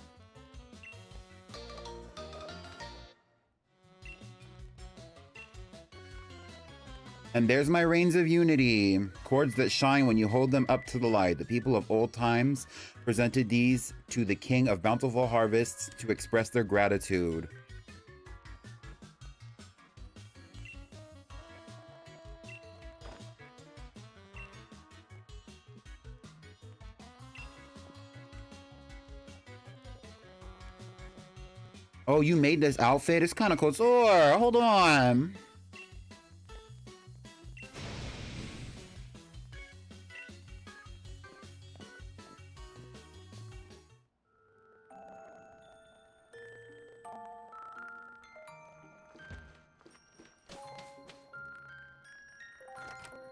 And there's my Reins of Unity, cords that shine when you hold them up to the light. The people of old times presented these to the king of bountiful harvests to express their gratitude. Oh, you made this outfit? It's kind of cool. Hold on.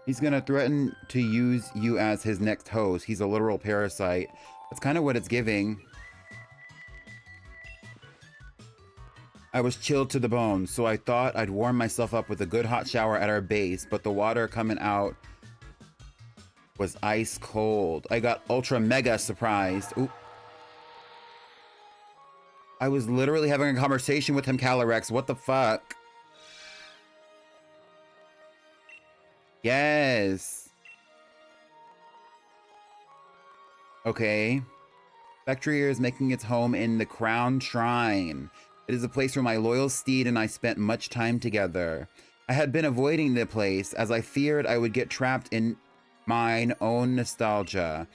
He's gonna threaten to use you as his next host. He's a literal parasite. That's kind of what it's giving. I was chilled to the bone, so I thought I'd warm myself up with a good hot shower at our base, but the water coming out was ice cold. I got ultra mega surprised. Ooh. I was literally having a conversation with him, Calyrex. What the fuck? Yes. Okay. Spectrier is making its home in the Crown Shrine. It is a place where my loyal steed and I spent much time together. I had been avoiding the place as I feared I would get trapped in mine own nostalgia.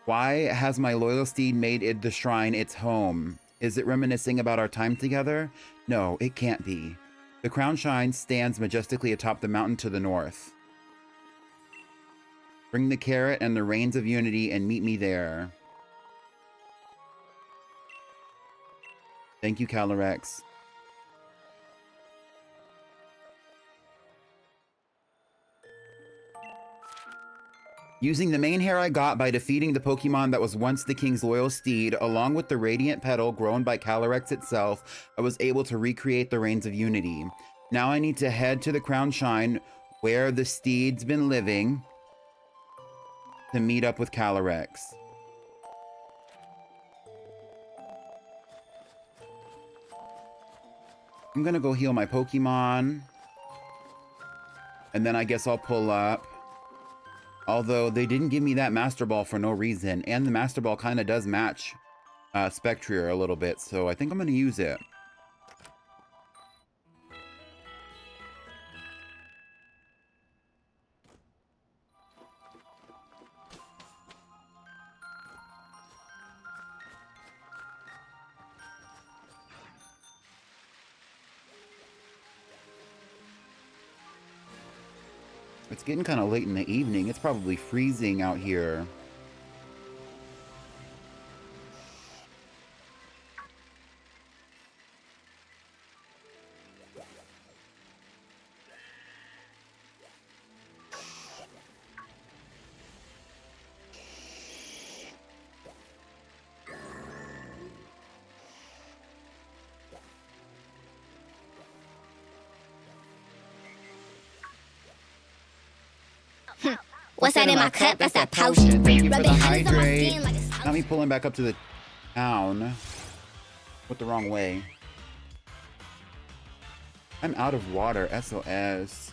Why has my loyal steed made it the shrine its home? Is it reminiscing about our time together? No, it can't be. The Crown Shrine stands majestically atop the mountain to the north. Bring the carrot and the reins of unity and meet me there. Thank you, Calyrex. Using the main hair I got by defeating the Pokemon that was once the king's loyal steed, along with the radiant petal grown by Calyrex itself, I was able to recreate the Reins of Unity. Now I need to head to the Crown Shrine, where the steed's been living, to meet up with Calyrex. I'm gonna go heal my Pokemon. And then I guess I'll pull up. Although they didn't give me that Master Ball for no reason. And the Master Ball kind of does match Spectrier a little bit. So I think I'm gonna use it. It's getting kind of late in the evening. It's probably freezing out here. What's that in my cup? That's that potion. Thank you for the Rubbing honey on my hydrate. skin like it's Got me pulling back up to the town. Went the wrong way. I'm out of water. SOS.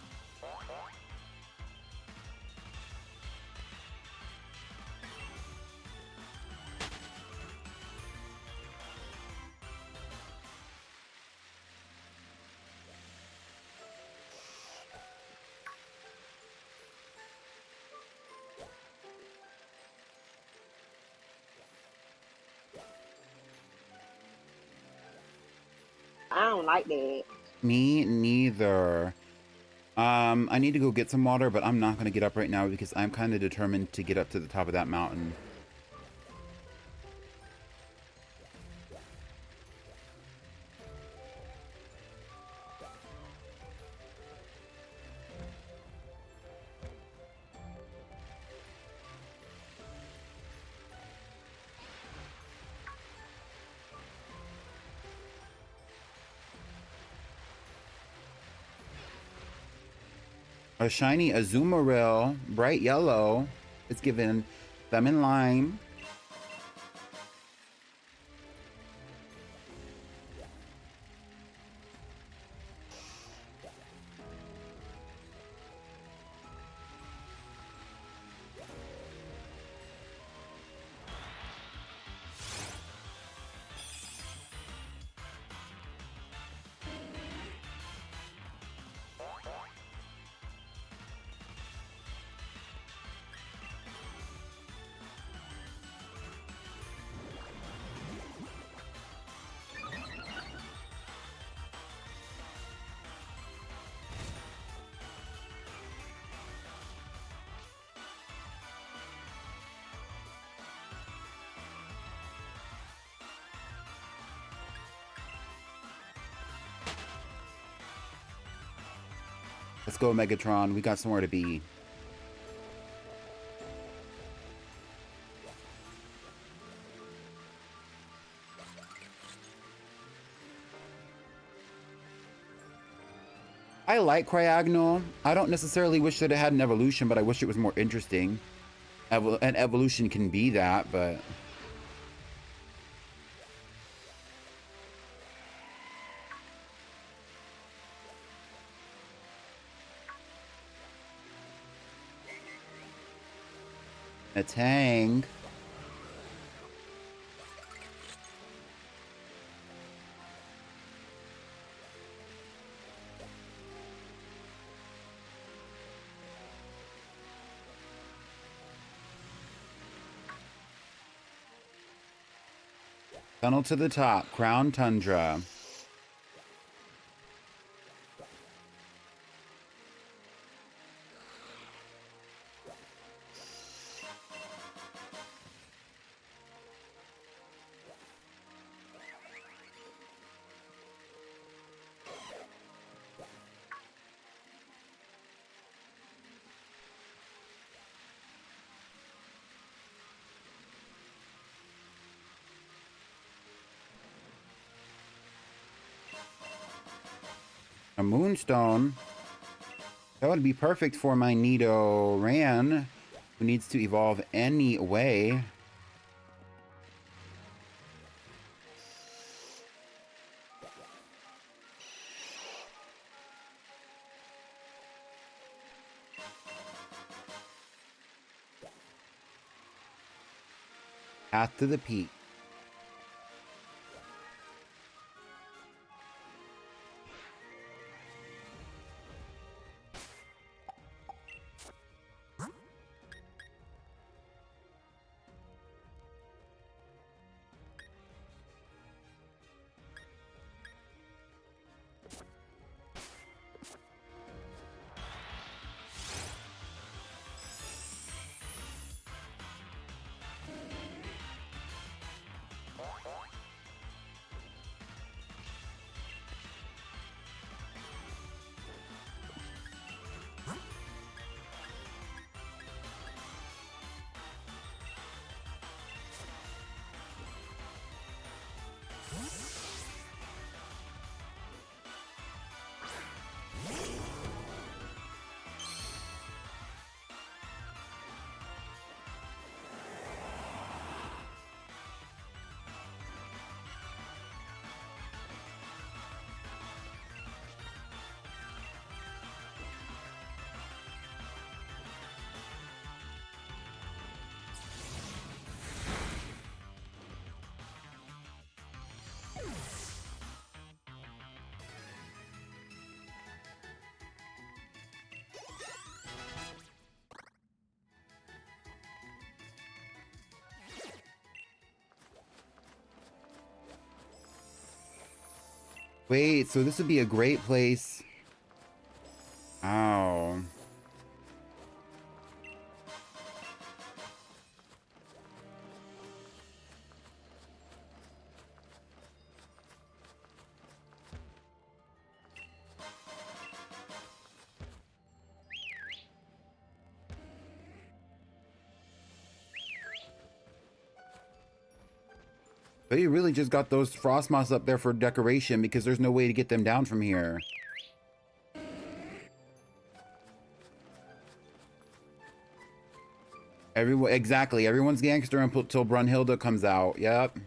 I don't like that. Me neither. I need to go get some water, but I'm not going to get up right now because I'm kind of determined to get up to the top of that mountain. A shiny Azumarill, bright yellow. It's given lemon lime. Let's go, Megatron. We got somewhere to be. like Cryogonal. I don't necessarily wish that it had an evolution, but I wish it was more interesting. An evolution can be that, but... A Tang. Tunnel to the top, Crown Tundra. A Moonstone. That would be perfect for my Nido Ran, who needs to evolve anyway. Path to the peak. Wait, so this would be a great place. Ow. But you really just got those frost moths up there for decoration because there's no way to get them down from here. Everyone, exactly. Everyone's gangster until Brunhilde comes out. Yep.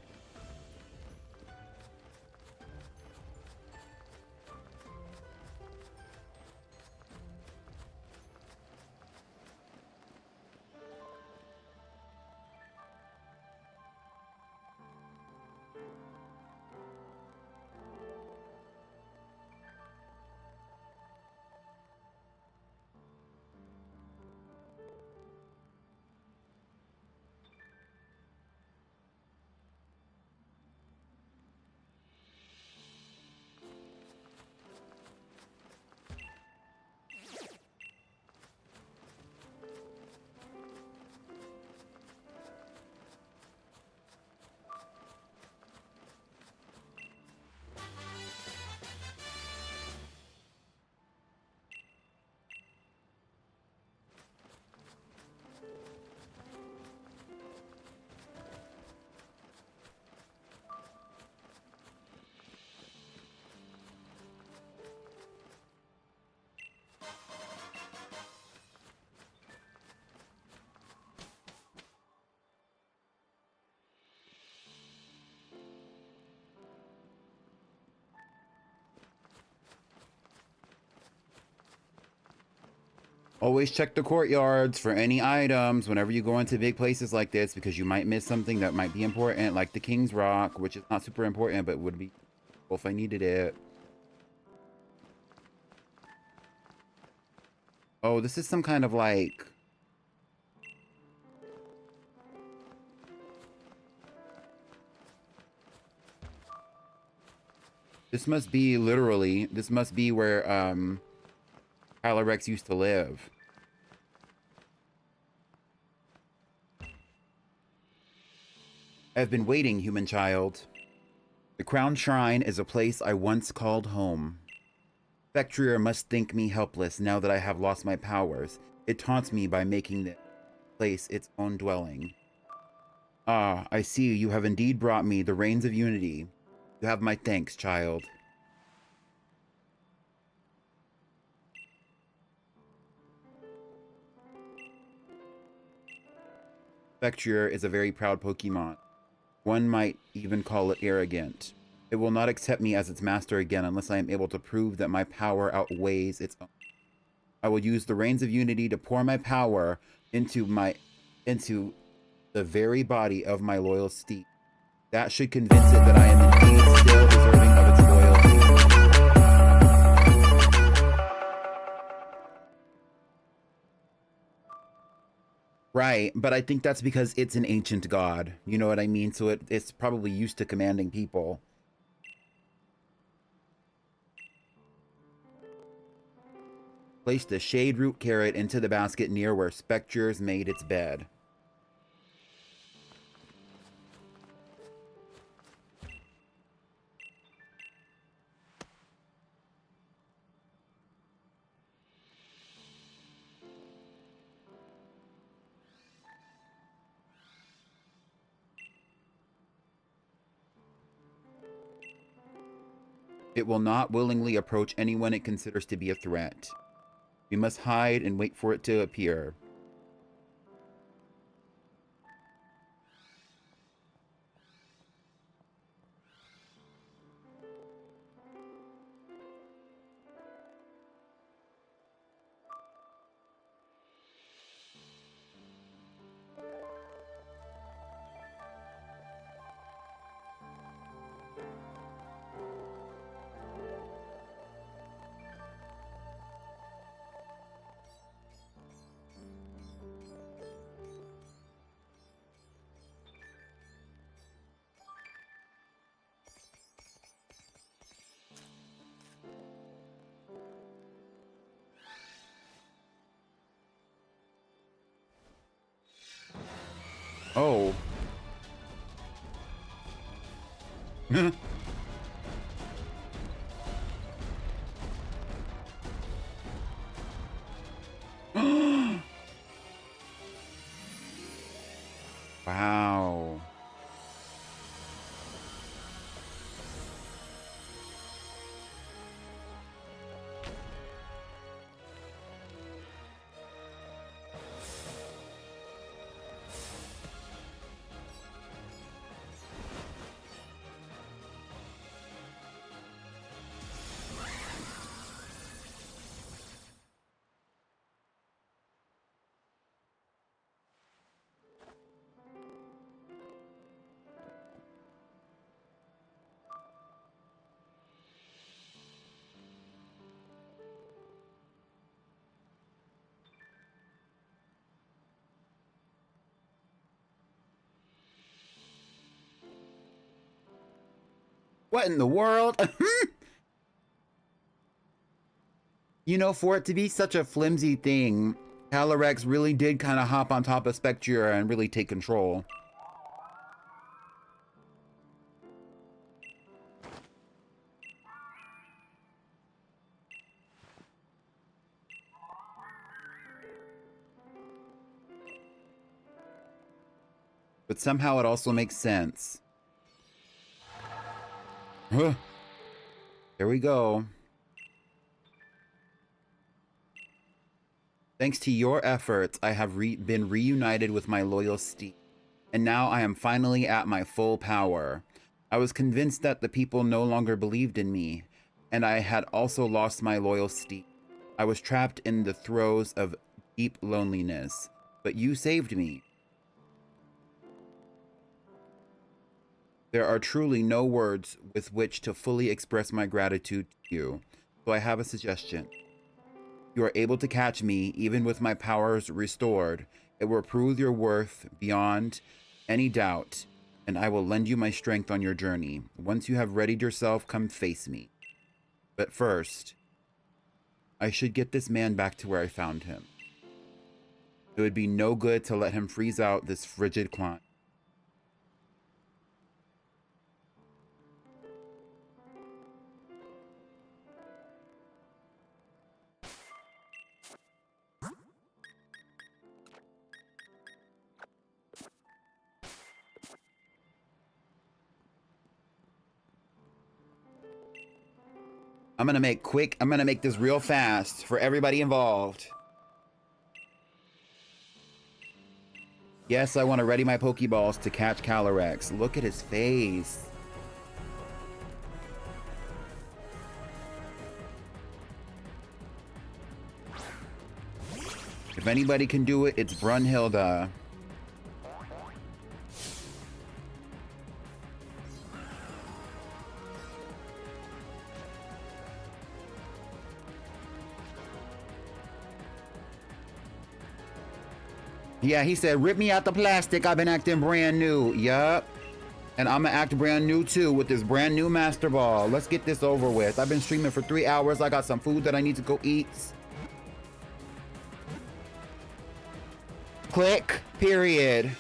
Always check the courtyards for any items whenever you go into big places like this, because you might miss something that might be important, like the King's Rock, which is not super important, but would be cool if I needed it. Oh, this is some kind of like... This must be literally, this must be where Calyrex used to live. I've been waiting, human child. The Crown Shrine is a place I once called home. Spectrier must think me helpless now that I have lost my powers. It taunts me by making the place its own dwelling. Ah, I see you have indeed brought me the Rains of Unity. You have my thanks, child. Spectrier is a very proud Pokemon. One might even call it arrogant. It will not accept me as its master again unless I am able to prove that my power outweighs its own. I will use the Rains of Unity to pour my power into the very body of my loyal steed. That should convince it that I am indeed still deserving of its loyalty. Right, but I think that's because it's an ancient god. You know what I mean? So it's probably used to commanding people. Place the Shade Root Carrot into the basket near where Spectre's made its bed. It will not willingly approach anyone it considers to be a threat. We must hide and wait for it to appear. Oh. Wow. What in the world? You know, for it to be such a flimsy thing, Calyrex really did kind of hop on top of Spectre and really take control. But somehow it also makes sense. Huh. There we go. Thanks to your efforts, I have been reunited with my loyal steed, and now I am finally at my full power. I was convinced that the people no longer believed in me, and I had also lost my loyal steed. I was trapped in the throes of deep loneliness, but you saved me. There are truly no words with which to fully express my gratitude to you, so I have a suggestion. You are able to catch me even with my powers restored. It will prove your worth beyond any doubt, and I will lend you my strength on your journey. Once you have readied yourself, come face me. But first, I should get this man back to where I found him. It would be no good to let him freeze out this frigid climb. I'm gonna make this real fast for everybody involved. Yes, I want to ready my Pokeballs to catch Calyrex. Look at his face. If anybody can do it, it's Brunhilde. Yeah, he said, rip me out the plastic. I've been acting brand new. Yup. And I'm gonna act brand new too with this brand new Master Ball. Let's get this over with. I've been streaming for 3 hours. I got some food that I need to go eat. Click. Period.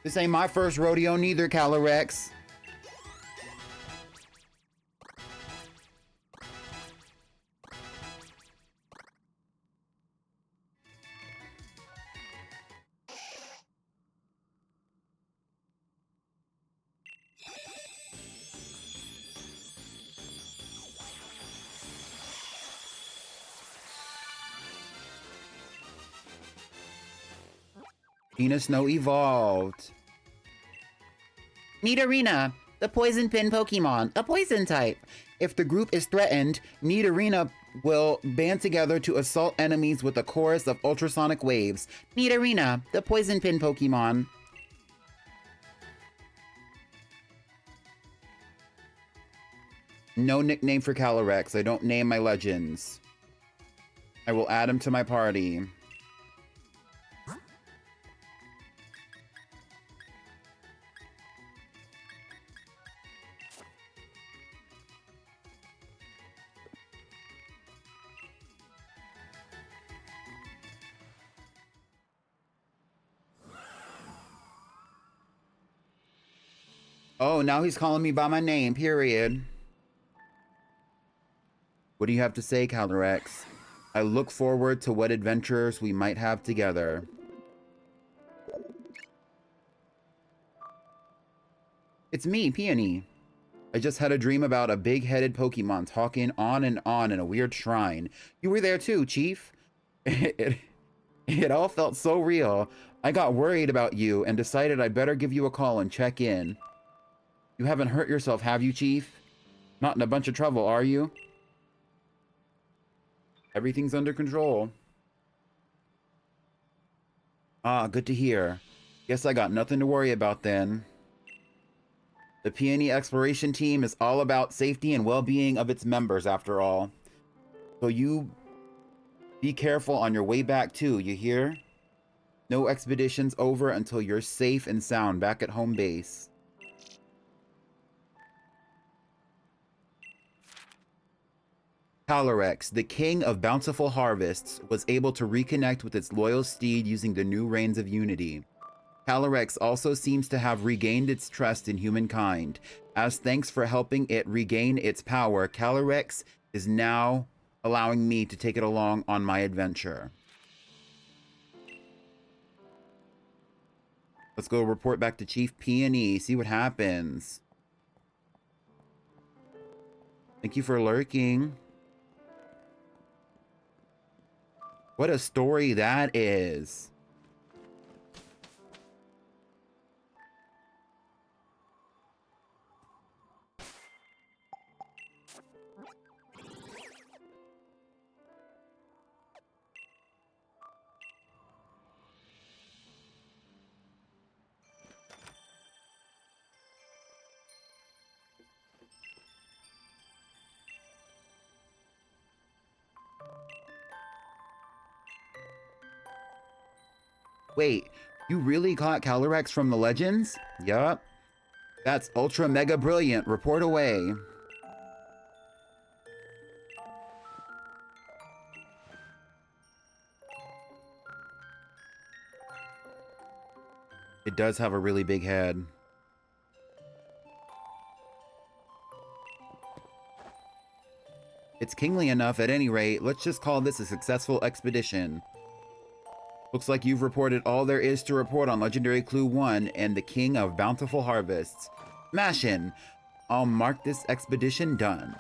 This ain't my first rodeo neither, Calyrex. Tina Snow evolved. Nidorina, the poison pin Pokemon, a poison type. If the group is threatened, Nidorina will band together to assault enemies with a chorus of ultrasonic waves. Nidorina, the poison pin Pokemon. No nickname for Calyrex. I don't name my legends. I will add him to my party. Oh, now he's calling me by my name, period. What do you have to say, Calyrex? I look forward to what adventures we might have together. It's me, Peony. I just had a dream about a big-headed Pokemon talking on and on in a weird shrine. You were there too, Chief. It all felt so real. I got worried about you and decided I'd better give you a call and check in. You haven't hurt yourself, have you, Chief? Not in a bunch of trouble, are you? Everything's under control. Ah, good to hear. Guess I got nothing to worry about then. The Peony Exploration Team is all about safety and well-being of its members, after all. So you be careful on your way back, too, you hear? No expeditions over until you're safe and sound back at home base. Calyrex, the king of bountiful harvests, was able to reconnect with its loyal steed using the new Reins of Unity. Calyrex also seems to have regained its trust in humankind. As thanks for helping it regain its power, Calyrex is now allowing me to take it along on my adventure. Let's go report back to Chief Peony, see what happens. Thank you for lurking. What a story that is. Wait, you really caught Calyrex from the legends? Yup. That's ultra mega brilliant. Report away. It does have a really big head. It's kingly enough at any rate. Let's just call this a successful expedition. Looks like you've reported all there is to report on Legendary Clue 1 and the King of Bountiful Harvests. Smashin'! I'll mark this expedition done.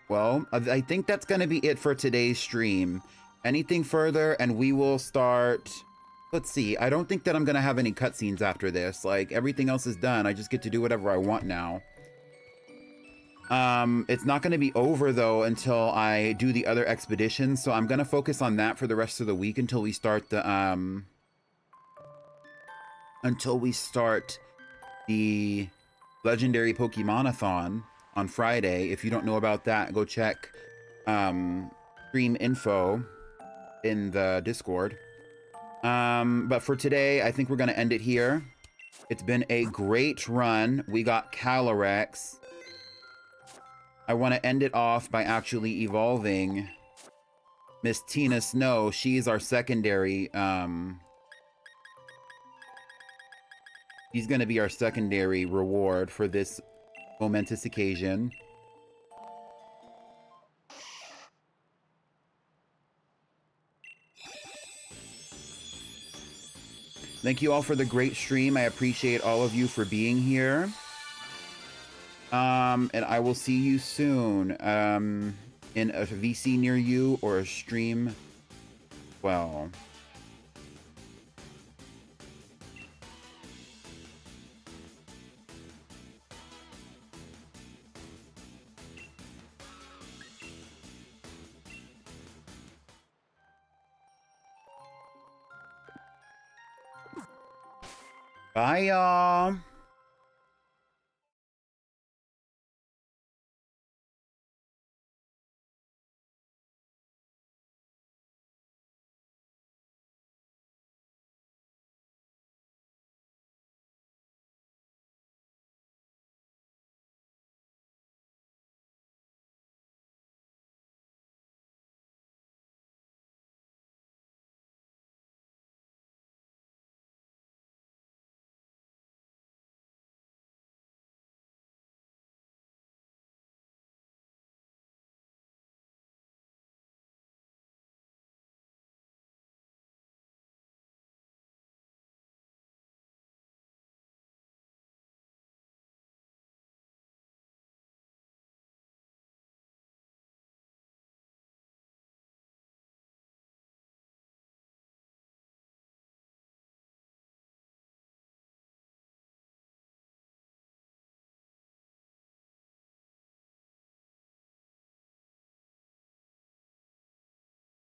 Well, I think that's going to be it for today's stream. Anything further, and we will start... Let's see. I don't think that I'm going to have any cutscenes after this. Like, everything else is done. I just get to do whatever I want now. It's not going to be over, though, until I do the other expeditions. So I'm going to focus on that for the rest of the week until we start the, Legendary Pokemon-a-thon on Friday. If you don't know about that, go check stream info in the Discord. But for today, I think we're going to end it here. It's been a great run. We got Calyrex. I want to end it off by actually evolving Miss Tina Snow. She's our secondary. She's going to be our secondary reward for this momentous occasion. Thank you all for the great stream. I appreciate all of you for being here. And I will see you soon in a VC near you or a stream. Well, bye, y'all.